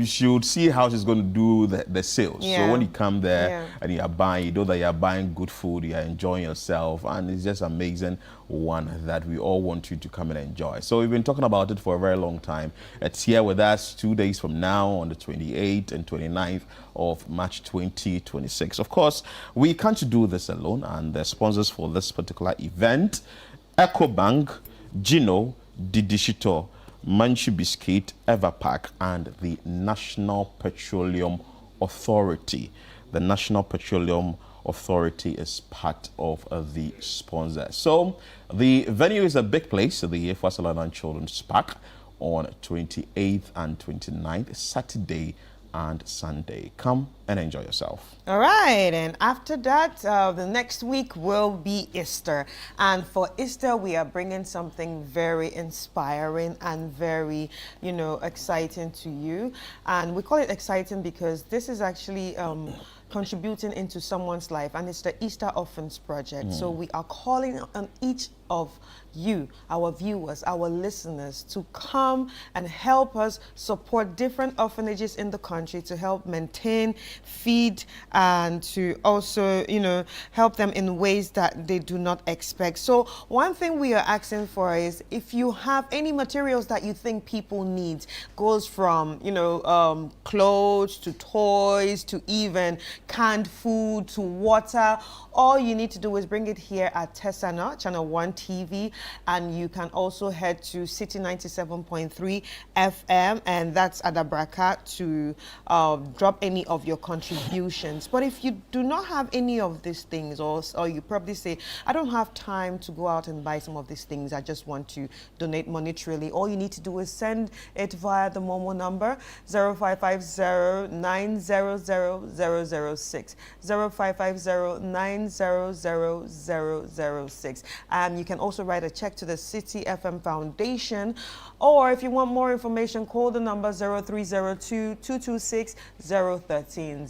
she would see how she's going to do the sales. Yeah. So when you come there and you are buying, you know that you are buying good food, you are enjoying yourself, and it's just amazing one that we all want you to come and enjoy. So we've been talking about it for a very long time. It's here with us 2 days from now on the 28th and 29th of March 2026. Of course, we can't do this alone, and the sponsors for this particular event, EcoBank, Gino, Didishito, Manchu Biscuit, Everpack, and the National Petroleum Authority. The National Petroleum Authority is part of the sponsor. So the venue is a big place, the Fasalan Children's Park, on 28th and 29th, Saturday and Sunday. Come and enjoy yourself. All right, and after that, the next week will be Easter. And for Easter, we are bringing something very inspiring and very, exciting to you. And we call it exciting because this is actually contributing into someone's life, and it's the Easter Orphans Project. So we are calling on each of you, our viewers, our listeners, to come and help us support different orphanages in the country to help maintain, feed, and to also, help them in ways that they do not expect. So one thing we are asking for is if you have any materials that you think people need, goes from, clothes to toys to even canned food to water, all you need to do is bring it here at Tessana, Channel 1 TV, and you can also head to City 97.3 FM, and that's at Abraka, to drop any of your contributions. But if you do not have any of these things, or you probably say, I don't have time to go out and buy some of these things, I just want to donate monetarily, all you need to do is send it via the Momo number 0550-900-006, 0550-900-006. You can also write a check to the City FM Foundation, or if you want more information, call the number 0302-226-013,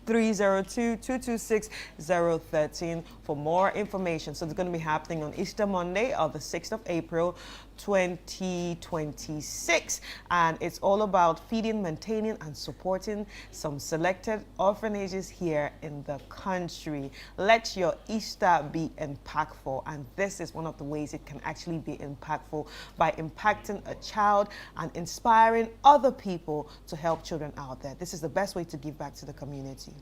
0302-226-013 for more information. So it's going to be happening on Easter Monday of the 6th of April 2026, and it's all about feeding, maintaining, and supporting some selected orphanages here in the country. Let your Easter be impactful, and this is one of the ways it can actually be impactful, by impacting a child and inspiring other people to help children out there. This is the best way to give back to the community.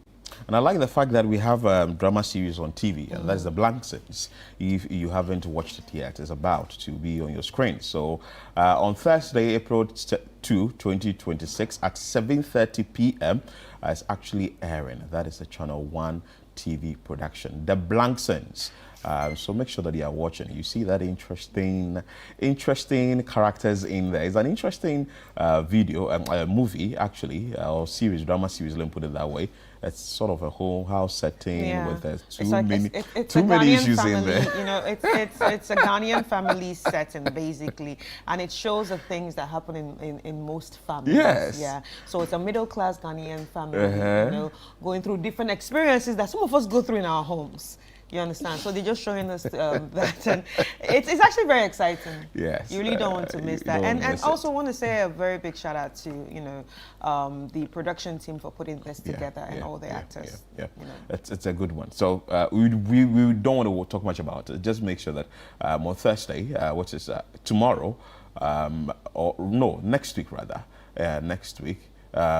And I like the fact that we have a drama series on TV, and that's The Blankson. If you haven't watched it yet, it's about to be on your screen. So on Thursday, April 2, 2026 at 7:30 p.m. It's actually airing. That is the Channel 1 TV production, The Blankson. So make sure that you are watching. You see that interesting characters in there. It's an interesting movie, actually, or series, drama series, let me put it that way. It's sort of a whole house setting with too many issues in there. It's a Ghanaian family setting, basically, and it shows the things that happen in most families. Yes. Yeah. So it's a middle-class Ghanaian family, going through different experiences that some of us go through in our homes. You understand? So they're just showing us that, and it's actually very exciting. Yes, you really don't want to miss that. And also want to say a very big shout out to the production team for putting this together, and all the actors. It's a good one. So we don't want to talk much about it. Just make sure that on Thursday, which is tomorrow, or no, next week rather, next week.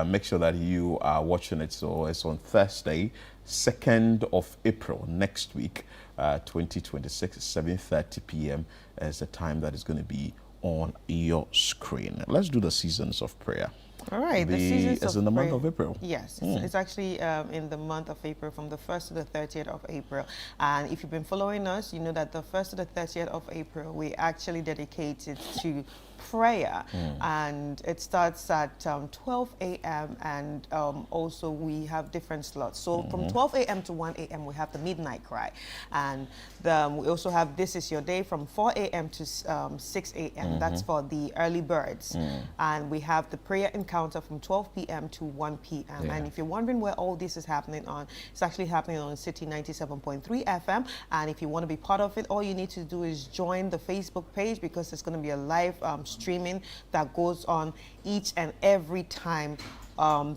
make sure that you are watching it. So it's on Thursday, 2nd of April next week, 2026, 7:30 p.m. is the time that is going to be on your screen. Let's do the seasons of prayer. All right, the seasons is in the month of April. Yes, it's actually in the month of April, from the 1st to the 30th of April. And if you've been following us, you know that the 1st to the 30th of April, we actually dedicated to prayer, and it starts at 12 a.m. and also we have different slots. So from 12 a.m. to 1 a.m. we have the midnight cry, and we also have This Is Your Day from 4 a.m. to 6 a.m. That's for the early birds. And we have the prayer encounter from 12 p.m. to 1 p.m. And if you're wondering where all this is happening on, it's actually happening on City 97.3 FM. And if you want to be part of it, all you need to do is join the Facebook page, because it's going to be a live streaming that goes on each and every time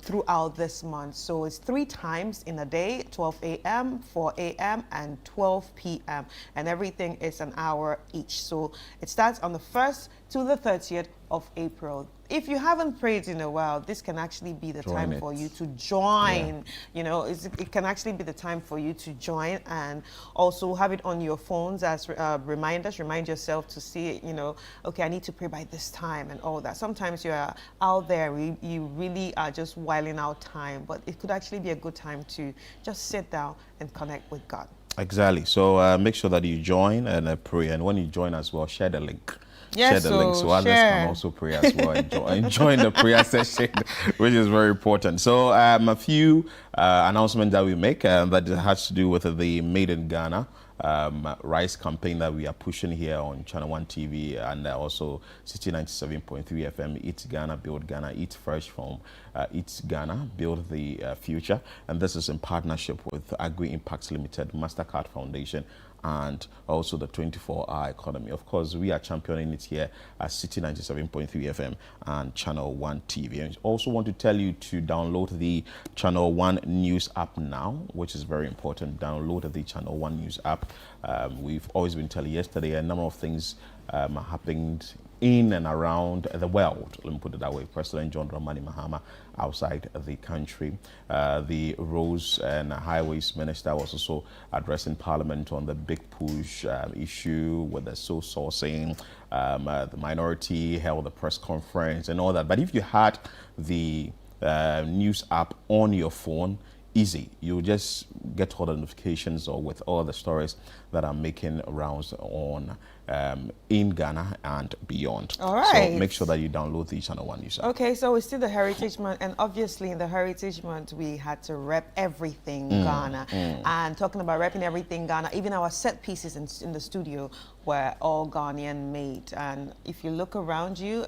throughout this month. So it's 3 times in a day: 12 a.m., 4 a.m., and 12 p.m. And everything is an hour each. So it starts on the 1st to the 30th of April. If you haven't prayed in a while, this can actually be the time for you to join. You know, it can actually be the time for you to join, and also have it on your phones as reminders. Remind yourself to see it, you know, okay, I need to pray by this time and all that. Sometimes you're out there, you really are just whiling out time, but it could actually be a good time to just sit down and connect with God. Exactly. So make sure that you join and pray. And when you join as well, share the link. Share the link so others can also pray as well and join the prayer session, which is very important. So a few announcements that we make that has to do with the Made in Ghana rice campaign that we are pushing here on Channel One TV, and also City 97.3 FM. Eat Ghana, Build Ghana. Eat Fresh from Eat Ghana, Build the Future. And this is in partnership with Agri Impacts Limited, MasterCard Foundation, and also the 24-hour economy. Of course, we are championing it here at City 97.3 FM and Channel One TV. And I also want to tell you to download the Channel One News app now, which is very important. Download the Channel One News app. We've always been telling yesterday a number of things happened in and around the world. Let me put it that way. President John Dramani Mahama outside the country. The Roads and Highways Minister was also addressing Parliament on the big push issue with the sole sourcing. The minority held a press conference and all that. But if you had the news app on your phone, easy. You just get all the notifications or with all the stories that are making rounds on in Ghana and beyond. All right. So make sure that you download the Channel One News app. Okay, so it's still the Heritage Month, and obviously in the Heritage Month we had to rep everything Ghana. And talking about repping everything Ghana, even our set pieces in the studio were all Ghanaian made. And if you look around you,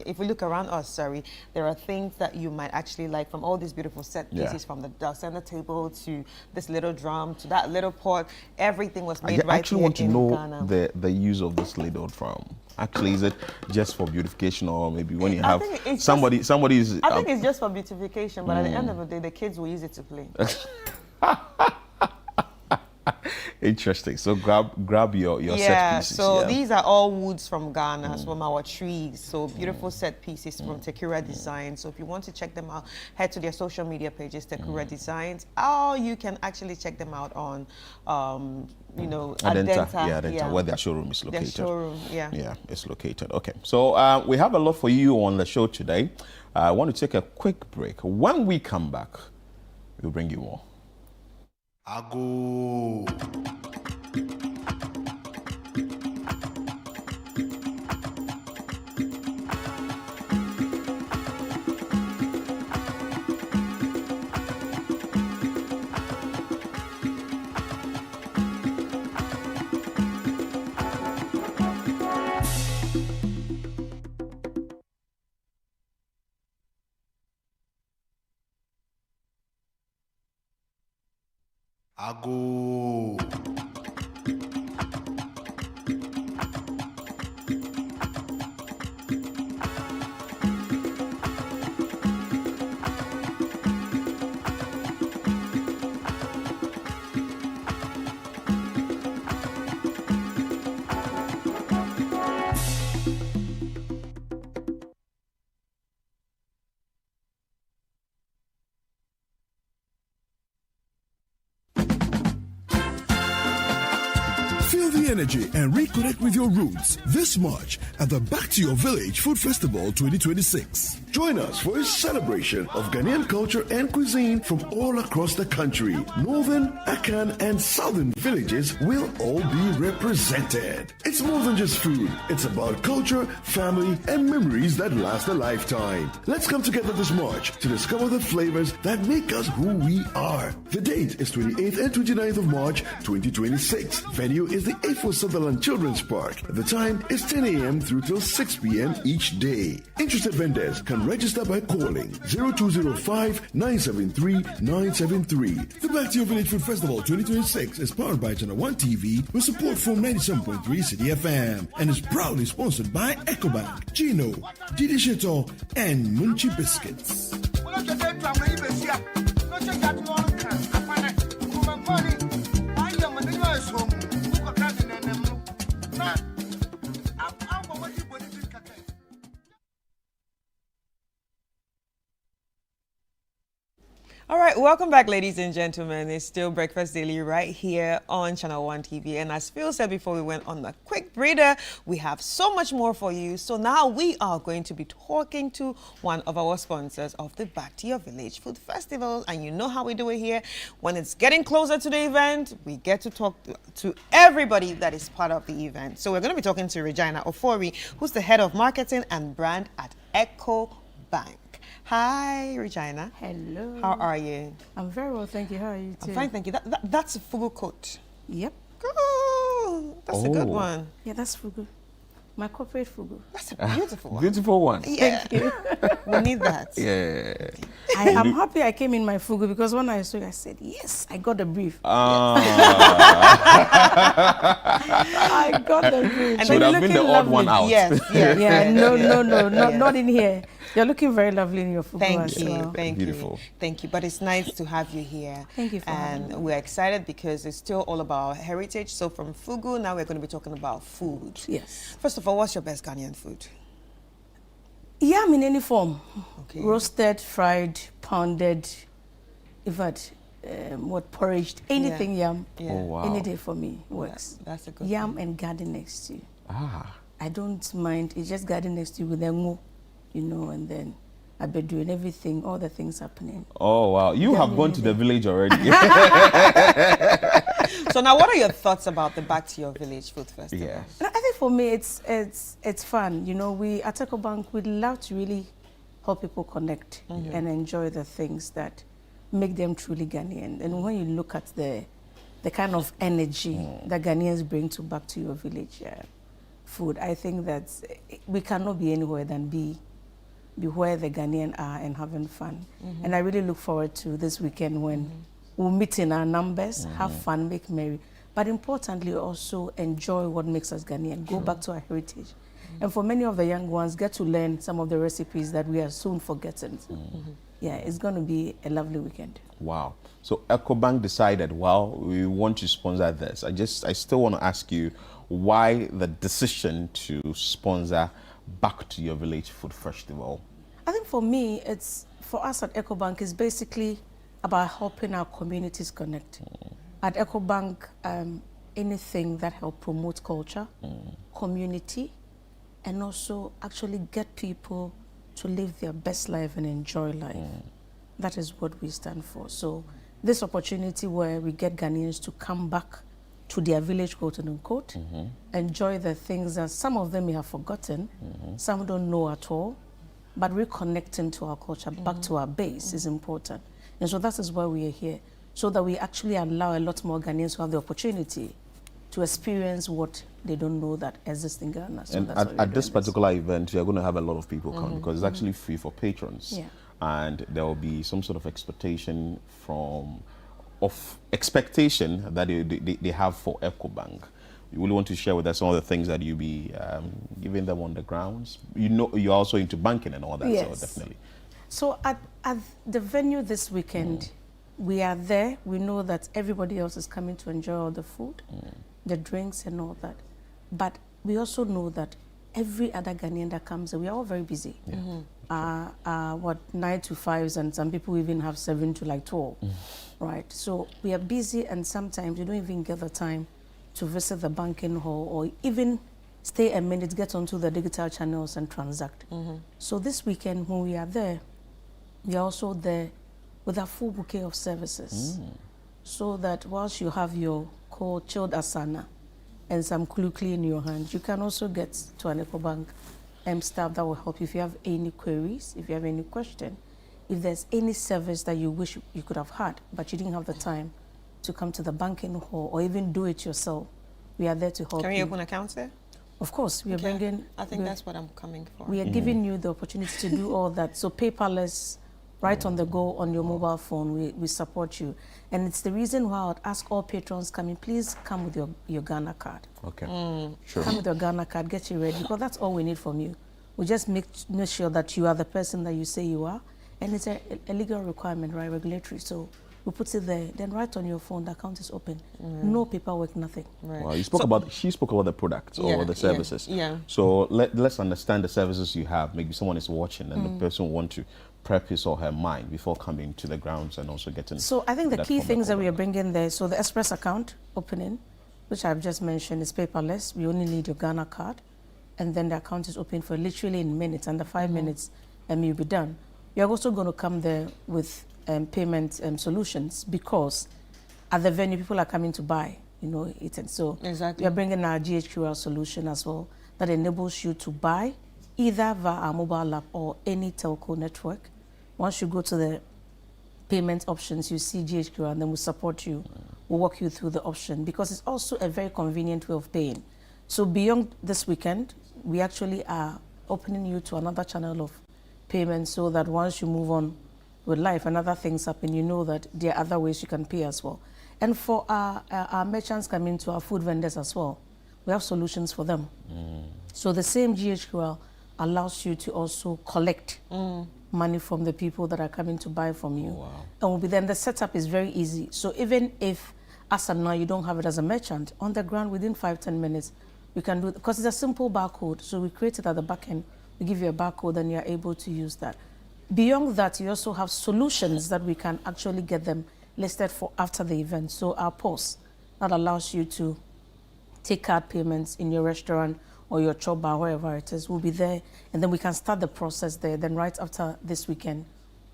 if we look around us, there are things that you might actually like, from all these beautiful set pieces, from the center table to this little drum to that little pot. Everything was made right here in Ghana. I actually want to know the use of this little drum. Actually, is it just for beautification, or maybe when you have somebody's? I think it's just for beautification, but at the end of the day, the kids will use it to play. Interesting. So grab your set pieces. So these are all woods from Ghana, from our trees. So beautiful set pieces from Tekura Designs. So if you want to check them out, head to their social media pages, Tekura Designs. Or you can actually check them out on, Adenta, where their showroom is located. Their showroom, yeah, it's located. Okay. So we have a lot for you on the show today. I want to take a quick break. When we come back, we'll bring you more. Ago. Ago. re-energy and reconnect with your roots this March at the Back to Your Village Food Festival 2026. Join us for a celebration of Ghanaian culture and cuisine from all across the country. Northern, Akan, and Southern villages will all be represented. It's more than just food. It's about culture, family, and memories that last a lifetime. Let's come together this March to discover the flavors that make us who we are. The date is 28th and 29th of March 2026. Venue is the 8th Sutherland Children's Park. The time is 10 a.m. through till 6 p.m. each day. Interested vendors can register by calling 0205-973-973. The Back to Your Village Food Festival 2026 is powered by Channel One TV with support from 97.3 City FM and is proudly sponsored by EcoBank, Gino, Didi Sheto, and Munchie Biscuits. All right, welcome back, ladies and gentlemen. It's still Breakfast Daily right here on Channel One TV. And as Phil said before we went on the quick breather, we have so much more for you. So now we are going to be talking to one of our sponsors of the Back to Your Village Food Festival. And you know how we do it here. When it's getting closer to the event, we get to talk to everybody that is part of the event. So we're going to be talking to Regina Ofori, who's the head of marketing and brand at EcoBank. Hi, Regina. Hello. How are you? I'm very well, thank you. How are you too? I'm fine, thank you. That's a fugu coat. Yep. Oh, that's a good one. Yeah, that's fugu. My corporate fugu. That's a beautiful one. Beautiful one. Yeah. Thank you. We need that. Yeah. I'm happy I came in my fugu because when I saw it, I said, yes, I got the brief. I got the brief. And would have been the odd one out. Yes, yes. Yeah, no, not in here. You're looking very lovely in your fugu. Thank you, thank Beautiful. you. Thank you. But it's nice to have you here. Thank you for having me. And we're excited because it's still all about heritage. So from fugu, now we're going to be talking about food. Yes. First of all, what's your best Ghanaian food? Yam in any form. Okay. Roasted, fried, pounded, in fact, porridged, anything yam. Yeah. Oh, wow. Any day for me works. That's a good yam one. and garden next to you. Ah. I don't mind. It's just garden next to you with a ngo, you know, and then I've been doing everything, all the things happening. Oh, wow. You have gone to the village already. So now what are your thoughts about the Back to Your Village Food Festival? Yes. I think for me, it's fun. You know, we at EcoBank, we love to really help people connect and enjoy the things that make them truly Ghanaian. And when you look at the kind of energy that Ghanaians bring to Back to Your Village food, I think that we cannot be anywhere than be where the Ghanaian are and having fun. And I really look forward to this weekend when we'll meet in our numbers, have fun, make merry, but importantly also enjoy what makes us Ghanaian, go back to our heritage. And for many of the young ones, get to learn some of the recipes that we are soon forgetting. Yeah, it's going to be a lovely weekend. Wow. So EcoBank decided, well, we want to sponsor this. I still want to ask you why the decision to sponsor Back to Your Village Food Festival? I think for me, for us at EcoBank, it's basically about helping our communities connect. At EcoBank, anything that helps promote culture, community, and also actually get people to live their best life and enjoy life. That is what we stand for. So this opportunity where we get Ghanaians to come back to their village, quote unquote, enjoy the things that some of them may have forgotten, some don't know at all, but reconnecting to our culture, back to our base is important. And so that is why we are here, so that we actually allow a lot more Ghanaians to have the opportunity to experience what they don't know that exists in Ghana. So and at this particular event, you're going to have a lot of people come because it's actually free for patrons. Yeah. And there will be some sort of expectation that they have for EcoBank. You really want to share with us some of the things that you'll be giving them on the grounds. You know, you're also into banking and all that, yes. So definitely. So at the venue this weekend, we are there. We know that everybody else is coming to enjoy all the food, the drinks and all that. But we also know that every other Ghanaian that comes, we are all very busy. 9 to 5s, and some people even have 7 to like 12, right? So we are busy, and sometimes we don't even get the time to visit the banking hall or even stay a minute, get onto the digital channels and transact. So this weekend when we are there, we are also there with a full bouquet of services. So that whilst you have your cold chilled asana and some Kulukli in your hand, you can also get to an EcoBank staff that will help you if you have any queries, if you have any question, if there's any service that you wish you could have had, but you didn't have the time to come to the banking hall or even do it yourself. We are there to help you. Can we open accounts there? Of course, we are bringing... I think that's what I'm coming for. We are giving you the opportunity to do all that. So paperless, right on the go on your mobile phone, we support you. And it's the reason why I would ask all patrons coming, please come with your Ghana card. Okay, sure. Come with your Ghana card, get you ready, because that's all we need from you. We just make sure that you are the person that you say you are. And it's a legal requirement, right, regulatory. So we put it there, then right on your phone, the account is open. No paperwork, nothing. Right. Well, she spoke about the products or the services. Yeah. So let's understand the services you have. Maybe someone is watching and the person want to prep his or her mind before coming to the grounds and also getting... So I think the key things that we are bringing there, so the Express account opening, which I've just mentioned, is paperless. We only need your Ghana card. And then the account is open for literally in minutes, under 5 minutes, and you'll be done. We are also going to come there with payment solutions, because at the venue, people are coming to buy, it. And so we are bringing our GHQL solution as well that enables you to buy either via our mobile app or any telco network. Once you go to the payment options, you see GHQL, and then we'll support you. We'll walk you through the option, because it's also a very convenient way of paying. So beyond this weekend, we actually are opening you to another channel of payment, so that once you move on with life and other things happen, you know that there are other ways you can pay as well. And for our merchants coming to our food vendors as well, we have solutions for them. So the same GHQL allows you to also collect money from the people that are coming to buy from you. And then the setup is very easy. So even if as of now you don't have it as a merchant, on the ground within 5-10 minutes, you can do it, because it's a simple barcode. So we create it at the back end. We give you a barcode and you're able to use that. Beyond that, you also have solutions that we can actually get them listed for after the event. So our POS, that allows you to take card payments in your restaurant or your chop bar, wherever it is, will be there. And then we can start the process there. Then right after this weekend,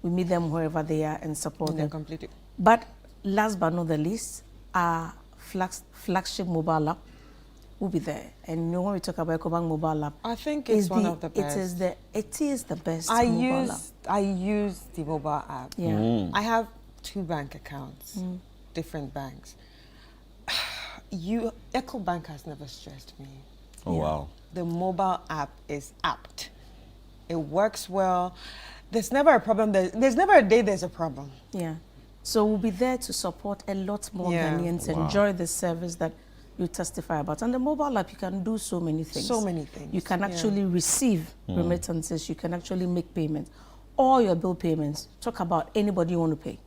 we meet them wherever they are and support them. Completely. But last but not the least, our flagship mobile app will be there. And when we talk about EcoBank mobile app, I think it's one of the best. It is the best I mobile app. use the mobile app. Yeah. I have 2 bank accounts, different banks. EcoBank has never stressed me. Oh, wow. The mobile app is apt. It works well. There's never a problem. There's never a day there's a problem. Yeah. So we'll be there to support a lot more Ghanaians enjoy the service that you testify about. On the mobile app, you can do so many things. So many things. You can actually receive remittances. You can actually make payments. All your bill payments, talk about anybody you want to pay.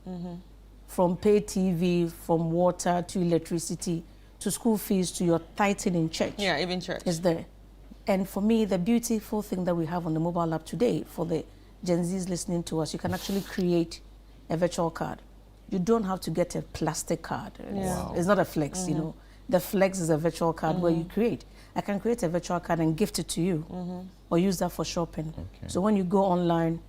From pay TV, from water to electricity, to school fees, to your tithing in church. Yeah, even church. Is there. And for me, the beautiful thing that we have on the mobile app today, for the Gen Zs listening to us, you can actually create a virtual card. You don't have to get a plastic card. It's not a flex, The flex is a virtual card where you create. I can create a virtual card and gift it to you, or use that for shopping. So when you go online,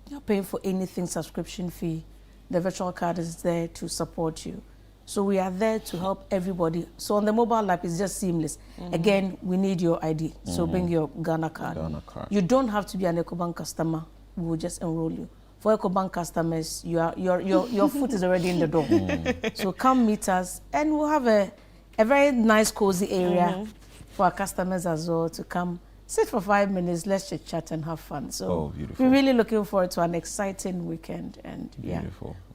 you're paying for anything, subscription fee, the virtual card is there to support you. So we are there to help everybody. So on the mobile app, it's just seamless. Again, we need your ID. So bring your Ghana card. You don't have to be an EcoBank customer. We will just enroll you. For EcoBank customers, your foot is already in the door. So come meet us, and we'll have a very nice, cozy area for our customers as well to come sit for 5 minutes, let's chit chat and have fun. So we're really looking forward to an exciting weekend, and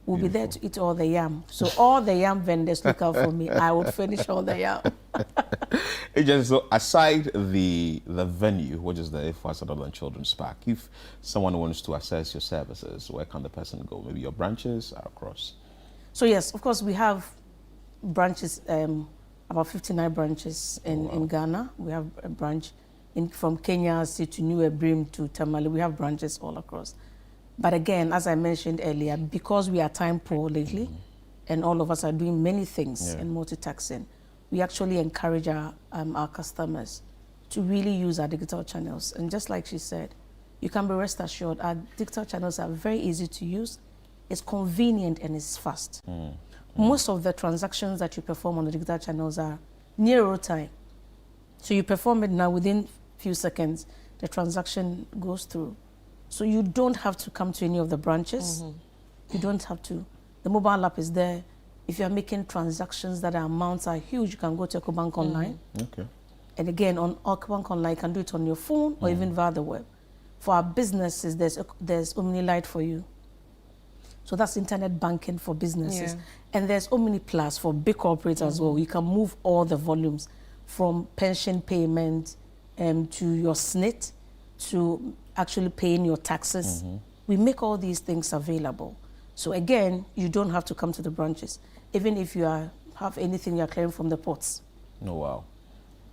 we'll be there to eat all the yam. So all the yam vendors look out for me. I would finish all the yam. So aside the venue, which is the Efua Sutherland Children's Park, if someone wants to access your services, where can the person go? Maybe your branches are across. So yes, of course, we have branches, about 59 branches in Ghana. We have a branch from Kenya to New Ebrim to Tamale. We have branches all across. But again, as I mentioned earlier, because we are time poor lately, and all of us are doing many things and multitasking, we actually encourage our customers to really use our digital channels. And just like she said, you can be rest assured our digital channels are very easy to use, it's convenient, and it's fast. Most of the transactions that you perform on the digital channels are near real time. So you perform it now, within a few seconds, the transaction goes through. So you don't have to come to any of the branches. You don't have to. The mobile app is there. If you're making transactions that amounts are huge, you can go to EcoBank Online. Okay. And again, on EcoBank Online, you can do it on your phone or even via the web. For our businesses, there's OmniLite for you. So that's internet banking for businesses. And there's Omni Plus for big corporates as well. You can move all the volumes from pension payment to your SNIT to actually paying your taxes. We make all these things available. So again, you don't have to come to the branches. Even if you have anything you're clearing from the ports. Oh, wow.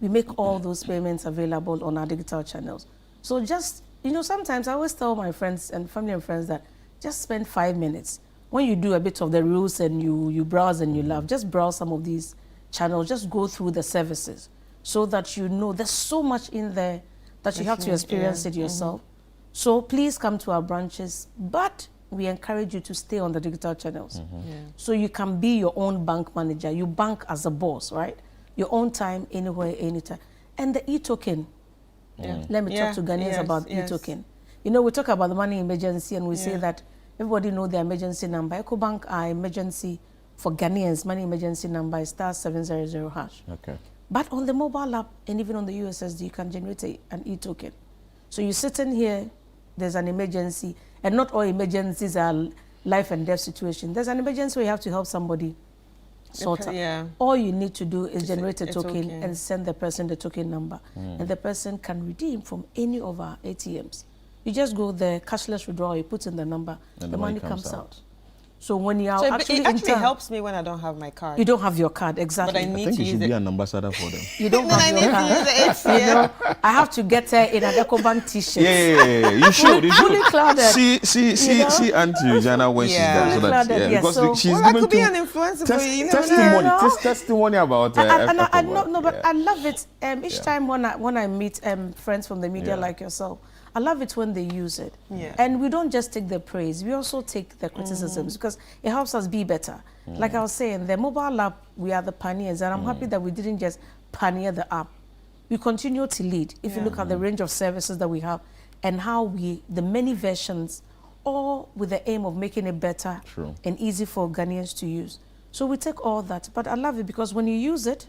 We make all those payments available on our digital channels. So just, sometimes I always tell my friends and family and friends that just spend 5 minutes. When you do a bit of the rules and you browse and you love, just browse some of these channels, just go through the services so that you know there's so much in there that you have to experience it yourself. So please come to our branches, but we encourage you to stay on the digital channels. So you can be your own bank manager. You bank as a boss, right? Your own time, anywhere, anytime. And the e-token. Let me talk to Ghanaians about e-token. We talk about the money emergency and we say that everybody know the emergency number. EcoBank, our emergency for Ghanaians, money emergency number is *700#. Okay. But on the mobile app and even on the USSD, you can generate an e-token. So you sit in here, there's an emergency, and not all emergencies are life and death situation. There's an emergency where you have to help somebody sort out. All you need to do is generate a token and send the person the token number. And the person can redeem from any of our ATMs. You just go there, cashless withdrawal, you put in the number, and the money comes out. So when you are it actually helps me when I don't have my card. You don't have your card, exactly. But I need think to you should use be an ambassador for them. You don't have your card. I have to get her in an EcoBank t-shirt. Yeah. You should. Fully clouded. See Auntie Jana when she's there. So that, because she's I could be an influencer for you. Testimony about but I love it. Each time when I meet friends from the media like yourself, I love it when they use it. And we don't just take the praise, we also take the criticisms because it helps us be better. Like I was saying, the mobile app, we are the pioneers, and I'm happy that we didn't just pioneer the app. We continue to lead. If you look at the range of services that we have and how the many versions, all with the aim of making it better and easy for Ghanaians to use. So we take all that, but I love it because when you use it,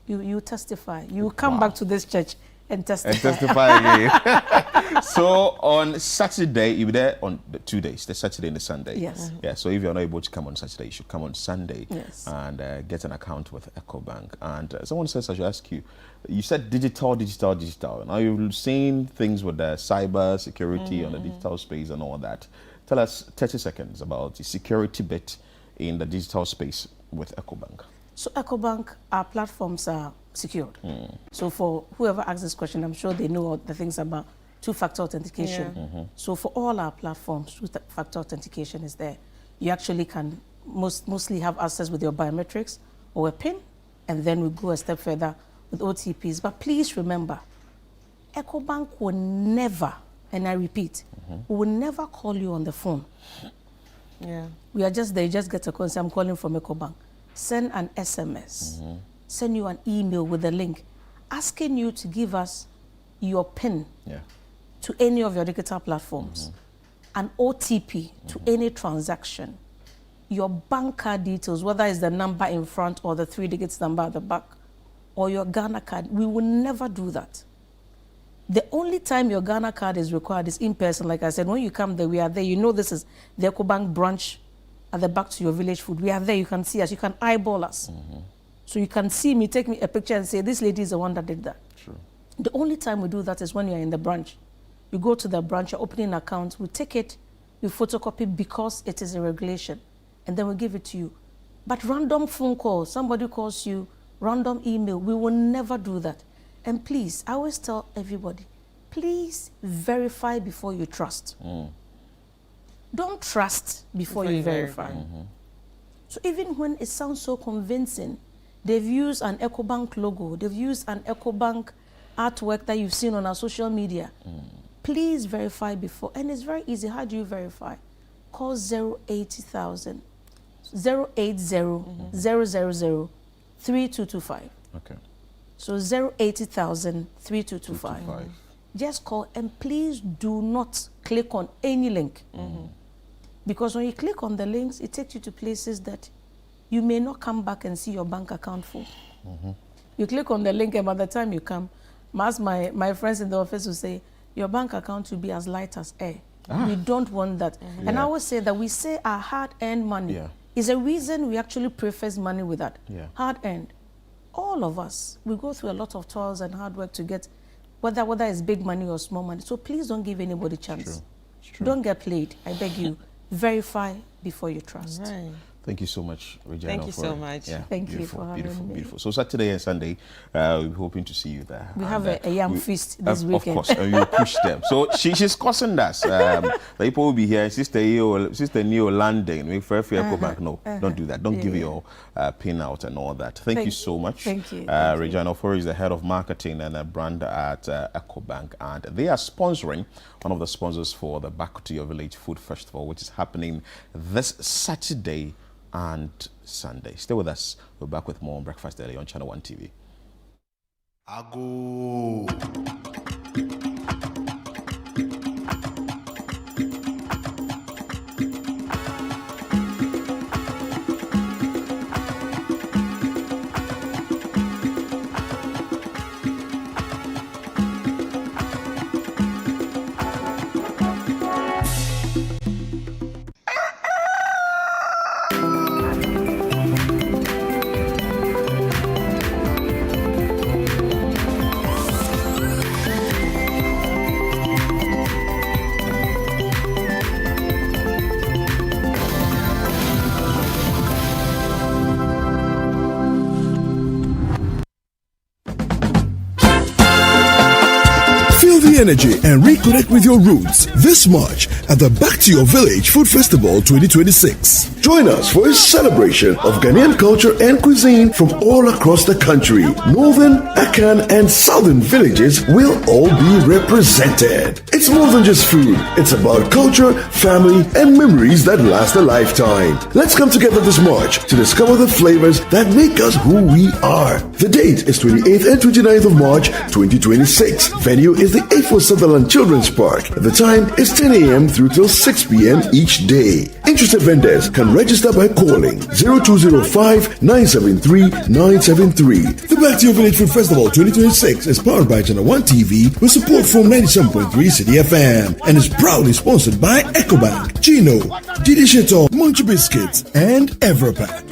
you testify. You come back to this church and testify again. So on Saturday, you'll be there on the 2 days, the Saturday and the Sunday. Yes. Yeah, so if you're not able to come on Saturday, you should come on Sunday and get an account with EcoBank. And someone says I should ask you, you said digital. Now you've seen things with the cyber security on the digital space and all that. Tell us 30 seconds about the security bit in the digital space with EcoBank. So EcoBank, our platforms are secured. So for whoever asks this question, I'm sure they know all the things about two-factor authentication. So for all our platforms, two-factor authentication is there. You actually can mostly have access with your biometrics or a PIN, and then we go a step further with OTPs. But please remember, EcoBank will never, and I repeat, we will never call you on the phone. We are just there, you just get a call and say, I'm calling from EcoBank. Send an SMS. Send you an email with a link asking you to give us your PIN to any of your digital platforms, an OTP to any transaction, your bank card details, whether it's the number in front or the 3 digits number at the back, or your Ghana card. We will never do that. The only time your Ghana card is required is in person. Like I said, when you come there, we are there. You know this is the EcoBank branch at the back to your village food. We are there. You can see us. You can eyeball us. So you can see me, take me a picture and say, this lady is the one that did that. The only time we do that is when you're in the branch. You go to the branch, you're opening an account, we take it, we photocopy because it is a regulation, and then we give it to you. But random phone call, somebody calls you, random email, we will never do that. And please, I always tell everybody, please verify before you trust. Don't trust before you verify. So even when it sounds so convincing, They've used an EcoBank logo. They've used an EcoBank artwork that you've seen on our social media. Please verify before. And it's very easy. How do you verify? Call 080,000 3225. Okay. So 080,000 3225. Just call, and please do not click on any link. Because when you click on the links, it takes you to places that you may not come back and see your bank account full. You click on the link, and by the time you come, as my friends in the office will say, your bank account will be as light as air. We don't want that. And I always say that we say our hard-earned money is a reason we actually preface money with that. Hard-earned. All of us, we go through a lot of toils and hard work to get, whether it's big money or small money. So please don't give anybody a chance. Don't get played. I beg you, verify before you trust. Right. Thank you so much, Regina. Thank you so much. Yeah, Thank you for having me. Beautiful. So Saturday and Sunday, we're hoping to see you there. We have a yam feast this weekend. Of course, and you push them. So she's cautioned us. The people will be here. Sister Neo landing. Make fair EcoBank. No, don't do that. Don't give your pin out and all that. Thank you so much. Thank you. Regina Ofori is the head of marketing and brand at EcoBank, and they are sponsoring, one of the sponsors for the Back to Your Village Food Festival, which is happening this Saturday and Sunday. Stay with us. We're back with more on Breakfast Daily on Channel One TV. Energy and reconnect with your roots this March at the Back to Your Village Food Festival 2026. Join us for a celebration of Ghanaian culture and cuisine from all across the country. Northern, Akan, and Southern villages will all be represented. It's more than just food. It's about culture, family, and memories that last a lifetime. Let's come together this March to discover the flavors that make us who we are. The date is 28th and 29th of March 2026. Venue is the 8th Sutherland Children's Park. The time is 10 a.m. through till 6 p.m. each day. Interested vendors can register by calling 0205-973-973. The Back to Your Village Food Festival 2026 is powered by Channel One TV with support from 97.3 City FM and is proudly sponsored by EcoBank, Gino, Didi Sheto, Munch Biscuits, and Everpat.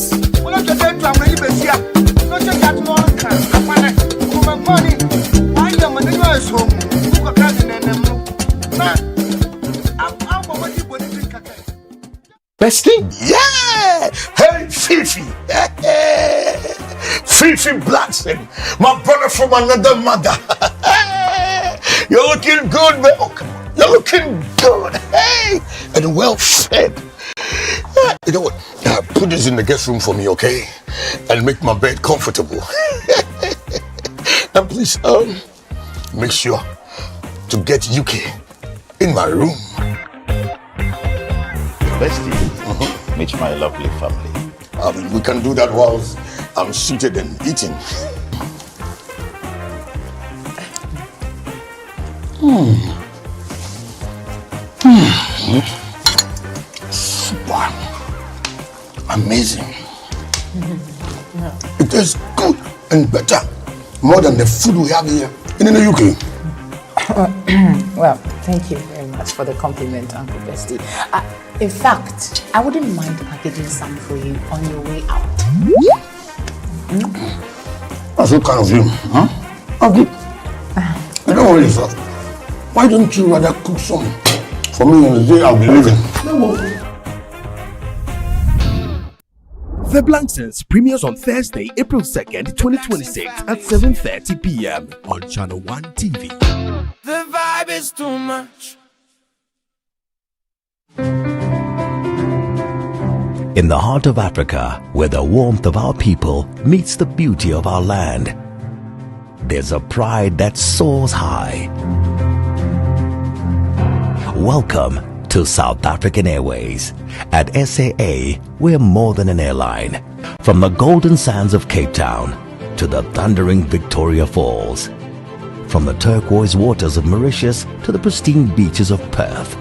Bestie? Yeah! Hey, Fifi! Fifi Blackson, my brother from another mother. You're looking good, man. Oh, come on. You're looking good. Hey! And well fed. You know what? Put this in the guest room for me, okay? And make my bed comfortable. And please, make sure to get UK in my room. Bestie, meet my lovely family. We can do that whilst I'm seated and eating. Super. Amazing. It tastes good and better, more than the food we have here in the UK. Well, thank you very much for the compliment, Uncle Bestie. In fact, I wouldn't mind packaging some for you on your way out. That's so kind of you, huh? Okay. Don't worry, sir. Why don't you rather cook some for me on the day I'll be leaving? The Blankstons premieres on Thursday, April 2nd, 2026 at 7:30 p.m. on Channel One TV. The vibe is too much. In the heart of Africa, where the warmth of our people meets the beauty of our land, there's a pride that soars high. Welcome to South African Airways. At SAA, we're more than an airline. From the golden sands of Cape Town to the thundering Victoria Falls. From the turquoise waters of Mauritius to the pristine beaches of Perth.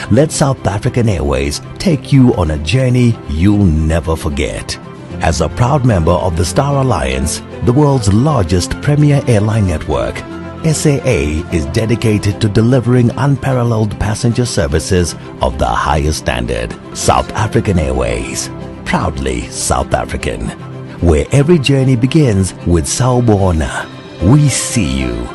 Let South African Airways take you on a journey you'll never forget. As a proud member of the Star Alliance, the world's largest premier airline network, SAA is dedicated to delivering unparalleled passenger services of the highest standard. South African Airways, proudly South African, where every journey begins with Sawubona. We see you.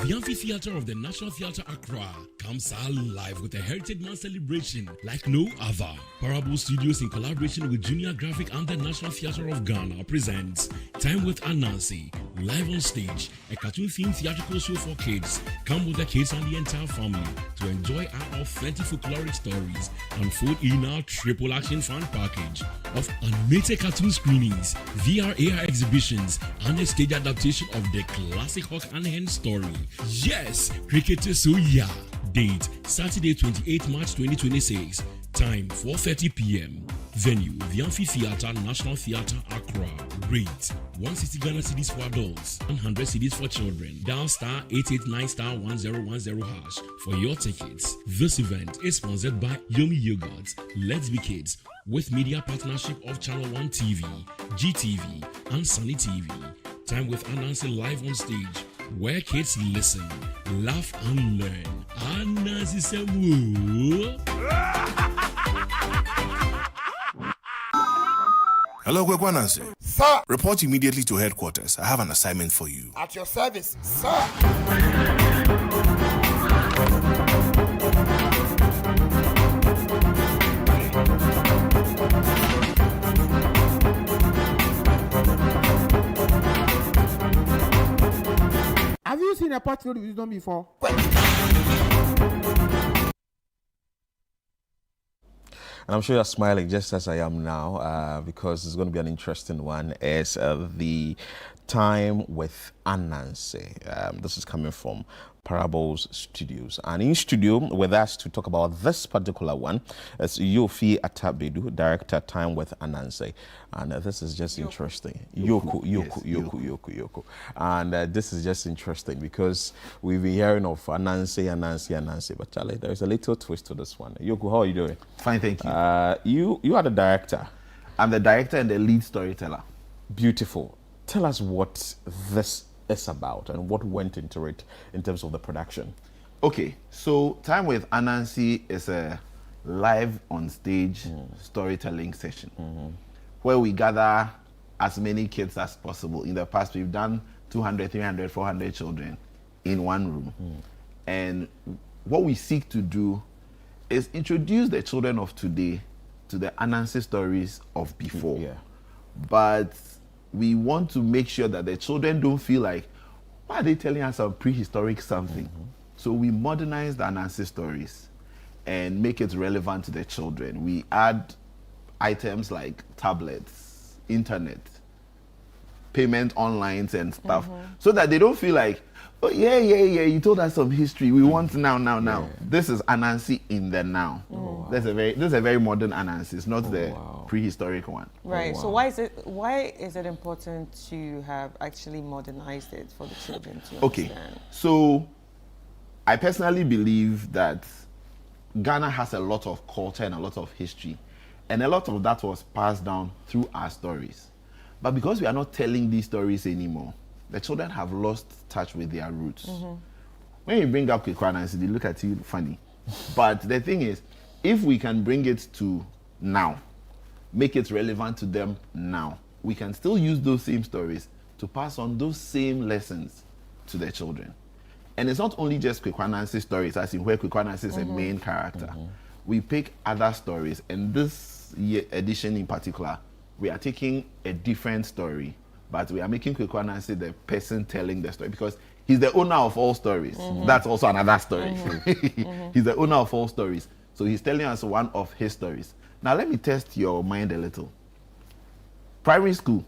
The Amphitheatre of the National Theatre Accra comes alive with a Heritage Month celebration like no other. Parable Studios, in collaboration with Junior Graphic and the National Theatre of Ghana, presents Time with Anansi, live on stage, a cartoon-themed theatrical show for kids. Come with the kids and the entire family to enjoy our authentic folkloric stories and fold in our triple action fan package of animated cartoon screenings, VR AR exhibitions, and a stage adaptation of the classic Hawk and Hen story. Yes, Cricket So Yeah. Date Saturday 28 March 2026. Time 4:30 p.m. Venue The Amphitheatre, National Theatre, Accra. Rate 160 Ghana cedis for adults, 100 cedis for children. Dial star 889 star 1010 hash for your tickets. This event is sponsored by Yomi Yogurt, Let's Be Kids, with media partnership of Channel 1 TV, GTV, and Sunny TV. Time with Anansi live on stage, where kids listen, laugh, and learn. Anansi Semu. Hello, Kwekwanansi. Sir. Report immediately to headquarters. I have an assignment for you. At your service, sir. Have you seen a pot filled with wisdom before? And I'm sure you're smiling just as I am now, because it's going to be an interesting one. It's the Time with Anansi. This is coming from Parables Studios. And in studio with us to talk about this particular one is Yofi Atabedu, Director, Time with Anansi. And this is just interesting. Yoko. And this is just interesting because we've been hearing of Anansi. But Charlie, there is a little twist to this one. Yoko, how are you doing? Fine, thank you. You are the director. I'm the director and the lead storyteller. Beautiful. Tell us what this is about and what went into it in terms of the production. Okay, so Time with Anansi is a live on stage storytelling session where we gather as many kids as possible. In the past, we've done 200, 300, 400 children in one room. And what we seek to do is introduce the children of today to the Anansi stories of before. But we want to make sure that the children don't feel like, why are they telling us some prehistoric something? So we modernize the Anansi stories and make it relevant to the children. We add items like tablets, internet, payment online and stuff, so that they don't feel like, oh yeah, you told us some history. We want now. Yeah. This is Anansi in the now. Wow. This is a very modern Anansi. It's not the prehistoric one. Right. So why is it important to have actually modernized it for the children to understand? So I personally believe that Ghana has a lot of culture and a lot of history, and a lot of that was passed down through our stories. But because we are not telling these stories anymore, the children have lost touch with their roots. When you bring up Kweku Anansi, they look at you funny. But the thing is, if we can bring it to now, make it relevant to them now, we can still use those same stories to pass on those same lessons to the children. And it's not only just Kweku Anansi stories, as in where Kweku Anansi is a main character. We pick other stories, and this year edition in particular, we are taking a different story, but we are making Kweku Anansi the person telling the story, because he's the owner of all stories. That's also another story. He's the owner of all stories. So he's telling us one of his stories. Now let me test your mind a little. Primary school,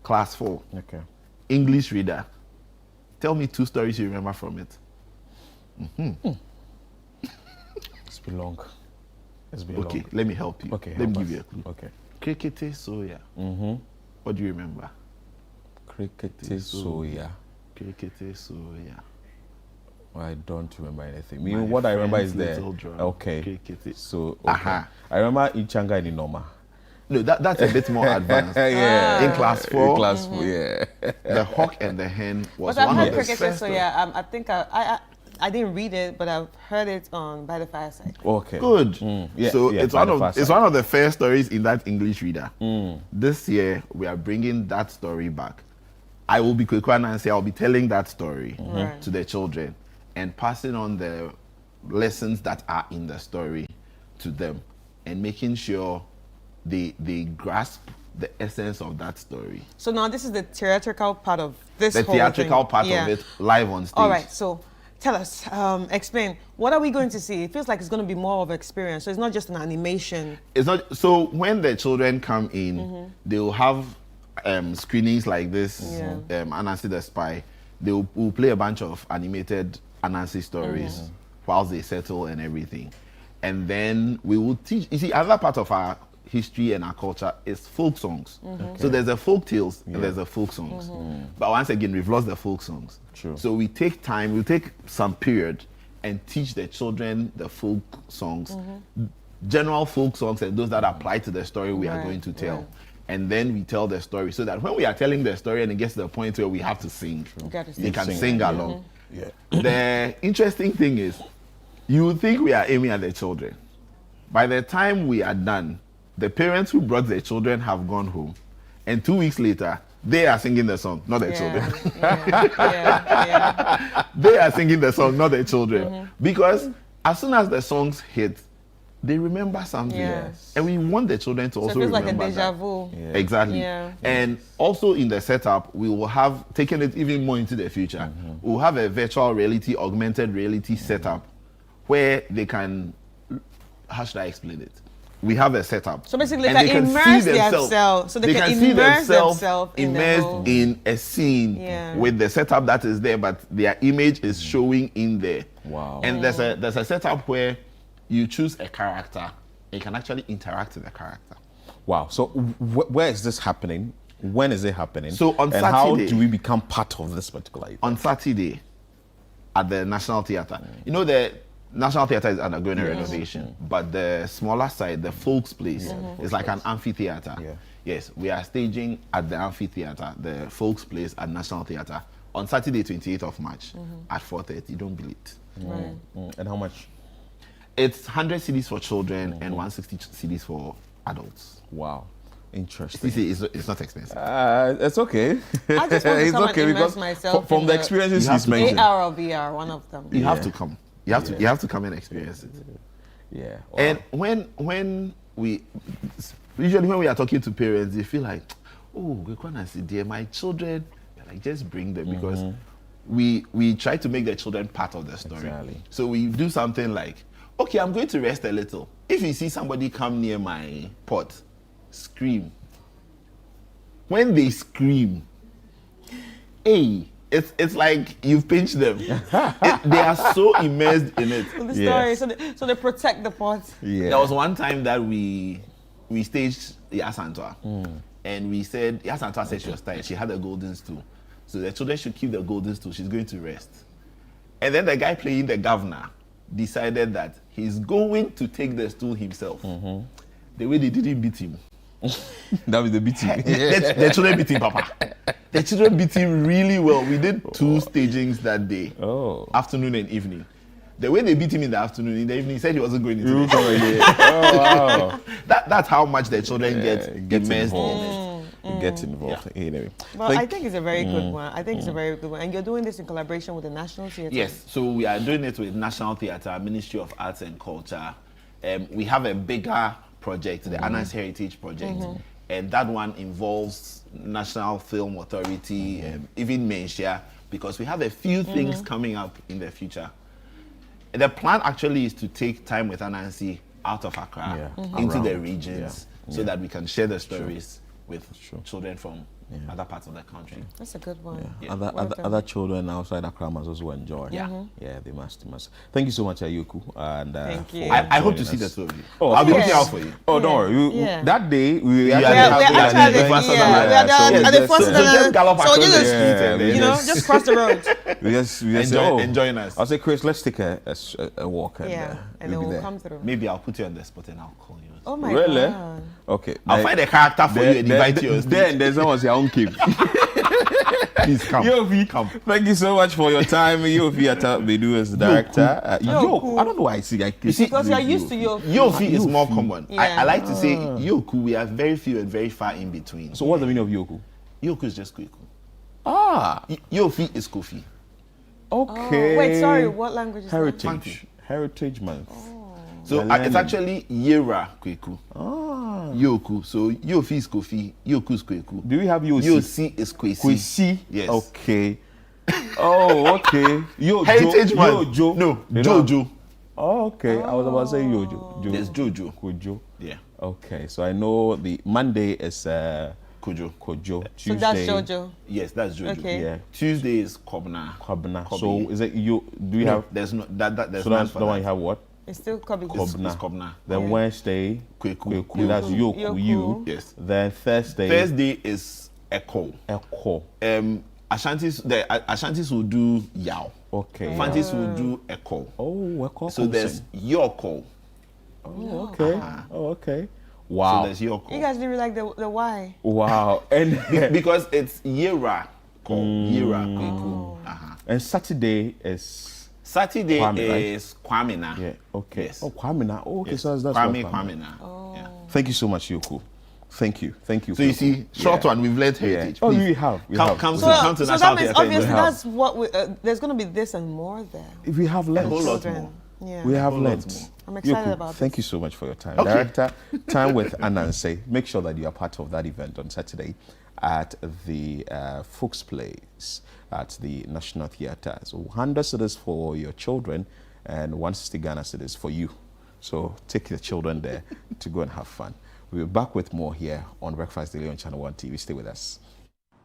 class 4, English reader. Tell me 2 stories you remember from it. It's been long. Okay, let me help you. Okay, let me give you a clue. Okay. Krikete Soya. What do you remember? Krikete Soya. Krikete Soya. I don't remember anything. What I remember is the Krikete. So I remember Ichanga and Inoma. No, that's a bit more advanced. Yeah. In class 4. In class 4, yeah. The Hawk and the Hen was but one I've of heard the Krikete first. Soya. I think I didn't read it, but I've heard it on By the Fireside. Okay. Good. Yeah, so yeah, it's one of the first stories in that English reader. This year we are bringing that story back. I will be Kweku Anansi. I'll be telling that story to the children and passing on the lessons that are in the story to them, and making sure they grasp the essence of that story. So now this is the theatrical part of this The whole theatrical thing. part of it, live on stage. All right, so tell us, explain, what are we going to see? It feels like it's going to be more of an experience, so it's not just an animation. It's not. So when the children come in, they will have screenings like this, Anansi the Spy. They will play a bunch of animated Anansi stories whilst they settle and everything. And then we will teach. You see, another part of our history and our culture is folk songs. So there's the folk tales and there's the folk songs. But once again, we've lost the folk songs. True. So we take time, we take some period and teach the children the folk songs, general folk songs, and those that apply to the story we are going to tell. And then we tell the story, so that when we are telling the story and it gets to the point where we have to sing, they can sing along. The interesting thing is, you would think we are aiming at the children. By the time we are done, the parents who brought their children have gone home, and 2 weeks later, they are singing the song, not the children. They are singing the song, not the children. Because as soon as the songs hit, they remember something. And we want the children to also remember. So it feels like a deja vu. Exactly. And also in the setup, we will have taken it even more into the future. We'll have a virtual reality, augmented reality setup where they can, how should I explain it? We have a setup. So basically they can immerse themselves. So they can immerse themselves immersed in a scene with the setup that is there, but their image is showing in there. Wow. And there's a setup where you choose a character, you can actually interact with the character. Wow. So where is this happening? When is it happening? So on Saturday. And how do we become part of this particular event? On Saturday at the National Theatre. You know, the National Theatre is undergoing a renovation, but the smaller side, the Folks Place, is like an amphitheatre. Yes, we are staging at the amphitheatre, the Folks Place at National Theatre on Saturday, 28th of March at 4:30. Don't be late. And how much? It's 100 CDs for children and 160 CDs for adults. Wow. Interesting. It's not expensive. It's okay. I just want to come and immerse myself from the experiences he's mentioned. AR or VR, one of them. You have to come. You have to come and experience it. Yeah. Wow. And when we usually when we are talking to parents, they feel like, oh, Kweku Anansi, dear, my children, like, just bring them, because we try to make the children part of the story. Exactly. So we do something like, okay, I'm going to rest a little. If you see somebody come near my pot, scream. when they scream, hey, it's like you've pinched them. They are so immersed in it. The story, so they protect the pot. Yeah. There was one time that we staged Yasantwa, and we said Yasantwa said she was tired. She had a golden stool, so the children should keep the golden stool. She's going to rest. And then the guy playing the governor decided that he's going to take the stool himself. The way they didn't beat him. That was the beating. The children beat him, Papa. The children beat him really well. We did 2 stagings that day, afternoon and evening. The way they beat him in the afternoon, in the evening, he said he wasn't going into wow. That's how much the children get immersed in it. Get involved. Anyway. Well, I think it's a very good one. I think it's a very good one. And you're doing this in collaboration with the National Theatre. Yes, so we are doing it with National Theatre, Ministry of Arts and Culture. We have a bigger project, the Anansi Heritage Project, and that one involves National Film Authority, even Mensia, because we have a few things coming up in the future. The plan actually is to take Time with Anansi out of Accra into the regions so that we can share the stories with children from other parts of the country. That's a good one. Other children outside Accra must also enjoy. Yeah, they must. Thank you so much, Ayoku. And thank you. I hope to see the story. I'll be looking out for you. Oh, don't worry. That day we at the first so just cross the road. Enjoying us. I'll say, Chris, let's take a walk. And then we'll come through. Maybe I'll put you on the spot and I'll call you. Oh my God. Okay. I'll find a character for you and invite you. Then there's no one's your own cave. Please come. Yofi, come. Thank you so much for your time. Yofi Bedu is the director. Yoku. I don't know why I see. Because you're used to Yofi. Yofi is more common. I like to say Yoku. We are very few and very far in between. So what's the meaning of Yoku? Yoku is just Kweku. Yofi is Kofi. Okay. Wait, sorry. What language is Heritage. Heritage Month. So it's actually Yera Kweku. Yoku. So Yofi is Kofi, Yoku is Kweku. Do we have Yosi? Yosi is Kwesi. Kwesi? Yes. Okay. Oh, okay. Heritage Man. Yojo. No, Jojo. Oh, okay. I was about to say Yojo. There's Jojo. Kojo. Yeah. Okay. So I know the Monday is Kojo. Tuesday. So that's Jojo. Yes, that's Jojo. Okay. Yeah. Tuesday is Kobna. So is it you? Do you have? There's no there's so that's the one you have what? It's still Kobe. Kobna. Then Wednesday, Kweku. That's Yoku. You. Yes. Then Thursday. Thursday is Echo. Ashantis. The Ashantis will do Yao. Okay. Fantis will do Echo. Oh, Echo. So there's Yoko. Oh, okay. Oh, okay. Wow. So there's Yoko. You guys really like the why? Wow. And because it's Yera Yera Kweku. And Saturday is. Saturday Kwame, is Kwamina. Yeah, okay. Yes. Oh, Kwamina. Oh, okay, yes. so that's Kwamina. Oh. Yeah. Thank you so much, Yoku. Thank you. So you see, short one, we've learned heritage. Oh, we have. Come to that National means Theatre. obviously that's what there's going to be this and more there. If we have learned. A whole lot more. Yeah. We have learned. I'm excited Yoku, about this. thank you so much for your time. Okay. Director, Time with Anansi. Make sure that you are part of that event on Saturday at the Folks Place at the National Theatre. So 100 cedis for your children and 160 Ghana cedis for you. So take your children there to go and have fun. We'll be back with more here on Breakfast Daily on Channel 1 TV. Stay with us.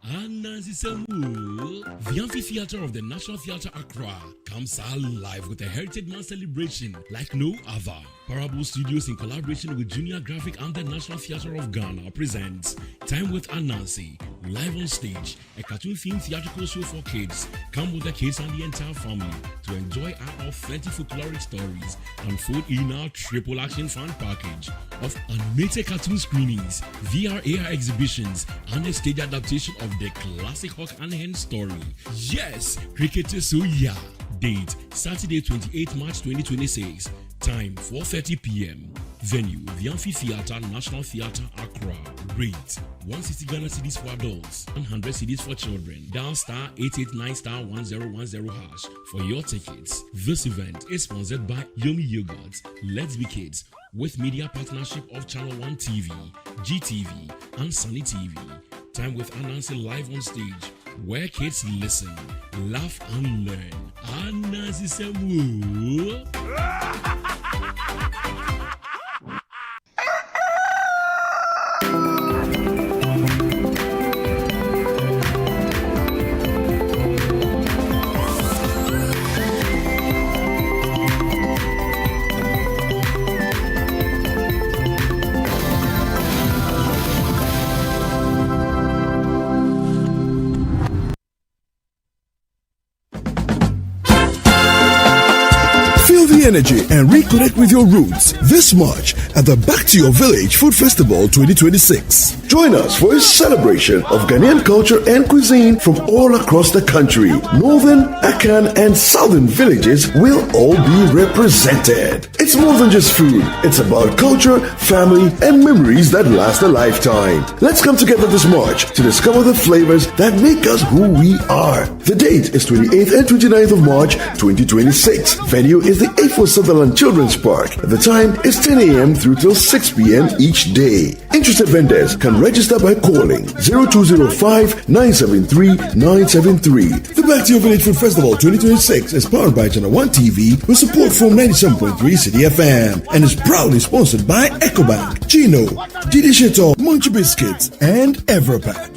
Anansi Semu, the Amphitheatre of the National Theatre Accra comes alive with a Heritage Month celebration like no other. Parable Studios in collaboration with Junior Graphic and the National Theatre of Ghana presents Time with Anansi, live on stage, a cartoon-themed theatrical show for kids. Come with the kids and the entire family to enjoy our authentic folkloric stories and fold in our triple action fan package of animated cartoon screenings, VR AR exhibitions, and a stage adaptation of the classic Hawk and Hen story. Yes, Cricket is so yeah. Date Saturday 28 March 2026. Time 4:30 p.m. Venue The Amphitheatre, National Theatre, Accra. Rate 160 Ghana cedis for adults and 100 cedis for children. Dial star 889*1010# for your tickets. This event is sponsored by Yomi Yogurt, Let's Be Kids, with media partnership of Channel 1 TV, GTV, and Sunny TV. Time with Anansi live on stage, where kids listen, laugh, and learn. Anansi Semu. energy and reconnect with your roots this March at the Back to Your Village Food Festival 2026. Join us for a celebration of Ghanaian culture and cuisine from all across the country. Northern, Akan, and Southern villages will all be represented. It's more than just food. It's about culture, family, and memories that last a lifetime. Let's come together this March to discover the flavors that make us who we are. The date is 28th and 29th of March 2026. Venue is the A4 Sutherland Children's Park. The time is 10 a.m. through till 6 p.m. each day. Interested vendors can register by calling 0205-973-973. The Back to Your Village Food Festival 2026 is powered by Channel 1 TV with support from 97.3 City FM and is proudly sponsored by EcoBank, Chino, GD Shito, Munch Biscuits, and Everpat.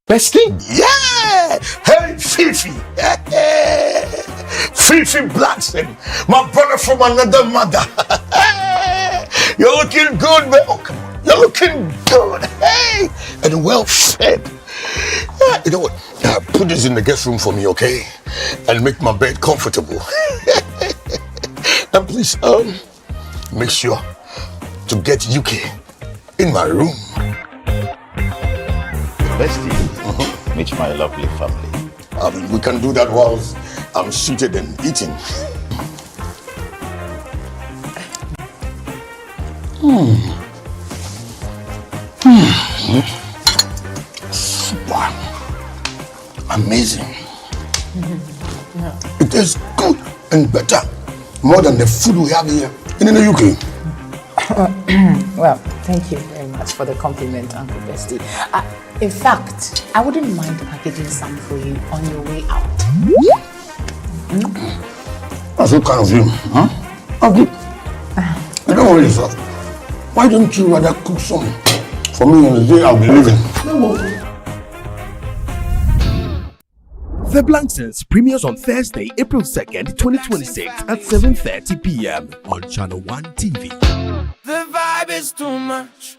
Bestie? Yeah! Hey, Fifi! Fifi Blackson, my brother from another mother. You're looking good, man. Oh, come on. You're looking good. Hey! And well fed. You know what? Put this in the guest room for me, okay? And make my bed comfortable. And please, make sure to get UK in my room. Bestie, meet my lovely family. We can do that whilst I'm seated and eating. Super. Amazing. It is good and better, more than the food we have here in the UK. Well, thank you very much for the compliment, Uncle Bestie. In fact, I wouldn't mind packaging some for you on your way out. That's so kind of you, huh? Okay. Don't worry, sir. Why don't you rather cook some for me on the day I'll be leaving? The Blankstons premieres on Thursday, April 2nd, 2026 at 7:30 p.m. on Channel 1 TV. The vibe is too much.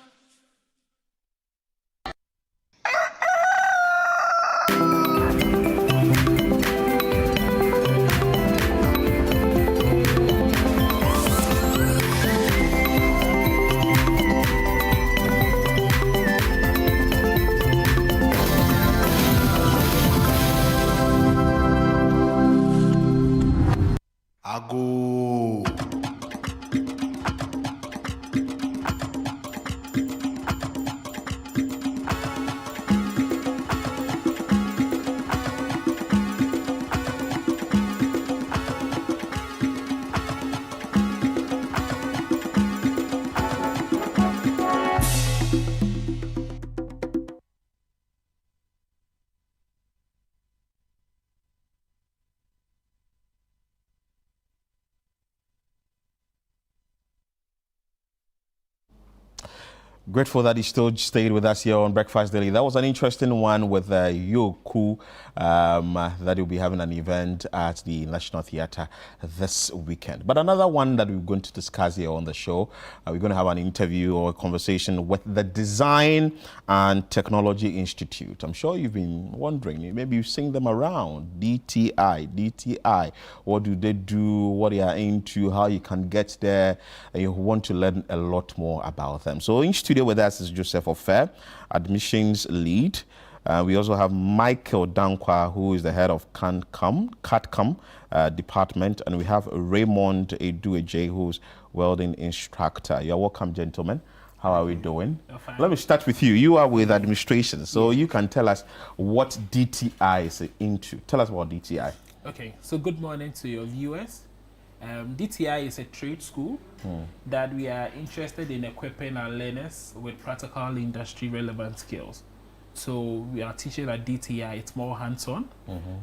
Ago. Grateful that he still stayed with us here on Breakfast Daily. That was an interesting one with Yoku that will be having an event at the National Theatre this weekend. But another one that we're going to discuss here on the show, we're going to have an interview or a conversation with the Design and Technology Institute. I'm sure you've been wondering, maybe you've seen them around. DTI. What do they do? What they are into? How you can get there? And you want to learn a lot more about them. So in studio with us is Joseph Ofer, admissions lead. We also have Michael Dankwa, who is the head of CATCAM department, and we have Raymond Edueje, who's welding instructor. You're welcome, gentlemen. How are we doing? Let me start with you. You are with administration, so you can tell us what DTI is into. Tell us about DTI. Okay, so good morning to your viewers. DTI is a trade school that we are interested in equipping our learners with practical industry relevant skills. So we are teaching at DTI, it's more hands-on.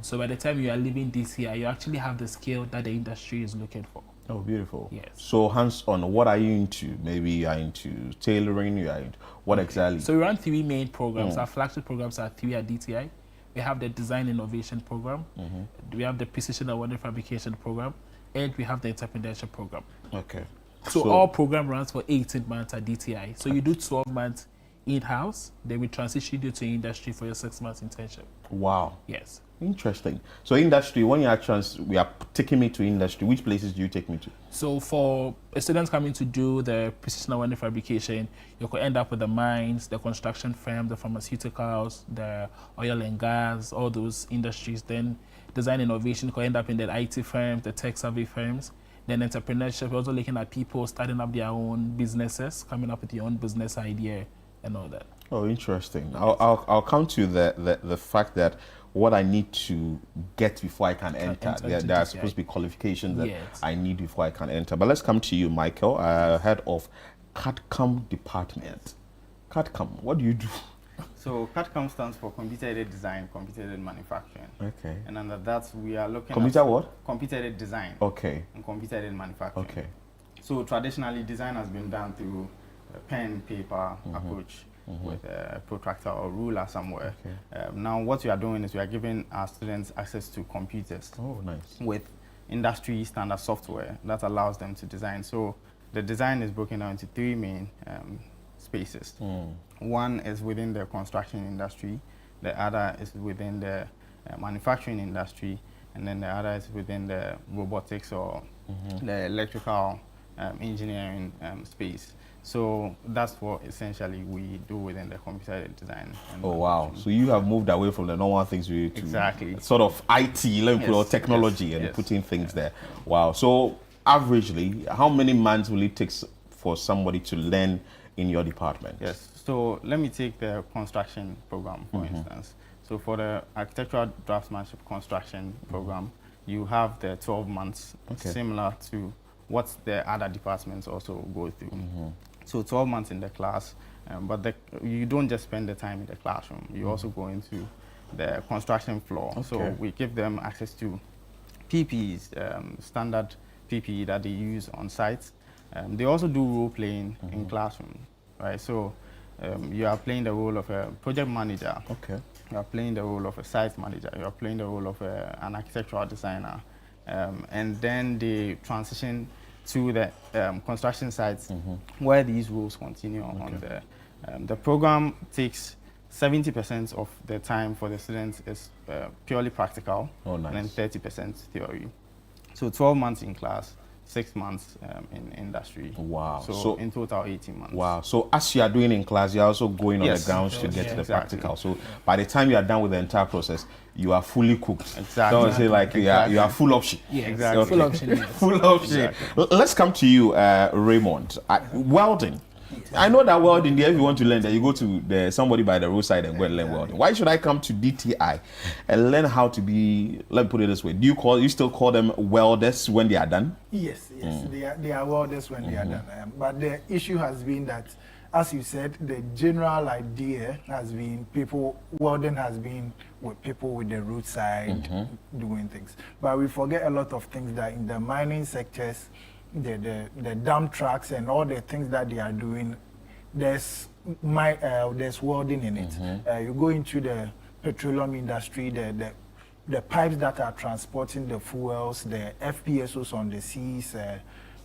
So by the time you are leaving DTI, you actually have the skill that the industry is looking for. Oh, beautiful. Yes. So hands-on, what are you into? Maybe you are into tailoring, you are into what exactly? So we run three main programs. Our flagship programs are three at DTI. We have the Design Innovation Program. We have the Precision and Wonder Fabrication Program. And we have the entrepreneurship program. Okay. So our program runs for 18 months at DTI. So you do 12 months in-house, then we transition you to industry for your 6 months internship. Wow. Yes. Interesting. So industry, when you are we are taking me to industry, which places do you take me to? So for students coming to do the precision awareness fabrication, you could end up with the mines, the construction firm, the pharmaceuticals, the oil and gas, all those industries. Then design innovation could end up in the IT firms, the tech survey firms. Then entrepreneurship, we're also looking at people starting up their own businesses, coming up with your own business idea and all that. Oh, interesting. I'll come to the fact that what I need to get before I can enter. There are supposed to be qualifications that I need before I can enter. But let's come to you, Michael, head of CADCAM department. CADCAM, what do you do? So CADCAM stands for Computer-Aided Design, Computer-Aided Manufacturing. Okay. And under that, we are looking Computer at what? Computer-Aided Design. Okay. And Computer-Aided Manufacturing. Okay. So traditionally, design has been done through a pen, paper approach with a protractor or ruler somewhere. Okay. Now, what we are doing is we are giving our students access to computers. Oh, nice. With industry standard software that allows them to design. So the design is broken down into three main spaces. One is within the construction industry, the other is within the manufacturing industry, and then the other is within the robotics or the electrical engineering space. So that's what essentially we do within the computer design. Oh wow! So you have moved away from the normal things we do to sort of IT, technology, and putting things there. Wow! So averagely, how many months will it take for somebody to learn in your department? Yes. So let me take the construction program for instance. So for the architectural draftsmanship construction program, you have the 12 months, similar to what the other departments also go through. So 12 months in the class, but you don't just spend the time in the classroom. You also go into the construction floor. So we give them access to PPEs, standard PPE that they use on site. They also do role playing in classroom, right? So you are playing the role of a project manager. Okay. You are playing the role of a site manager. You are playing the role of an architectural designer. And then they transition to the construction sites where these roles continue on there. The program takes 70% of the time for the students is purely practical, and then 30% theory. So 12 months in class, 6 months in industry. Wow. So in total 18 months. Wow. So as you are doing in class, you're also going on the grounds to get to the practical. So by the time you are done with the entire process, you are fully cooked. Exactly. Don't say like you are full option. Yeah, exactly. Okay. Full option. Yes. Full option. Exactly. Let's come to you, Raymond. Welding. I know that welding, if you want to learn that, you go to somebody by the roadside and go and learn welding. Why should I come to DTI and learn how to be, let me put it this way, you still call them welders when they are done? Yes, they are welders when they are done. But the issue has been that, as you said, the general idea has been welding has been with people with the roadside doing things. But we forget a lot of things that in the mining sectors, the dump trucks and all the things that they are doing, there's welding in it. You go into the petroleum industry, the pipes that are transporting the fuels, the FPSOs on the seas,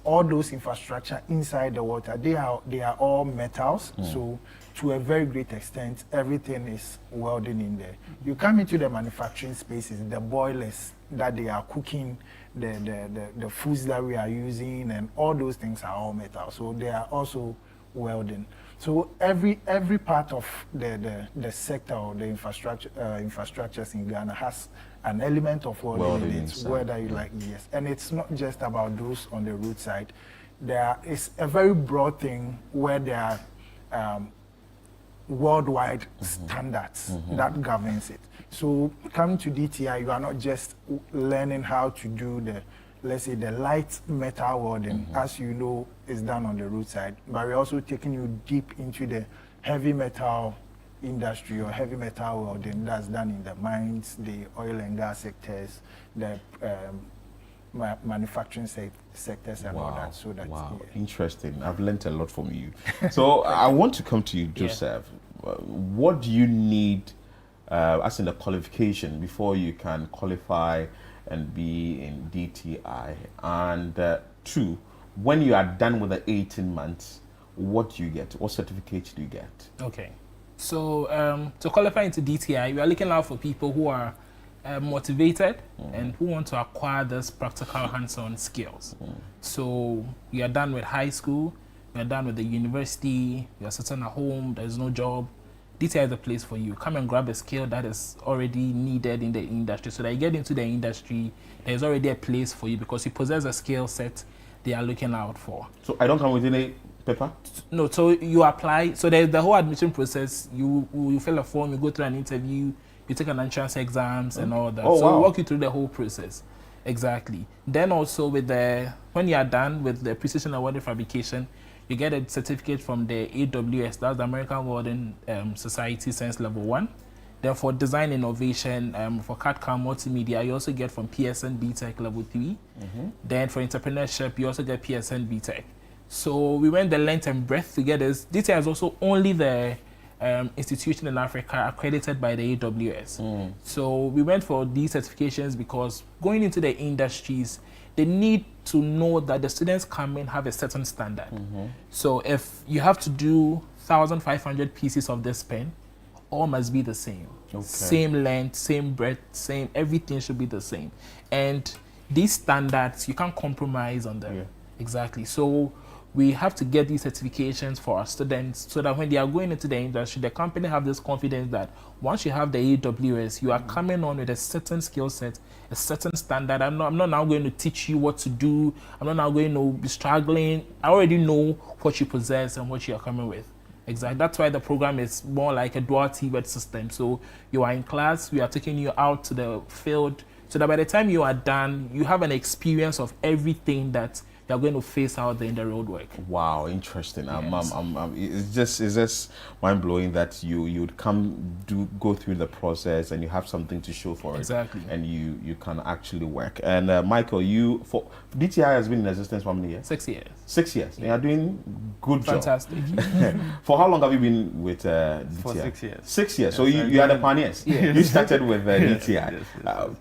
all those infrastructure inside the water, they are all metals. So to a very great extent, everything is welding in there. You come into the manufacturing spaces, the boilers that they are cooking, the foods that we are using, and all those things are all metal. So they are also welding. So every part of the sector or the infrastructures in Ghana has an element of welding in it, whether you like yes. And it's not just about those on the roadside. It's a very broad thing where there are worldwide standards that governs it. So coming to DTI, you are not just learning how to do let's say the light metal welding, as you know is done on the roadside, but we're also taking you deep into the heavy metal industry or heavy metal welding that's done in the mines, the oil and gas sectors, the manufacturing sectors and all that. So that's Interesting. I've learned a lot from you. So I want to come to you, Joseph. What do you need as in the qualification before you can qualify and be in DTI? And two, when you are done with the 18 months, what do you get? What certificate do you get? Okay. So to qualify into DTI, we are looking out for people who are motivated and who want to acquire this practical hands-on skills. So you are done with high school, you are done with the university, you are sitting at home, there's no job. DTI is the place for you. Come and grab a skill that is already needed in the industry. So that you get into the industry, there's already a place for you because you possess a skill set they are looking out for. So I don't come with any paper? No, so you apply. So there's the whole admission process. You fill a form, you go through an interview, you take an entrance exams and all that. Oh, so wow. we'll walk you through the whole process. Exactly. Then also with when you are done with the precision and welding fabrication, you get a certificate from the AWS, that's the American Welding Society Science Level 1. Then for design innovation, for CAD/CAM multimedia, you also get from PSN BTech Level 3. Then for entrepreneurship, you also get PSN BTech. So we went the length and breadth to get this. DTI is also only the institution in Africa accredited by the AWS. So we went for these certifications because going into the industries, they need to know that the students come in have a certain standard. So if you have to do 1,500 pieces of this pen, all must be the same. Same length, same breadth, same, everything should be the same. And these standards, you can't compromise on them. Exactly. So we have to get these certifications for our students so that when they are going into the industry, the company have this confidence that once you have the AWS, you are coming on with a certain skill set, a certain standard. I'm not now going to teach you what to do. I'm not now going to be struggling. I already know what you possess and what you are coming with. Exactly. That's why the program is more like a dual TVET system. So you are in class, we are taking you out to the field so that by the time you are done, you have an experience of everything that you're going to face out there in the road work. Wow, interesting. Yes. It's just mind blowing that you'd go through the process and you have something to show for it. Exactly. And you can actually work. And Michael, DTI has been in existence for how many years? 6 years. 6 years. Yeah. You are doing good Fantastic. job. For how long have you been with DTI? For 6 years. 6 years. Yes, So you are the pioneers. Yeah. You started with DTI.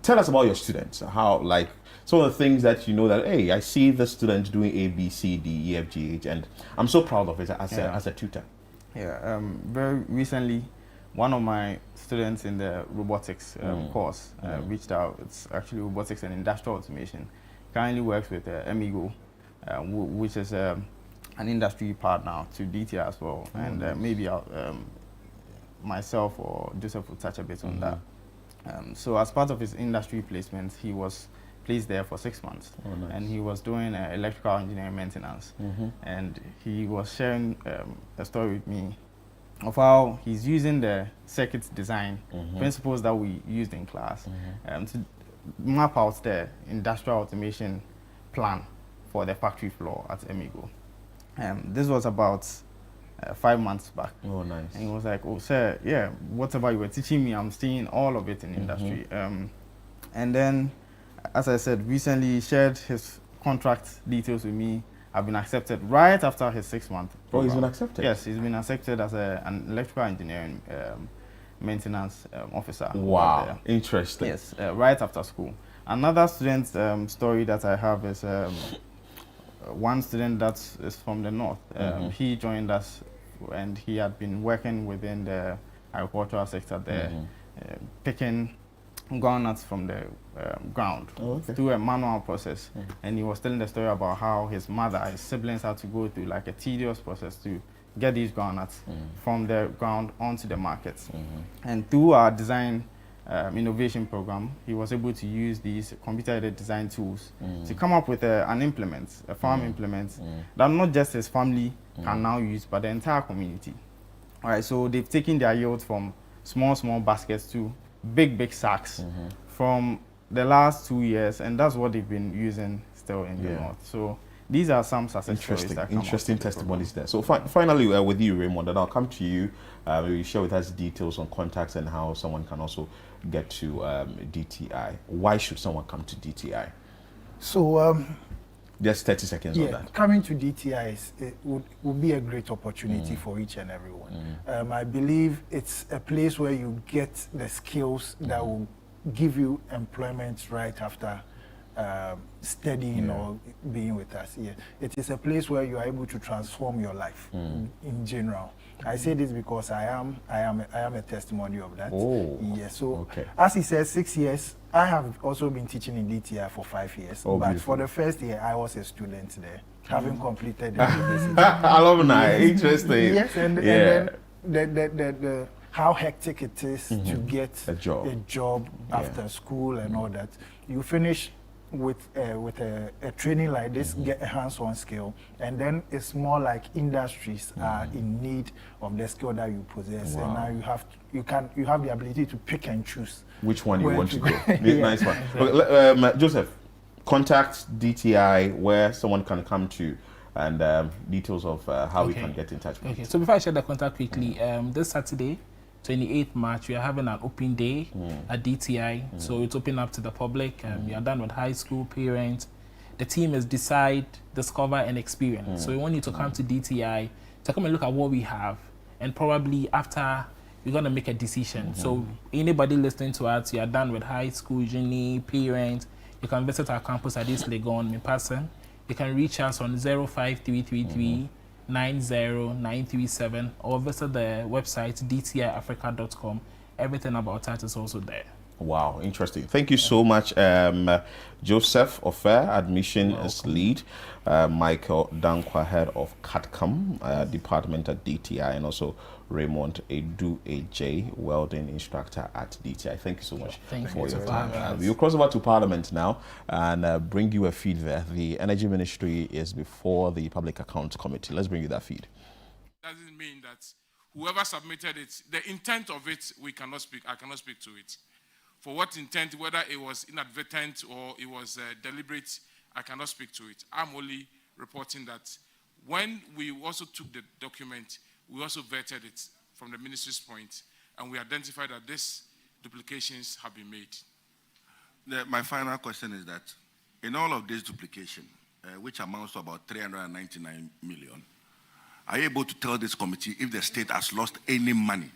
Tell us about your students. How some of the things that you know that, hey, I see the student doing A, B, C, D, E, F, G, H, and I'm so proud of it as a tutor. Yeah, very recently, one of my students in the robotics course reached out. It's actually robotics and industrial automation. Currently works with Emigo, which is an industry partner to DTI as well. And maybe myself or Joseph will touch a bit on that. So as part of his industry placement, he was placed there for 6 months. Nice. And he was doing electrical engineering maintenance. And he was sharing a story with me of how he's using the circuit design principles that we used in class to map out the industrial automation plan for the factory floor at Emigo. This was about 5 months back. Oh, nice. And he was like, oh, sir, yeah, whatever you were teaching me, I'm seeing all of it in industry. And then, as I said, recently shared his contract details with me. I've been accepted right after his 6 month program. Oh, he's been accepted? Yes, he's been accepted as an electrical engineering maintenance officer. Wow, interesting. Yes, right after school. Another student story that I have is one student that is from the north. He joined us and he had been working within the agricultural sector there, picking groundnuts from the ground through a manual process. And he was telling the story about how his siblings had to go through like a tedious process to get these groundnuts from the ground onto the markets. And through our design innovation program, he was able to use these computer-aided design tools to come up with an implement, a farm implement, that not just his family can now use, but the entire community. All right, so they've taken their yield from small baskets to big sacks from the last 2 years, and that's what they've been using still in the north. So these are some success stories that come interesting testimonies there. So finally, with you, Raymond, and I'll come to you. You share with us details on contacts and how someone can also get to DTI. Why should someone come to DTI? So just 30 seconds on that. Coming to DTI would be a great opportunity for each and everyone. I believe it's a place where you get the skills that will give you employment right after studying or being with us here. It is a place where you are able to transform your life in general. I say this because I am a testimony of that. Oh. Yes. So as he says, 6 years. I have also been teaching in DTI for 5 years. Oh, but beautiful. for the first year, I was a student there, having completed the university. Alumni, interesting. Yes, and then the how hectic it is to get a job after school and all that. You finish with a training like this, get a hands-on skill, and then it's more like industries are in need of the skill that you possess, and now you have the ability to pick and choose which one you where want to go. Yeah. Nice one. Okay, Joseph, contact DTI where someone can come to, and details of how we can get in touch with you. So before I share the contact quickly, this Saturday, 28th March, we are having an open day at DTI. So it's open up to the public. We are done with high school parents. The team is Decide, Discover, and Experience. So we want you to come to DTI to come and look at what we have. And probably after, we're going to make a decision. So anybody listening to us, you are done with high school, uni, parents, you can visit our campus at East Legon in person. You can reach us on 05333 90937 or visit the website dtiafrica.com. Everything about that is also there. Wow, interesting. Thank you so much, Joseph Ofer, admission is lead, Michael Dankwa, head of CADCAM department at DTI, and also Raymond Edu AJ, welding instructor at DTI. Thank you so much for your time. We'll cross over to Parliament now and bring you a feed there. The Energy Ministry is before the Public Accounts Committee. Let's bring you that feed. Doesn't mean that whoever submitted it, the intent of it, I cannot speak to it. For what intent, whether it was inadvertent or it was deliberate, I cannot speak to it. I'm only reporting that when we also took the document, we also vetted it from the ministry's point, and we identified that these duplications have been made. My final question is that in all of this duplication, which amounts to about 399 million, are you able to tell this committee if the state has lost any money?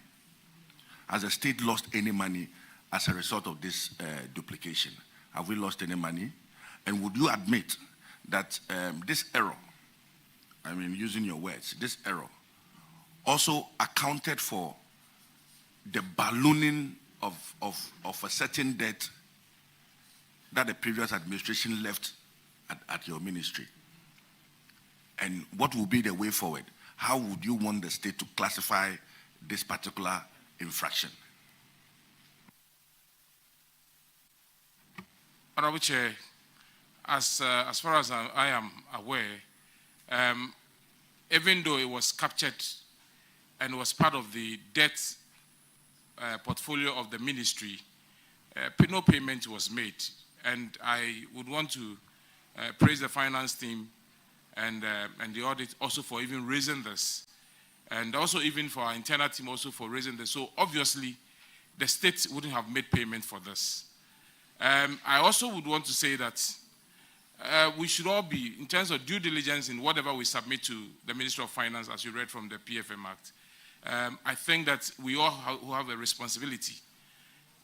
Has the state lost any money as a result of this duplication? Have we lost any money? And would you admit that this error, I mean, using your words, this error also accounted for the ballooning of a certain debt that the previous administration left at your ministry? And what will be the way forward? How would you want the state to classify this particular infraction? Honorable Chair, as far as I am aware, even though it was captured and was part of the debt portfolio of the ministry, no payment was made. And I would want to praise the finance team and the audit also for even raising this. And also even for our internal team also for raising this. So obviously, the state wouldn't have made payment for this. I also would want to say that we should all be, in terms of due diligence in whatever we submit to the Ministry of Finance, as you read from the PFM Act, I think that we all have a responsibility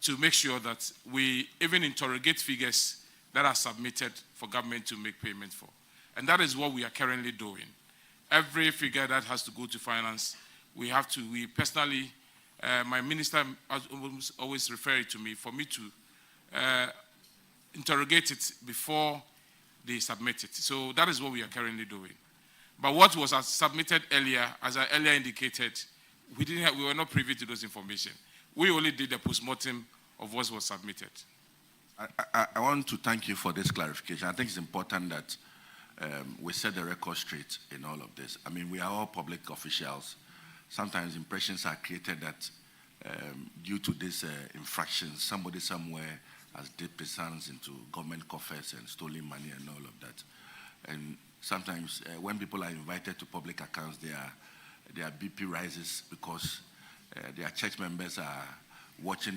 to make sure that we even interrogate figures that are submitted for government to make payment for. And that is what we are currently doing. Every figure that has to go to finance, we personally, my minister always refer to me for me to interrogate it before they submit it. So that is what we are currently doing. But what was submitted earlier, as I earlier indicated, we were not privy to those information. We only did the postmortem of what was submitted. I want to thank you for this clarification. I think it's important that we set the record straight in all of this. I mean, we are all public officials. Sometimes impressions are created that due to this infractions, somebody somewhere has dipped his hands into government coffers and stolen money and all of that. And sometimes when people are invited to public accounts, their BP rises because their church members are watching